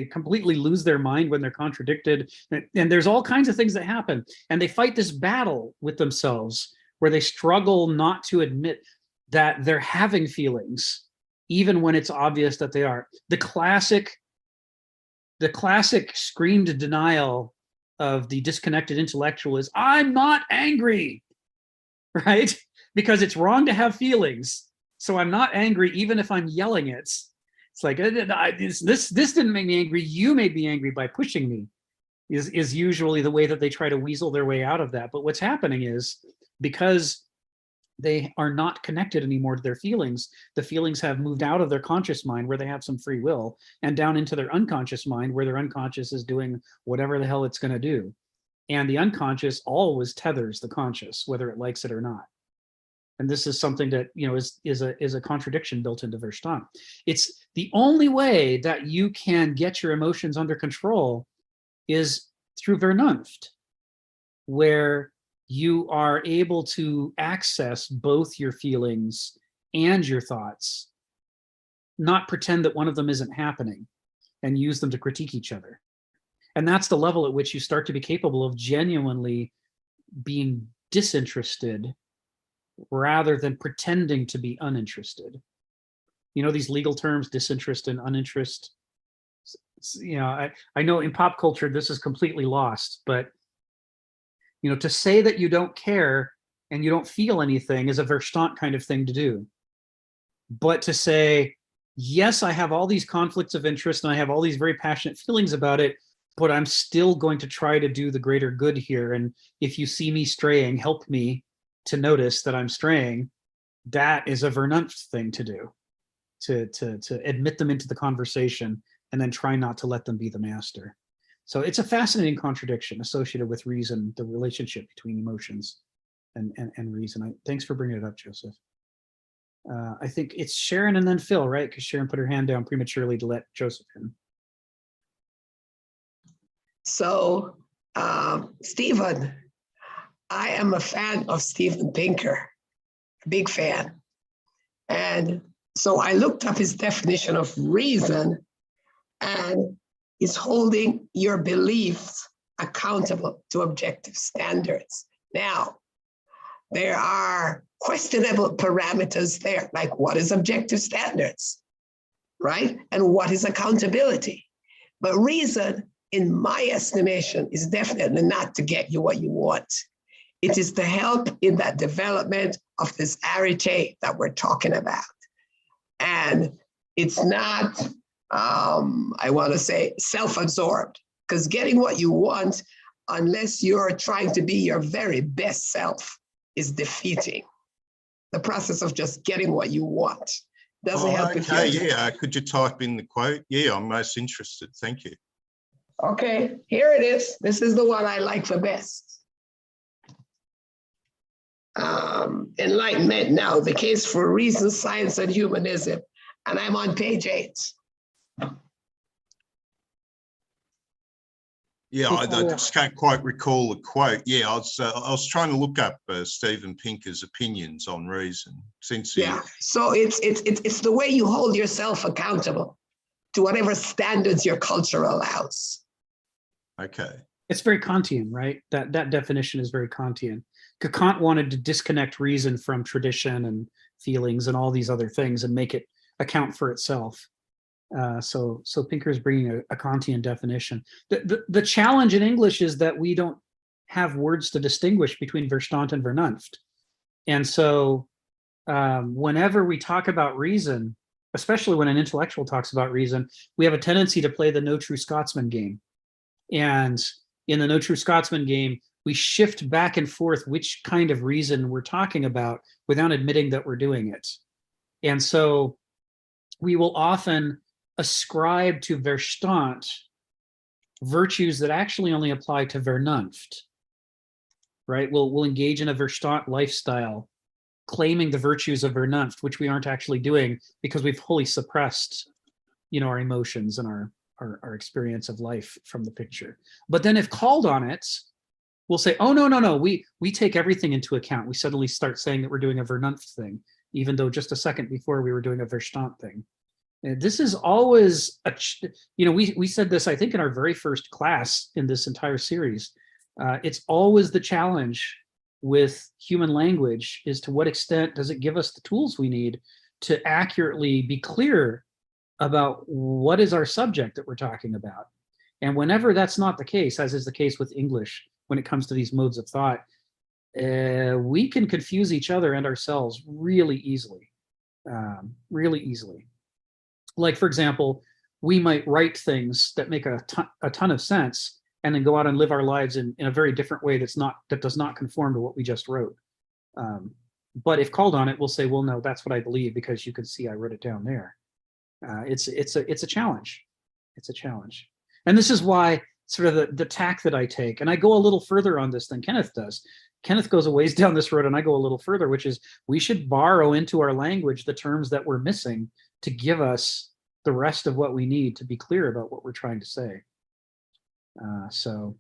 Speaker 1: completely lose their mind when they're contradicted. And there's all kinds of things that happen. And they fight this battle with themselves where they struggle not to admit that they're having feelings, even when it's obvious that they are. The classic screamed denial of the disconnected intellectual is, I'm not angry, right? Because it's wrong to have feelings. So I'm not angry even if I'm yelling it. It's like, this didn't make me angry, you made me angry by pushing me, is usually the way that they try to weasel their way out of that. But what's happening is, because they are not connected anymore to their feelings, the feelings have moved out of their conscious mind where they have some free will, and down into their unconscious mind where their unconscious is doing whatever the hell it's going to do. And the unconscious always tethers the conscious, whether it likes it or not. And this is something that is a contradiction built into Verstand. It's the only way that you can get your emotions under control is through Vernunft, where you are able to access both your feelings and your thoughts, not pretend that one of them isn't happening, and use them to critique each other. And that's the level at which you start to be capable of genuinely being disinterested rather than pretending to be uninterested. These legal terms, disinterest and uninterest, I know in pop culture this is completely lost, but To say that you don't care and you don't feel anything is a Verstand kind of thing to do. But to say, yes, I have all these conflicts of interest and I have all these very passionate feelings about it, but I'm still going to try to do the greater good here. And if you see me straying, help me to notice that I'm straying. That is a Vernunft thing to do, to admit them into the conversation and then try not to let them be the master. So it's a fascinating contradiction associated with reason, the relationship between emotions and reason. Thanks for bringing it up, Joseph. I think it's Sharon and then Phil, right? Because Sharon put her hand down prematurely to let Joseph in.
Speaker 3: So, Stephen, I am a fan of Steven Pinker, a big fan. And so I looked up his definition of reason, and it's holding your beliefs accountable to objective standards. Now, there are questionable parameters there, like what is objective standards, right? And what is accountability? But reason, in my estimation, is definitely not to get you what you want. It is to help in that development of this arete that we're talking about. And it's not, I want to say, self-absorbed, because getting what you want, unless you're trying to be your very best self, is defeating. The process of just getting what you want doesn't help.
Speaker 5: Okay, yeah. Could you type in the quote? Yeah, I'm most interested. Thank you.
Speaker 3: Okay, here it is. This is the one I like the best. Enlightenment Now, the case for reason, science, and humanism. And I'm on page 8.
Speaker 5: Yeah, I just can't quite recall the quote. Yeah, I was trying to look up Steven Pinker's opinions on reason.
Speaker 3: So it's the way you hold yourself accountable to whatever standards your culture allows.
Speaker 5: Okay.
Speaker 1: It's very Kantian, right? That definition is very Kantian. Kant wanted to disconnect reason from tradition and feelings and all these other things and make it account for itself. So Pinker is bringing a Kantian definition. The challenge in English is that we don't have words to distinguish between Verstand and Vernunft. And so whenever we talk about reason, especially when an intellectual talks about reason, we have a tendency to play the no true Scotsman game. And in the no true Scotsman game, we shift back and forth which kind of reason we're talking about without admitting that we're doing it. And so we will often ascribe to Verstand virtues that actually only apply to Vernunft, right? We'll engage in a Verstand lifestyle, claiming the virtues of Vernunft, which we aren't actually doing because we've wholly suppressed, our emotions and our experience of life from the picture. But then if called on it, we'll say, oh, no, we take everything into account. We suddenly start saying that we're doing a Vernunft thing, even though just a second before we were doing a Verstand thing. And this is always, we said this, I think, in our very first class in this entire series. It's always the challenge with human language is to what extent does it give us the tools we need to accurately be clear about what is our subject that we're talking about. And whenever that's not the case, as is the case with English, when it comes to these modes of thought, we can confuse each other and ourselves really easily, Like, for example, we might write things that make a ton of sense and then go out and live our lives in a very different way that does not conform to what we just wrote. But if called on it, we'll say, well, no, that's what I believe because you can see I wrote it down there. It's a challenge. It's a challenge. And this is why sort of the tack that I take, and I go a little further on this than Kenneth does. Kenneth goes a ways down this road and I go a little further, which is we should borrow into our language the terms that we're missing to give us the rest of what we need to be clear about what we're trying to say. All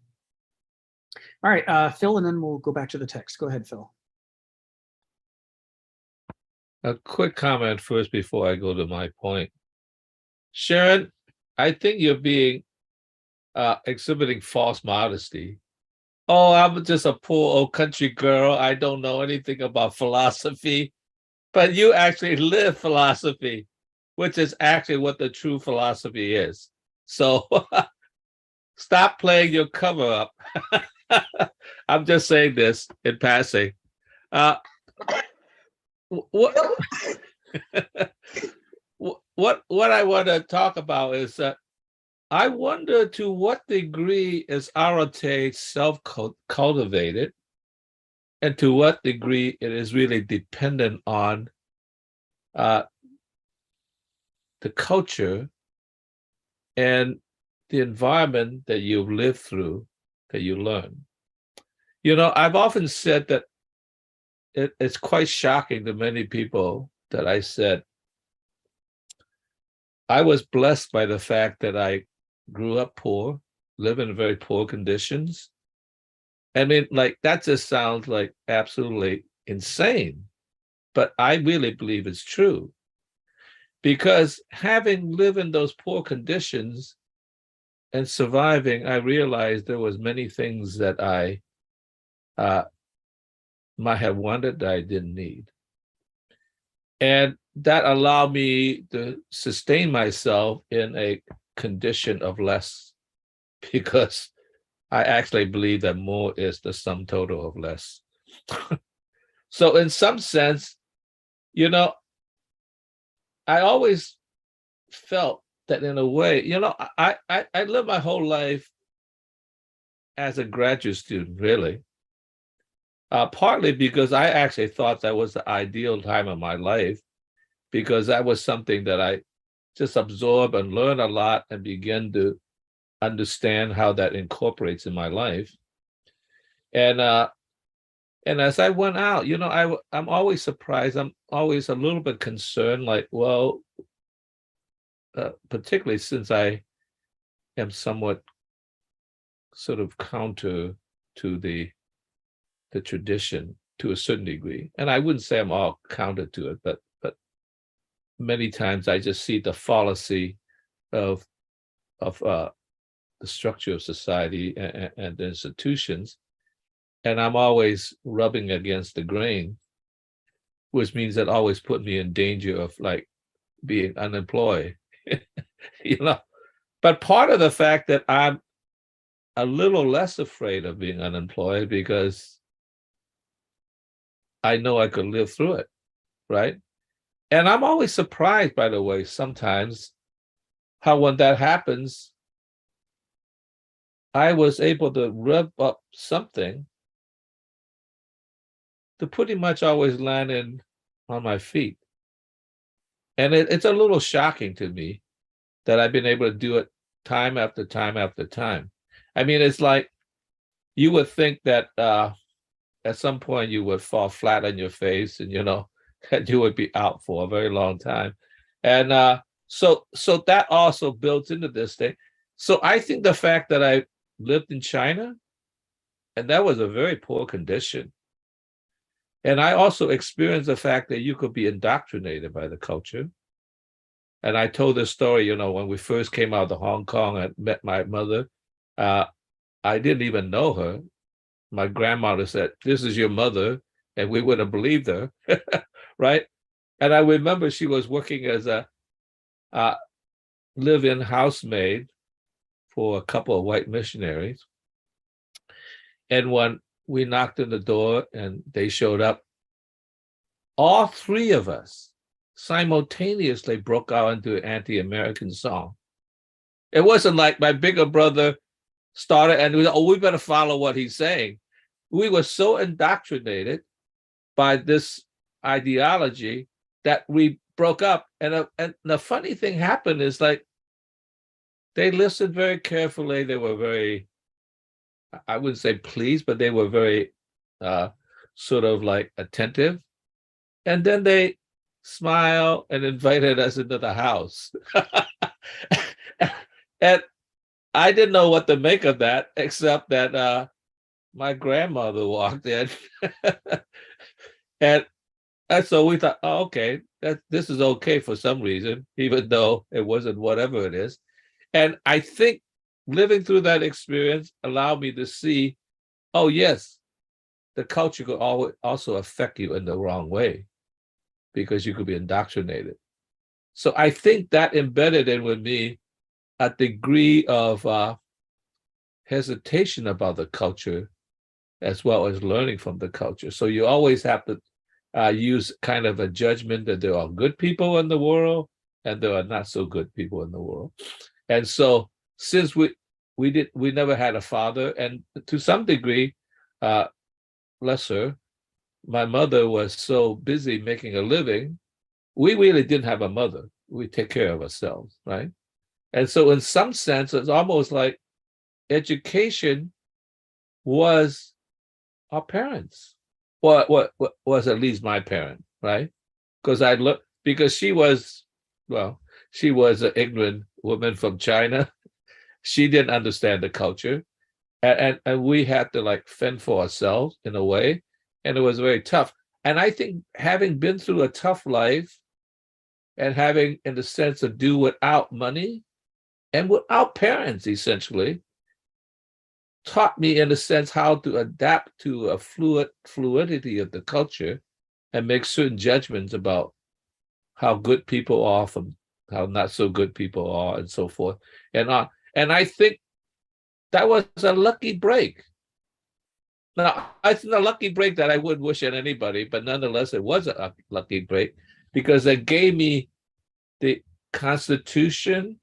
Speaker 1: right, Phil, and then we'll go back to the text. Go ahead, Phil.
Speaker 2: A quick comment first before I go to my point. Sharon, I think you're being exhibiting false modesty. Oh, I'm just a poor old country girl. I don't know anything about philosophy. But you actually live philosophy, which is actually what the true philosophy is. So stop playing your cover up. I'm just saying this in passing. Uh, what what I want to talk about is that I wonder to what degree is Arate self-cultivated, and to what degree it is really dependent on the culture and the environment that you've lived through, that you learn. You know, I've often said that it's quite shocking to many people that I said I was blessed by the fact that I grew up poor, live in very poor conditions. I mean, like, that just sounds like absolutely insane, but I really believe it's true. Because having lived in those poor conditions and surviving, I realized there was many things that I might have wanted that I didn't need. And that allowed me to sustain myself in a condition of less, because I actually believe that more is the sum total of less. So in some sense, you know, I always felt that in a way, you know, I lived my whole life as a graduate student, really. Partly because I actually thought that was the ideal time of my life, because that was something that I just absorb and learn a lot and begin to understand how that incorporates in my life. And as I went out, you know, I'm always surprised. I'm always a little bit concerned, like, well, particularly since I am somewhat sort of counter to the tradition to a certain degree. And I wouldn't say I'm all counter to it, but many times I just see the fallacy of the structure of society and the institutions. And I'm always rubbing against the grain, which means that always put me in danger of like being unemployed, you know. But part of the fact that I'm a little less afraid of being unemployed because I know I could live through it, right? And I'm always surprised, by the way, sometimes how when that happens, I was able to rev up something to pretty much always land on my feet. And it's a little shocking to me that I've been able to do it time after time after time. I mean, it's like you would think that at some point you would fall flat on your face and, you know, that you would be out for a very long time. And so that also builds into this thing. So I think the fact that I lived in China, and that was a very poor condition. And I also experienced the fact that you could be indoctrinated by the culture. And I told this story, you know, when we first came out of Hong Kong, I met my mother. I didn't even know her. My grandmother said, "This is your mother," and we would have believed her, right? And I remember she was working as a live-in housemaid for a couple of white missionaries. And when we knocked on the door and they showed up, all three of us simultaneously broke out into an anti-American song. It wasn't like my bigger brother started and we said, "Oh, we better follow what he's saying." We were so indoctrinated by this ideology that we broke up. And the funny thing happened is, like, they listened very carefully. They were very, I wouldn't say pleased, but they were very sort of like attentive. And then they smiled and invited us into the house. And I didn't know what to make of that, except that my grandmother walked in. and so we thought, oh, okay, this is okay for some reason, even though it wasn't whatever it is. And I think living through that experience allowed me to see, oh, yes, the culture could also affect you in the wrong way because you could be indoctrinated. So I think that embedded in with me a degree of hesitation about the culture as well as learning from the culture. So you always have to use kind of a judgment that there are good people in the world and there are not so good people in the world. And so since we never had a father, and to some degree, bless her, my mother was so busy making a living, we really didn't have a mother. We take care of ourselves, right? And so in some sense, it's almost like education was our parents, what was at least my parent, right? Because because she was an ignorant woman from China. She didn't understand the culture, and we had to like fend for ourselves in a way, and it was very tough. And I think having been through a tough life and having, in the sense of do without money and without parents, essentially, taught me, in a sense, how to adapt to a fluidity of the culture and make certain judgments about how good people are from how not so good people are, and so forth. And I think that was a lucky break. Now, it's a lucky break that I wouldn't wish on anybody, but nonetheless, it was a lucky break because it gave me the constitution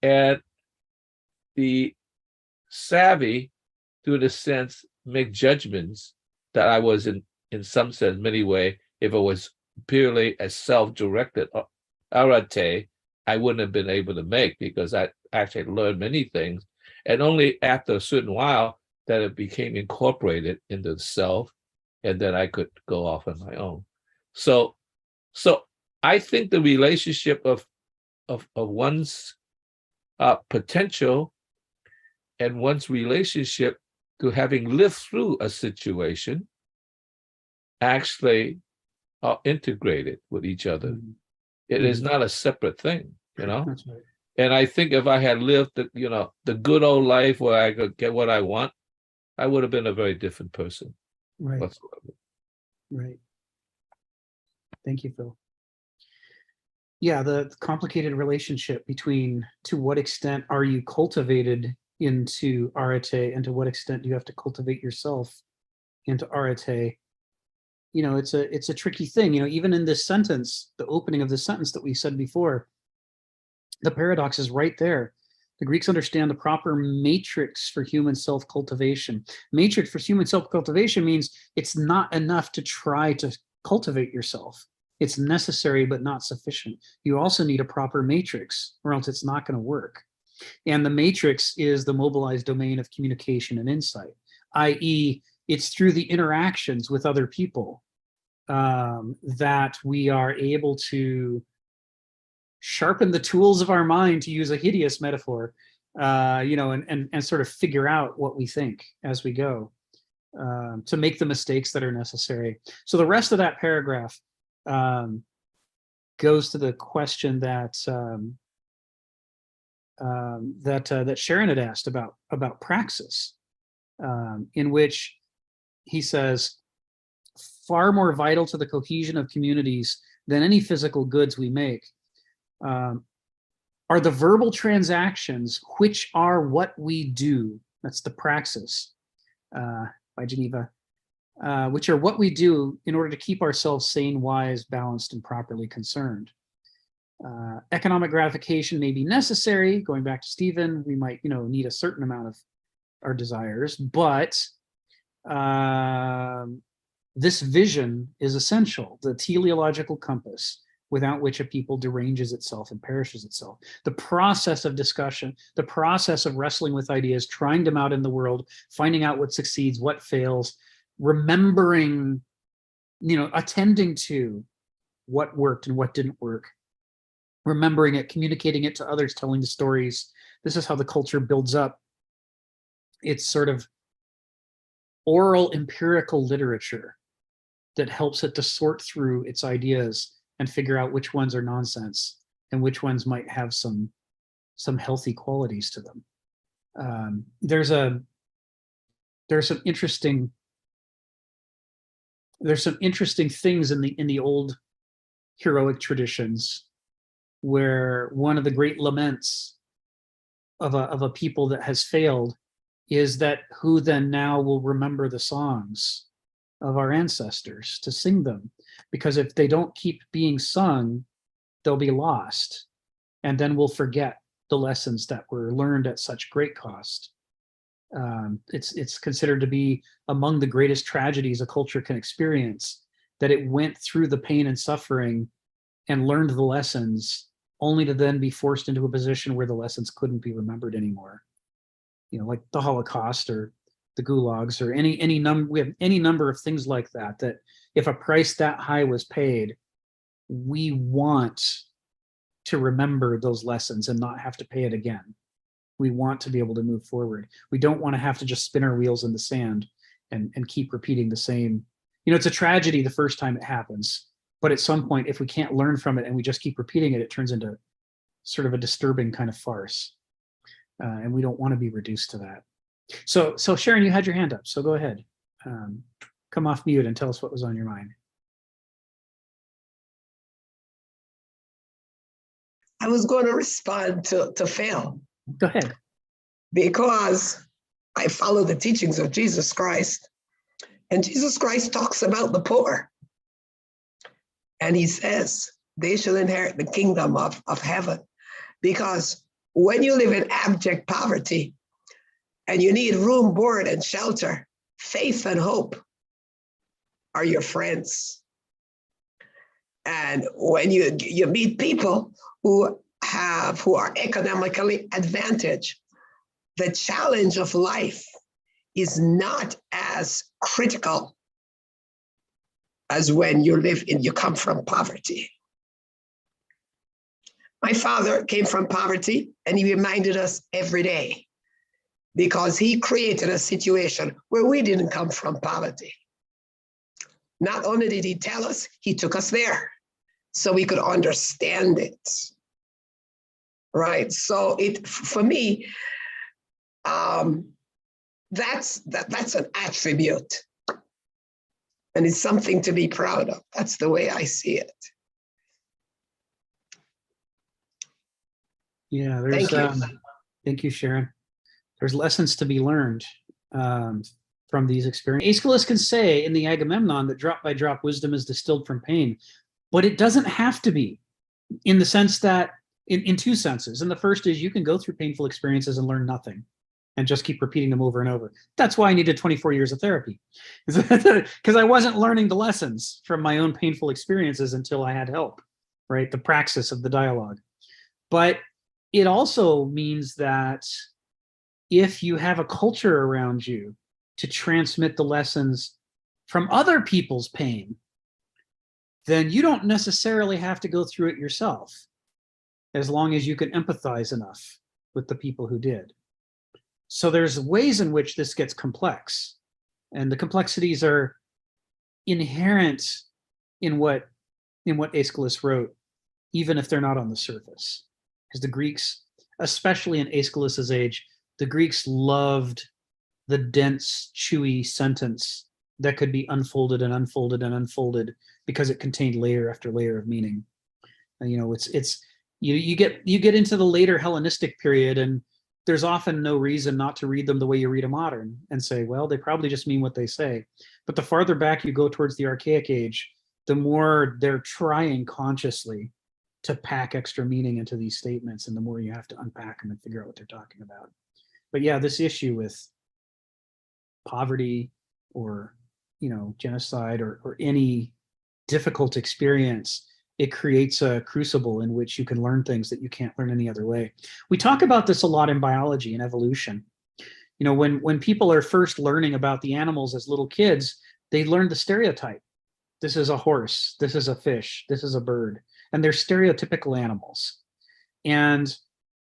Speaker 2: and the savvy to, in a sense, make judgments that I was in some sense, many way, if it was purely a self-directed arate, I wouldn't have been able to make, because I actually learned many things. And only after a certain while that it became incorporated into the self, and then I could go off on my own. So I think the relationship of one's potential and one's relationship to having lived through a situation actually are integrated with each other. Mm-hmm. It is not a separate thing, you know?
Speaker 1: That's right.
Speaker 2: And I think if I had lived the good old life where I could get what I want, I would have been a very different person.
Speaker 1: Right.
Speaker 2: Whatsoever.
Speaker 1: Right. Thank you, Phil. Yeah, the complicated relationship between to what extent are you cultivated into arate, and to what extent do you have to cultivate yourself into arate? You know, it's a tricky thing. You know, even in this sentence, the opening of the sentence that we said before, the paradox is right there. The Greeks understand the proper matrix for human self-cultivation. Matrix for human self-cultivation means it's not enough to try to cultivate yourself. It's necessary, but not sufficient. You also need a proper matrix, or else it's not going to work. And the matrix is the mobilized domain of communication and insight, i.e., it's through the interactions with other people that we are able to sharpen the tools of our mind, to use a hideous metaphor, and sort of figure out what we think as we go, to make the mistakes that are necessary. So the rest of that paragraph goes to the question that that Sharon had asked about praxis, in which he says, far more vital to the cohesion of communities than any physical goods we make are the verbal transactions, which are what we do. That's the praxis by Geneva, which are what we do in order to keep ourselves sane, wise, balanced, and properly concerned. Economic gratification may be necessary. Going back to Stephen, we might, need a certain amount of our desires, but this vision is essential, the teleological compass, without which a people deranges itself and perishes itself. The process of discussion, the process of wrestling with ideas, trying them out in the world, finding out what succeeds, what fails, remembering, attending to what worked and what didn't work, remembering it, communicating it to others, telling the stories. This is how the culture builds up. It's sort of oral empirical literature that helps it to sort through its ideas and figure out which ones are nonsense and which ones might have some healthy qualities to them. There's some interesting things in the old heroic traditions, where one of the great laments of a people that has failed is that who then now will remember the songs of our ancestors to sing them? Because if they don't keep being sung, they'll be lost. And then we'll forget the lessons that were learned at such great cost. It's considered to be among the greatest tragedies a culture can experience, that it went through the pain and suffering and learned the lessons, only to then be forced into a position where the lessons couldn't be remembered anymore. You know, like the Holocaust or the gulags or any number. We have any number of things like that. That if a price that high was paid, we want to remember those lessons and not have to pay it again. We want to be able to move forward. We don't want to have to just spin our wheels in the sand and keep repeating the same. You know, it's a tragedy the first time it happens, but at some point, if we can't learn from it and we just keep repeating it, it turns into sort of a disturbing kind of farce. And we don't want to be reduced to that. So Sharon, you had your hand up, so go ahead. Come off mute and tell us what was on your mind.
Speaker 3: I was going to respond to Phil.
Speaker 1: Go ahead.
Speaker 3: Because I follow the teachings of Jesus Christ. And Jesus Christ talks about the poor. And he says, they shall inherit the kingdom of heaven. Because when you live in abject poverty and you need room, board, and shelter, faith and hope are your friends. And when you meet people who are economically advantaged, the challenge of life is not as critical as when you come from poverty. My father came from poverty, and he reminded us every day, because he created a situation where we didn't come from poverty. Not only did he tell us, he took us there so we could understand it. Right. So for me, that's an attribute, and it's something to be proud of. That's the way I see it.
Speaker 1: Yeah, there's thank you, Sharon. There's lessons to be learned from these experiences. Aeschylus can say in the Agamemnon that drop by drop wisdom is distilled from pain, but it doesn't have to be, in the sense that in two senses. And the first is you can go through painful experiences and learn nothing and just keep repeating them over and over. That's why I needed 24 years of therapy, because I wasn't learning the lessons from my own painful experiences until I had help, right? The praxis of the dialogue. But it also means that if you have a culture around you to transmit the lessons from other people's pain, then you don't necessarily have to go through it yourself, as long as you can empathize enough with the people who did. So there's ways in which this gets complex, and the complexities are inherent in what Aeschylus wrote, even if they're not on the surface. Because the Greeks, especially in Aeschylus's age, the Greeks loved the dense, chewy sentence that could be unfolded and unfolded and unfolded because it contained layer after layer of meaning. And, you know, you get into the later Hellenistic period, and there's often no reason not to read them the way you read a modern and say, well, they probably just mean what they say. But the farther back you go towards the Archaic age, the more they're trying consciously to pack extra meaning into these statements, and the more you have to unpack them and figure out what they're talking about. But yeah, this issue with poverty or, you know, genocide or any difficult experience, it creates a crucible in which you can learn things that you can't learn any other way. We talk about this a lot in biology and evolution. You know, when people are first learning about the animals as little kids, they learn the stereotype. This is a horse, this is a fish, this is a bird, and they're stereotypical animals. And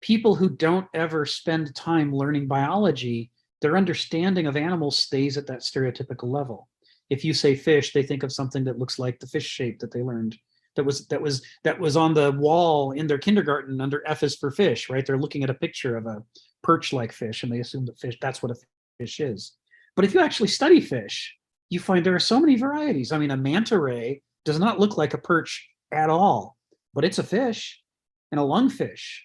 Speaker 1: people who don't ever spend time learning biology, their understanding of animals stays at that stereotypical level. If you say fish, they think of something that looks like the fish shape that they learned, that was on the wall in their kindergarten under F is for fish, right? They're looking at a picture of a perch-like fish, and they assume that fish, that's what a fish is. But if you actually study fish, you find there are so many varieties. I mean, a manta ray does not look like a perch at all, but it's a fish, and a lungfish.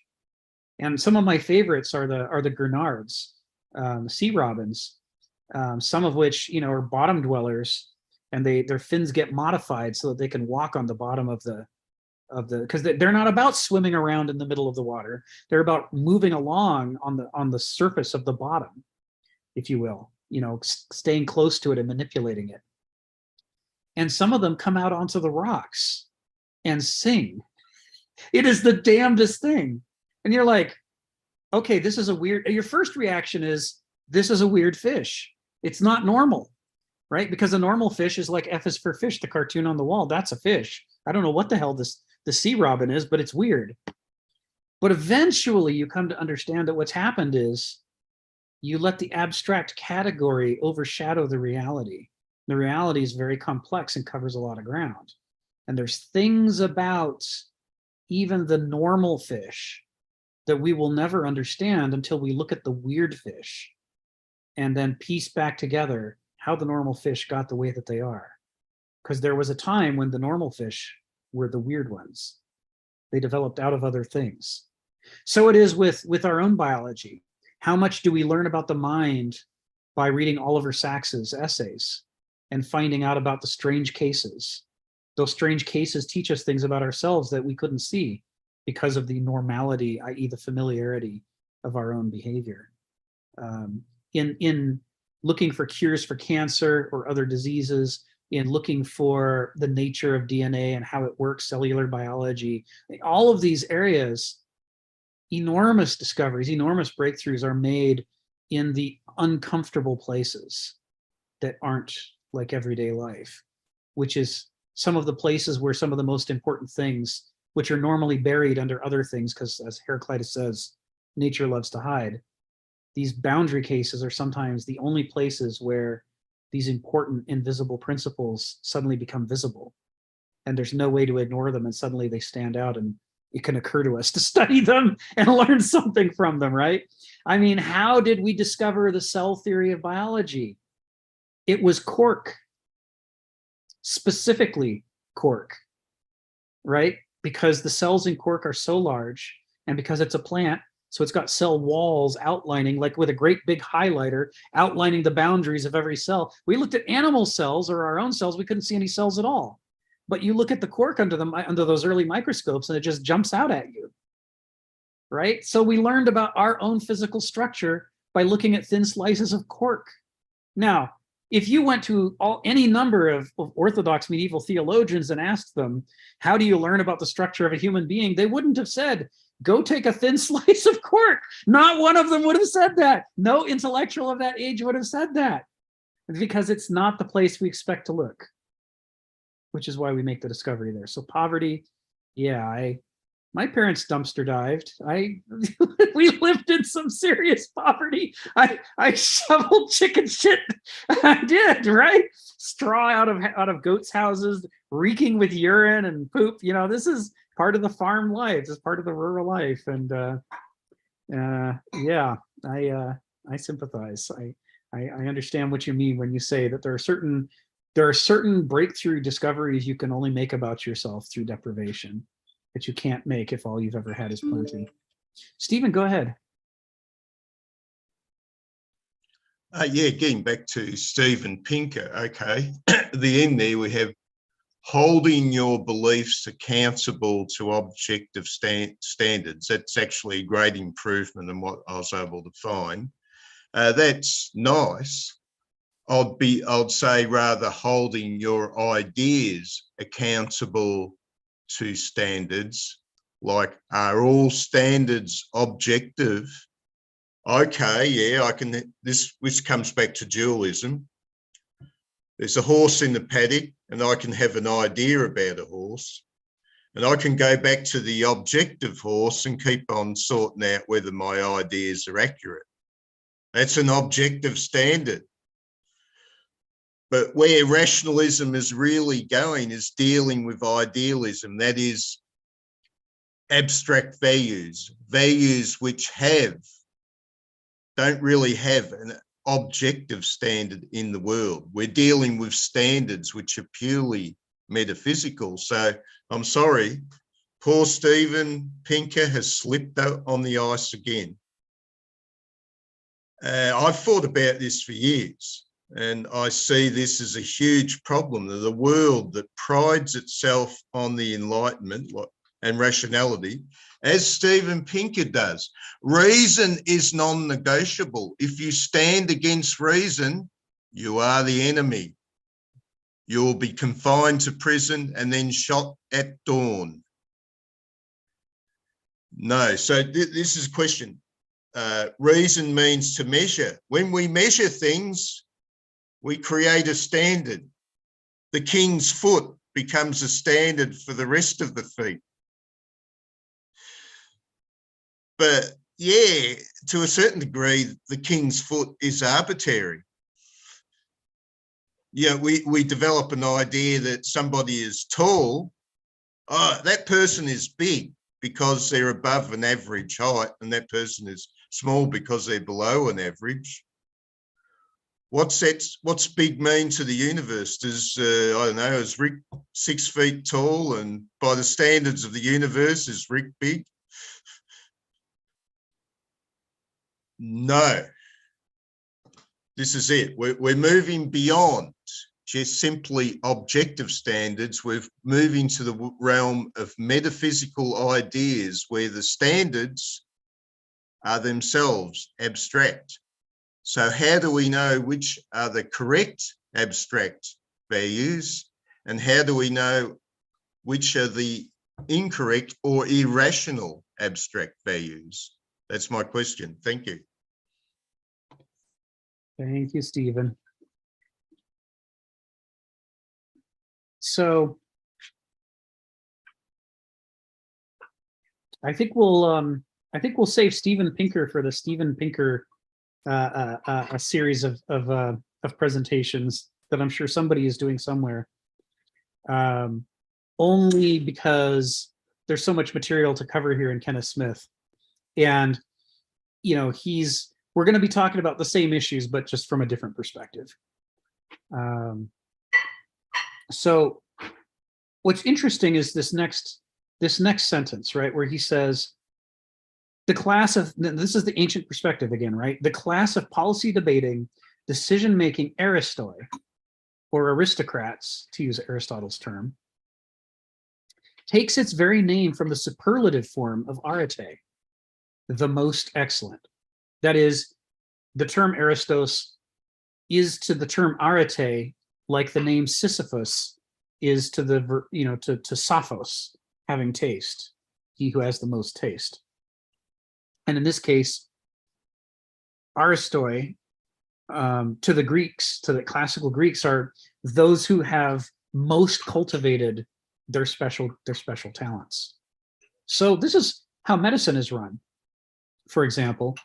Speaker 1: And some of my favorites are the gurnards. sea robins, some of which, you know, are bottom dwellers, and their fins get modified so that they can walk on the bottom of the because they're not about swimming around in the middle of the water. They're about moving along on the surface of the bottom, if you will, you know, staying close to it and manipulating it. And some of them come out onto the rocks and sing. It is the damnedest thing. And you're like, okay, this is a weird, your first reaction is, this is a weird fish. It's not normal, right? Because a normal fish is like F is for fish, the cartoon on the wall. That's a fish. I don't know what the hell the sea robin is, but it's weird. But eventually you come to understand that what's happened is you let the abstract category overshadow the reality. The reality is very complex and covers a lot of ground. And there's things about even the normal fish that we will never understand until we look at the weird fish and then piece back together how the normal fish got the way that they are. Because there was a time when the normal fish were the weird ones. They developed out of other things. So it is with our own biology. How much do we learn about the mind by reading Oliver Sacks's essays and finding out about the strange cases? Those strange cases teach us things about ourselves that we couldn't see because of the normality, i.e. the familiarity of our own behavior. In looking for cures for cancer or other diseases, in looking for the nature of DNA and how it works, cellular biology, all of these areas, enormous discoveries, enormous breakthroughs are made in the uncomfortable places that aren't like everyday life, which is some of the places where some of the most important things, which are normally buried under other things, because as Heraclitus says, nature loves to hide. These boundary cases are sometimes the only places where these important invisible principles suddenly become visible. And there's no way to ignore them, and suddenly they stand out, and it can occur to us to study them and learn something from them, right? I mean, how did we discover the cell theory of biology? It was cork, specifically cork, right? Because the cells in cork are so large, and because it's a plant, so it's got cell walls outlining, like with a great big highlighter, outlining the boundaries of every cell. We looked at animal cells or our own cells, we couldn't see any cells at all. But you look at the cork under those early microscopes and it just jumps out at you, right? So we learned about our own physical structure by looking at thin slices of cork. Now, if you went to any number of Orthodox medieval theologians and asked them, how do you learn about the structure of a human being? They wouldn't have said, go take a thin slice of cork. Not one of them would have said that. No intellectual of that age would have said that, because it's not the place we expect to look, which is why we make the discovery there. So poverty, yeah, my parents dumpster dived. We lived in some serious poverty. I shoveled chicken shit. I did, right? Straw out of goats' houses, reeking with urine and poop. You know, this is part of the farm life. This is part of the rural life. And yeah, I sympathize. I understand what you mean when you say that there are certain breakthrough discoveries you can only make about yourself through deprivation that you can't make if all you've ever had is plenty. Stephen, go ahead.
Speaker 5: Yeah, getting back to Steven Pinker, okay. At the end there, we have holding your beliefs accountable to objective standards. That's actually a great improvement in what I was able to find. That's nice. I'd say rather holding your ideas accountable to standards, like are all standards objective? Okay, yeah, I can, which comes back to dualism. There's a horse in the paddock and I can have an idea about a horse, and I can go back to the objective horse and keep on sorting out whether my ideas are accurate. That's an objective standard. But where rationalism is really going is dealing with idealism, that is abstract values, values which don't really have an objective standard in the world. We're dealing with standards which are purely metaphysical. So I'm sorry, poor Steven Pinker has slipped on the ice again. I've thought about this for years, and I see this as a huge problem that the world that prides itself on the Enlightenment and rationality, as Steven Pinker does. Reason is non-negotiable. If you stand against reason, you are the enemy. You will be confined to prison and then shot at dawn. No, so this is a question. Reason means to measure. When we measure things, we create a standard. The king's foot becomes a standard for the rest of the feet. But yeah, to a certain degree, the king's foot is arbitrary. Yeah, we develop an idea that somebody is tall. Oh, that person is big because they're above an average height, and that person is small because they're below an average. What's big mean to the universe? Does, I don't know, is Rick 6 feet tall, and by the standards of the universe, is Rick big? No. This is it. We're moving beyond just simply objective standards. We're moving to the realm of metaphysical ideas where the standards are themselves abstract. So how do we know which are the correct abstract values, and how do we know which are the incorrect or irrational abstract values? That's my question. Thank you.
Speaker 1: Thank you, Stephen. So I think we'll save Steven Pinker for the Steven Pinker a series of presentations that I'm sure somebody is doing somewhere. Only because there's so much material to cover here in Kenneth Smith, and you know we're going to be talking about the same issues, but just from a different perspective. So what's interesting is this next sentence, right, where he says, the class of, this is the ancient perspective again, right? The class of policy debating, decision-making aristoi, or aristocrats, to use Aristotle's term, takes its very name from the superlative form of arete, the most excellent. That is, the term Aristos is to the term arete like the name Sisyphus is to the, to Sophos, having taste, he who has the most taste. And in this case, aristoi, to the Greeks, to the classical Greeks, are those who have most cultivated their special talents. So this is how medicine is run. For example,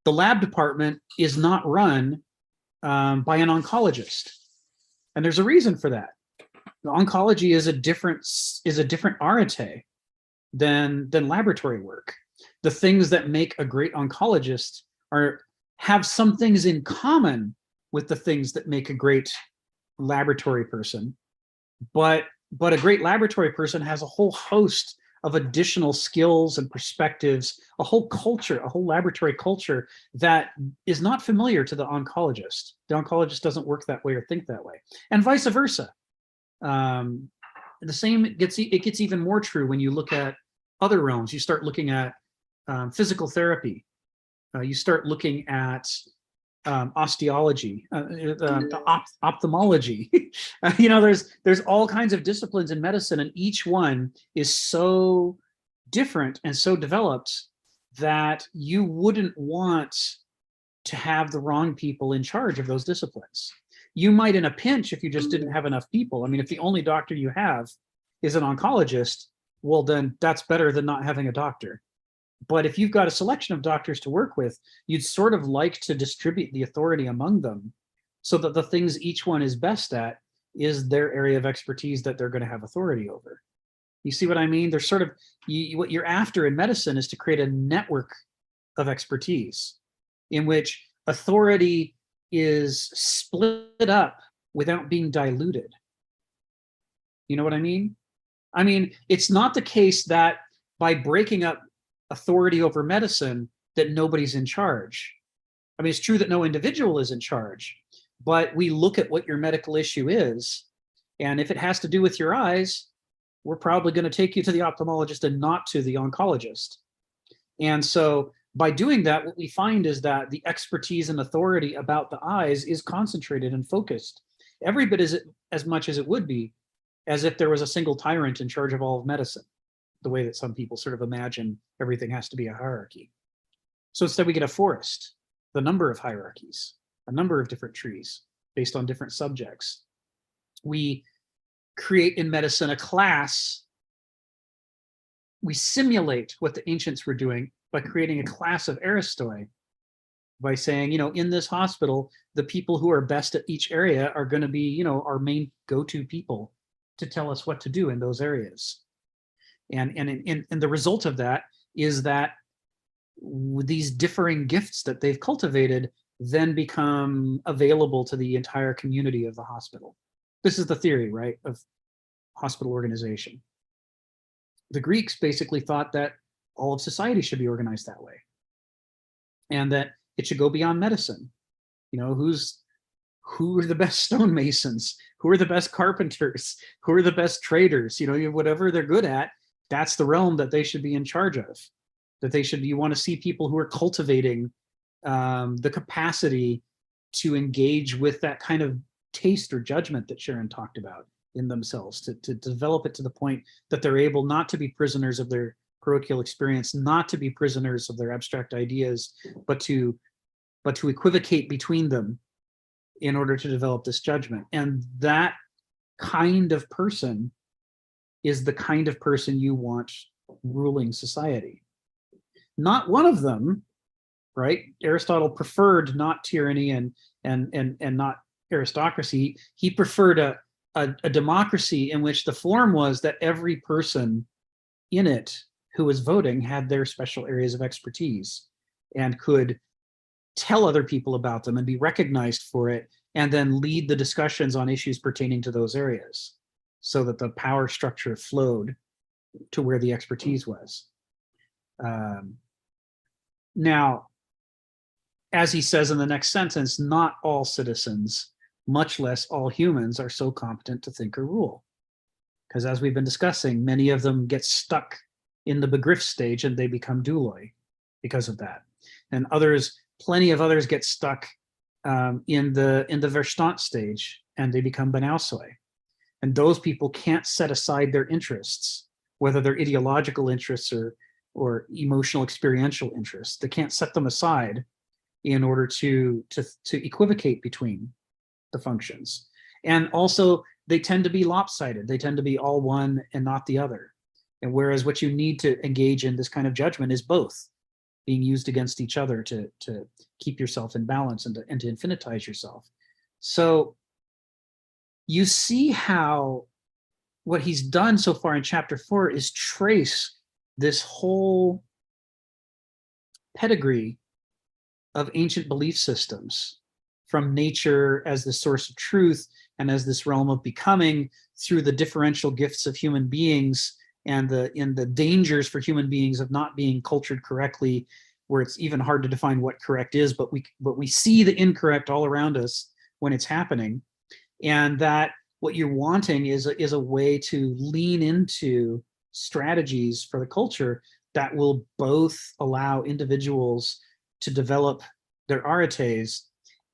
Speaker 1: the lab department is not run by an oncologist, and there's a reason for that. The oncology is a different arete than laboratory work. The things that make a great oncologist have some things in common with the things that make a great laboratory person, but a great laboratory person has a whole host of additional skills and perspectives, a whole culture, a whole laboratory culture that is not familiar to the oncologist. The oncologist doesn't work that way or think that way, and vice versa. The same, it gets even more true when you look at other realms. You start looking at physical therapy. You start looking at osteology, ophthalmology. There's all kinds of disciplines in medicine, and each one is so different and so developed that you wouldn't want to have the wrong people in charge of those disciplines. You might in a pinch if you just didn't have enough people. I mean, if the only doctor you have is an oncologist, well, then that's better than not having a doctor. But if you've got a selection of doctors to work with, you'd sort of like to distribute the authority among them so that the things each one is best at is their area of expertise that they're going to have authority over. You see what I mean? There's sort of, what you're after in medicine is to create a network of expertise in which authority is split up without being diluted. You know what I mean? I mean, it's not the case that by breaking up authority over medicine that nobody's in charge. I I mean, it's true that no individual is in charge, but we look at what your medical issue is. And if it has to do with your eyes, we're probably going to take you to the ophthalmologist and not to the oncologist. And so by doing that, what we find is that the expertise and authority about the eyes is concentrated and focused every bit as much as it would be as if there was a single tyrant in charge of all of medicine, the way that some people sort of imagine everything has to be a hierarchy. So instead we get a forest, the number of hierarchies, a number of different trees based on different subjects. We create in medicine a class. We simulate what the ancients were doing by creating a class of aristoi, by saying, you know, in this hospital, the people who are best at each area are going to be, you know, our main go-to people to tell us what to do in those areas. And the result of that is that these differing gifts that they've cultivated then become available to the entire community of the hospital. This is the theory, right, of hospital organization. The Greeks basically thought that all of society should be organized that way, and that it should go beyond medicine. You know, who are the best stonemasons? Who are the best carpenters? Who are the best traders? You know, whatever they're good at, that's the realm that they should be in charge of. That they should, you want to see people who are cultivating the capacity to engage with that kind of taste or judgment that Sharon talked about in themselves, to develop it to the point that they're able not to be prisoners of their parochial experience, not to be prisoners of their abstract ideas, but to equivocate between them in order to develop this judgment. And that kind of person is the kind of person you want ruling society. Not one of them, right? Aristotle preferred not tyranny and not aristocracy. He preferred a democracy in which the form was that every person in it who was voting had their special areas of expertise and could tell other people about them and be recognized for it, and then lead the discussions on issues pertaining to those areas so that the power structure flowed to where the expertise was. Now, as he says in the next sentence, not all citizens, much less all humans, are so competent to think or rule. Because as we've been discussing, many of them get stuck in the begriff stage and they become douloi because of that. And others, plenty of others get stuck in the Verstand stage and they become banausoi. And those people can't set aside their interests, whether they're ideological interests or emotional experiential interests. They can't set them aside in order to equivocate between the functions. And also they tend to be lopsided. They tend to be all one and not the other. And whereas what you need to engage in this kind of judgment is both being used against each other to keep yourself in balance and to infinitize yourself. So you see how what he's done so far in chapter 4 is trace this whole pedigree of ancient belief systems, from nature as the source of truth and as this realm of becoming, through the differential gifts of human beings and the dangers for human beings of not being cultured correctly, where it's even hard to define what correct is, but we see the incorrect all around us when it's happening. And that what you're wanting is a way to lean into strategies for the culture that will both allow individuals to develop their arites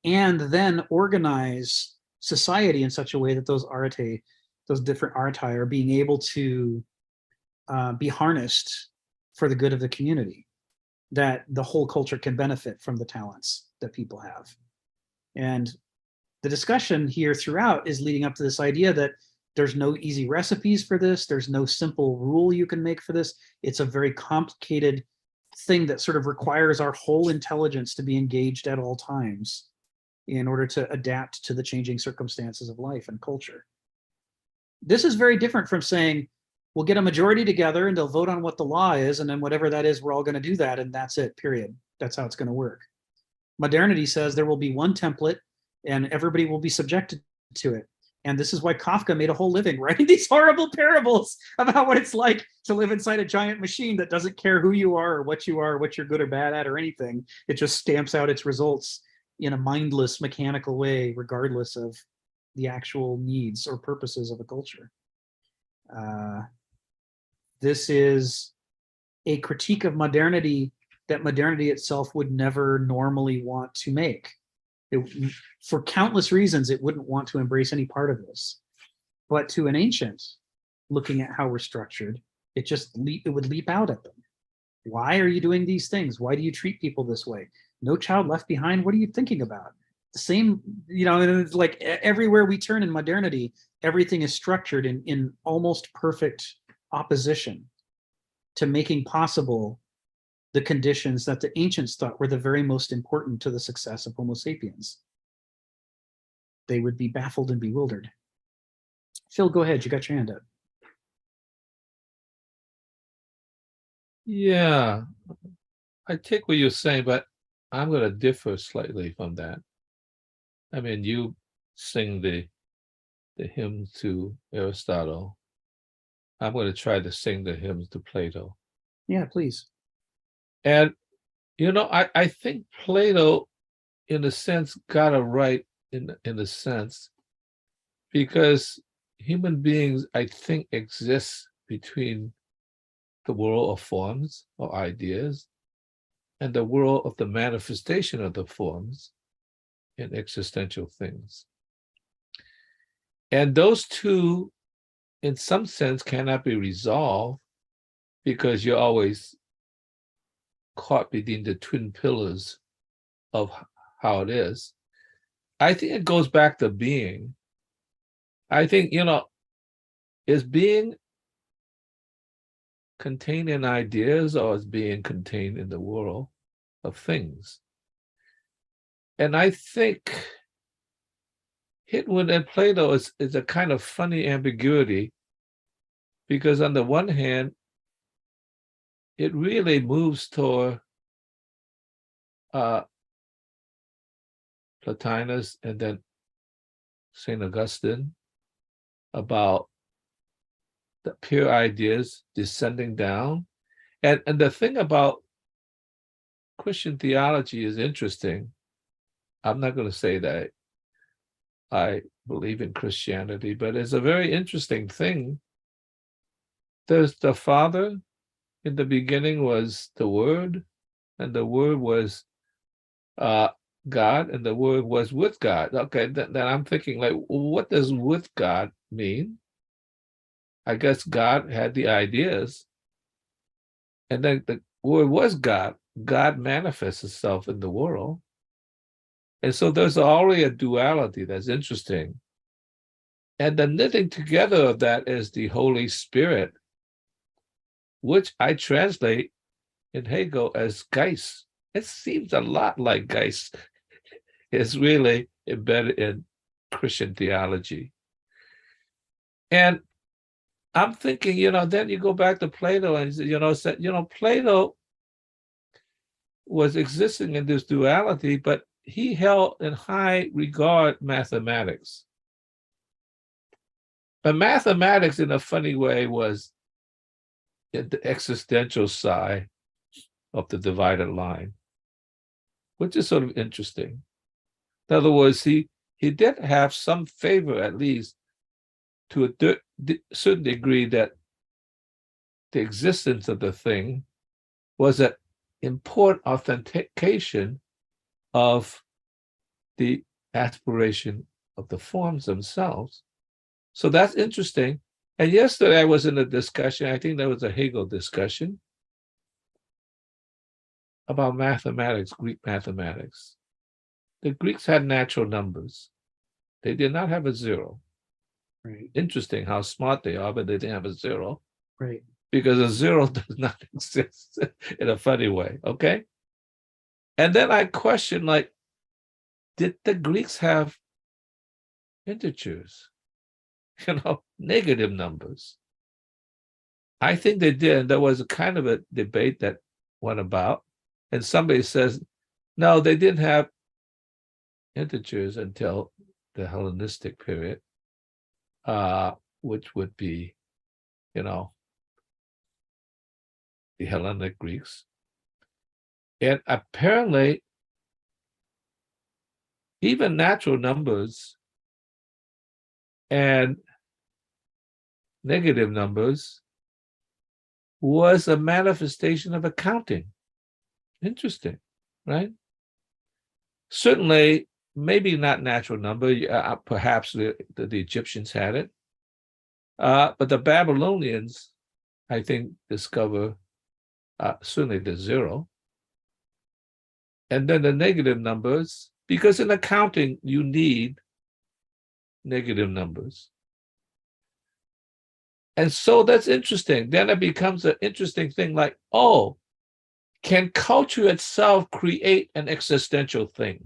Speaker 1: and then organize society in such a way that those arete, those different arete, are being able to be harnessed for the good of the community, that the whole culture can benefit from the talents that people have. And the discussion here throughout is leading up to this idea that there's no easy recipes for this. There's no simple rule you can make for this. It's a very complicated thing that sort of requires our whole intelligence to be engaged at all times in order to adapt to the changing circumstances of life and culture. This is very different from saying, we'll get a majority together and they'll vote on what the law is, and then whatever that is, we're all going to do that, and that's it, period. That's how it's going to work. Modernity says there will be one template and everybody will be subjected to it. And this is why Kafka made a whole living writing these horrible parables about what it's like to live inside a giant machine that doesn't care who you are, or what you're good or bad at, or anything. It just stamps out its results in a mindless, mechanical way, regardless of the actual needs or purposes of a culture. This is a critique of modernity that modernity itself would never normally want to make. For countless reasons, it wouldn't want to embrace any part of this. But to an ancient, looking at how we're structured, it would leap out at them. Why are you doing these things? Why do you treat people this way? No child left behind. What are you thinking about? The same, and it's like everywhere we turn in modernity, everything is structured in almost perfect opposition to making possible the conditions that the ancients thought were the very most important to the success of Homo sapiens. They would be baffled and bewildered. Phil, go ahead. You got your hand up.
Speaker 2: Yeah, I take what you're saying, but I'm going to differ slightly from that. I mean, you sing the hymn to Aristotle. I'm going to try to sing the hymns to Plato.
Speaker 1: Yeah, please.
Speaker 2: And, I think Plato, in a sense, got it right in a sense, because human beings, I think, exist between the world of forms or ideas and the world of the manifestation of the forms in existential things. And those two, in some sense, cannot be resolved because you're always caught between the twin pillars of how it is. I think it goes back to being. I think, is being contained in ideas, or is being contained in the world of things? And I think Hitwin and Plato is a kind of funny ambiguity, because on the one hand, it really moves toward Plotinus and then St. Augustine about the pure ideas descending down. And the thing about Christian theology is interesting. I'm not going to say that I believe in Christianity, but it's a very interesting thing. There's the Father. In the beginning was the Word, and the Word was God, and the Word was with God. Okay, then I'm thinking, like, what does with God mean? I guess God had the ideas, and then the Word was God. God manifests itself in the world. And so there's already a duality that's interesting. And the knitting together of that is the Holy Spirit, which I translate in Hegel as Geist. It seems a lot like Geist is really embedded in Christian theology. And I'm thinking, then you go back to Plato and, Plato was existing in this duality, but he held in high regard mathematics. But mathematics, in a funny way, was the existential side of the divided line, which is sort of interesting. In other words, he did have some favor, at least to a certain degree, that the existence of the thing was an important authentication of the aspiration of the forms themselves. So that's interesting. And yesterday I was in a discussion, I think there was a Hegel discussion about mathematics, Greek mathematics. The Greeks had natural numbers. They did not have a zero.
Speaker 1: Right.
Speaker 2: Interesting how smart they are, but they didn't have a zero.
Speaker 1: Right.
Speaker 2: Because a zero does not exist in a funny way, okay? And then I questioned, like, did the Greeks have integers? Negative numbers. I think they did. There was a kind of a debate that went about, and somebody says, no, they didn't have integers until the Hellenistic period. which would be, the Hellenic Greeks. And apparently, even natural numbers and negative numbers was a manifestation of accounting. Interesting, right? Certainly, maybe not natural number. Perhaps the Egyptians had it. But the Babylonians, I think, discover certainly the zero. And then the negative numbers, because in accounting, you need negative numbers. And so that's interesting. Then it becomes an interesting thing like, oh, can culture itself create an existential thing?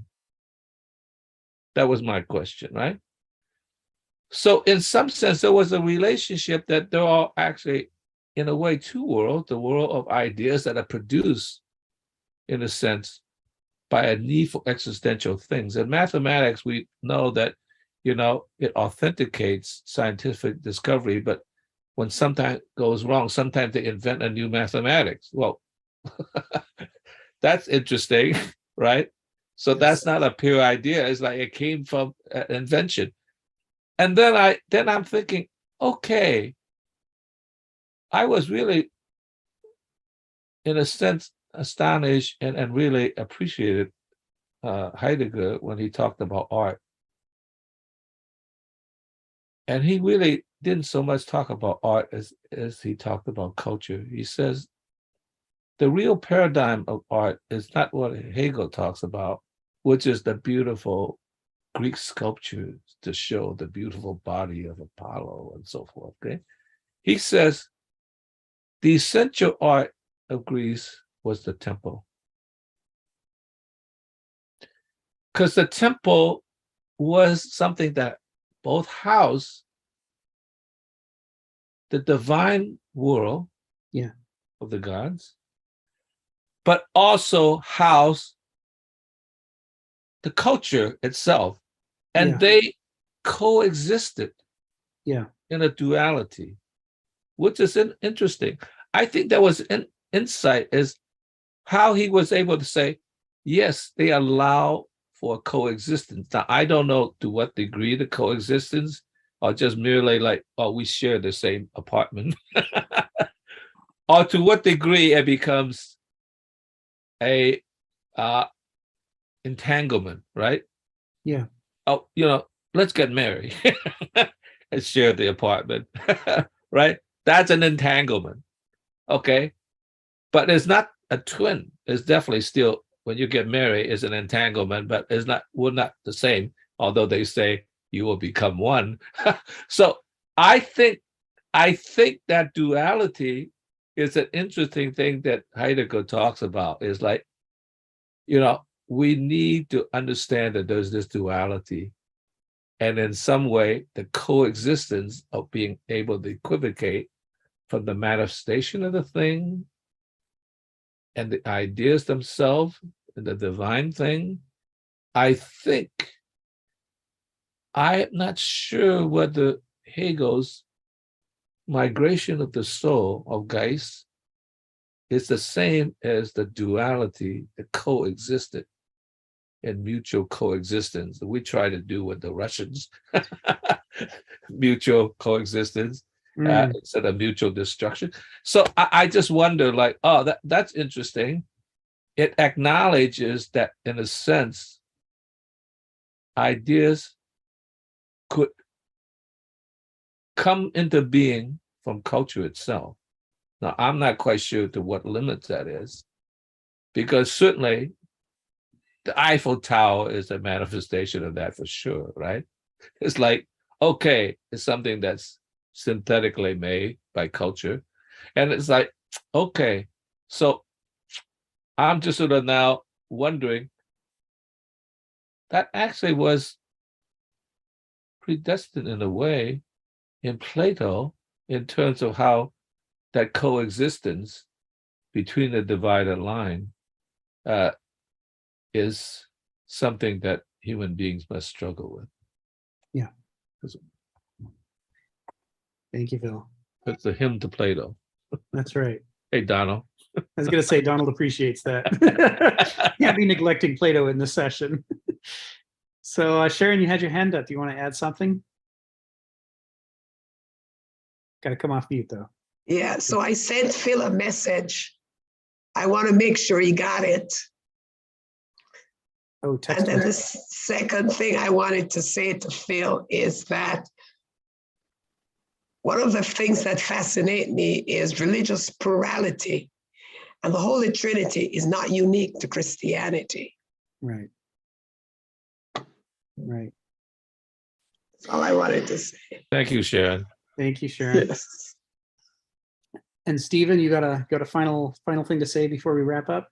Speaker 2: That was my question, right? So in some sense, there was a relationship that there are actually, in a way, two worlds, the world of ideas that are produced, in a sense, by a need for existential things. In mathematics, we know that, it authenticates scientific discovery, but when something goes wrong, sometimes they invent a new mathematics. Well, that's interesting, right? So
Speaker 3: Yes.
Speaker 2: that's not a pure idea. It's like it came from invention. And then I'm thinking, okay, I was really, in a sense, astonished and really appreciated Heidegger when he talked about art. And he really didn't so much talk about art as he talked about culture. He says the real paradigm of art is not what Hegel talks about, which is the beautiful Greek sculptures to show the beautiful body of Apollo and so forth. Okay? He says the essential art of Greece was the temple. Because the temple was something that both housed the divine world of the gods, but also housed the culture itself. And they coexisted in a duality, which is interesting. I think that was an insight is how he was able to say, yes, they allow for coexistence. Now, I don't know to what degree the coexistence, or just merely like, oh, we share the same apartment, or to what degree it becomes a entanglement, right?
Speaker 1: Yeah.
Speaker 2: Oh, let's get married and share the apartment, right? That's an entanglement, okay? But it's not a twin. It's definitely still, when you get married, is an entanglement, but we're not the same, although they say you will become one. So I think that duality is an interesting thing that Heidegger talks about. Is like, we need to understand that there's this duality, and in some way, the coexistence of being able to equivocate from the manifestation of the thing and the ideas themselves and the divine thing. I think, I'm not sure whether Hegel's migration of the soul of Geist is the same as the duality that coexisted in mutual coexistence that we try to do with the Russians. Mutual coexistence instead of mutual destruction. So I just wonder, like, oh, that's interesting. It acknowledges that, in a sense, ideas could come into being from culture itself. Now, I'm not quite sure to what limits that is, because certainly the Eiffel Tower is a manifestation of that for sure, right? It's like, okay, it's something that's synthetically made by culture. And it's like, okay, so I'm just sort of now wondering, that actually was predestined in a way in Plato in terms of how that coexistence between the divided line is something that human beings must struggle with.
Speaker 1: Yeah. Thank you, Phil.
Speaker 2: It's a hymn to Plato.
Speaker 1: That's right.
Speaker 2: Hey, Donald.
Speaker 1: I was going to say Donald appreciates that. Can't be neglecting Plato in this session. So Sharon, you had your hand up. Do you want to add something? Got to come off mute though.
Speaker 3: Yeah, so I sent Phil a message. I want to make sure he got it.
Speaker 1: Oh, text.
Speaker 3: And then the second thing I wanted to say to Phil is that one of the things that fascinate me is religious plurality. And the Holy Trinity is not unique to Christianity.
Speaker 1: Right. Right.
Speaker 3: That's all I wanted to say.
Speaker 2: Thank you, Sharon.
Speaker 1: Thank you, Sharon.
Speaker 3: Yes.
Speaker 1: And Stephen, you got a final thing to say before we wrap up?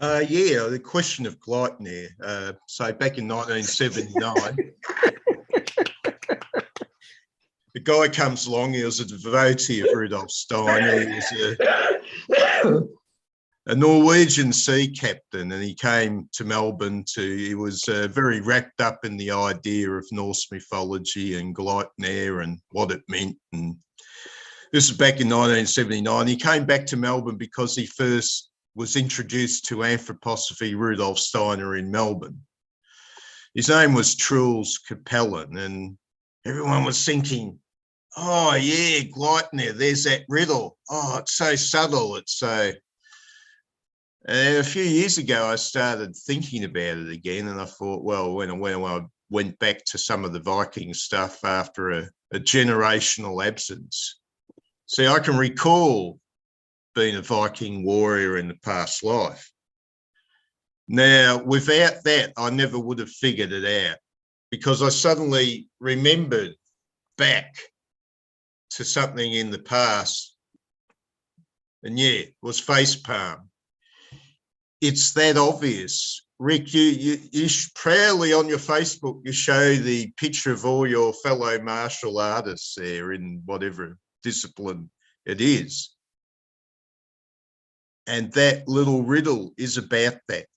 Speaker 5: Yeah, the question of gluttony. So back in 1979, the guy comes along. He was a devotee of Rudolf Steiner. He was a Norwegian sea captain, and he came to Melbourne he was very wrapped up in the idea of Norse mythology and gluttony and what it meant. And this is back in 1979. He came back to Melbourne because he first was introduced to anthroposophy Rudolf Steiner in Melbourne. His name was Truls Capellan, and everyone was thinking, oh yeah, gluttony, there's that riddle. Oh, it's so subtle, it's so... And a few years ago, I started thinking about it again, and I thought, well, when I went back to some of the Viking stuff after a generational absence, see, I can recall being a Viking warrior in the past life. Now, without that, I never would have figured it out, because I suddenly remembered back to something in the past, and yeah, it was facepalm. It's that obvious. Rick, you proudly on your Facebook, you show the picture of all your fellow martial artists there in whatever discipline it is. And that little riddle is about that.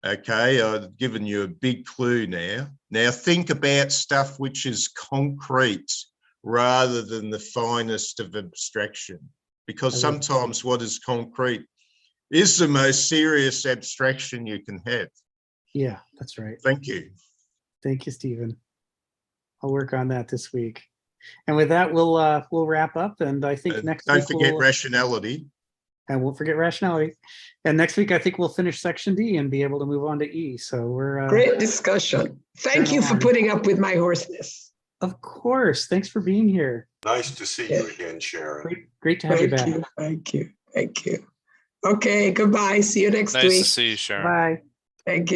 Speaker 5: Okay, I've given you a big clue now. Now think about stuff which is concrete rather than the finest of abstraction, because sometimes what is concrete is the most serious abstraction you can have.
Speaker 1: Yeah, that's right.
Speaker 5: Thank you.
Speaker 1: Thank you, Stephen. I'll work on that this week. And with that, we'll wrap up. And I think next week
Speaker 5: don't forget rationality.
Speaker 1: And we'll forget rationality. And next week, I think we'll finish section D and be able to move on to E. So we're
Speaker 3: great discussion. Thank you for putting up with my hoarseness.
Speaker 1: Of course. Thanks for being here.
Speaker 4: Nice to see you again, Sharon.
Speaker 1: Great to have you back.
Speaker 3: Thank you. Okay, goodbye. See you next week.
Speaker 6: Nice to see you, Sharon.
Speaker 1: Bye.
Speaker 3: Thank you.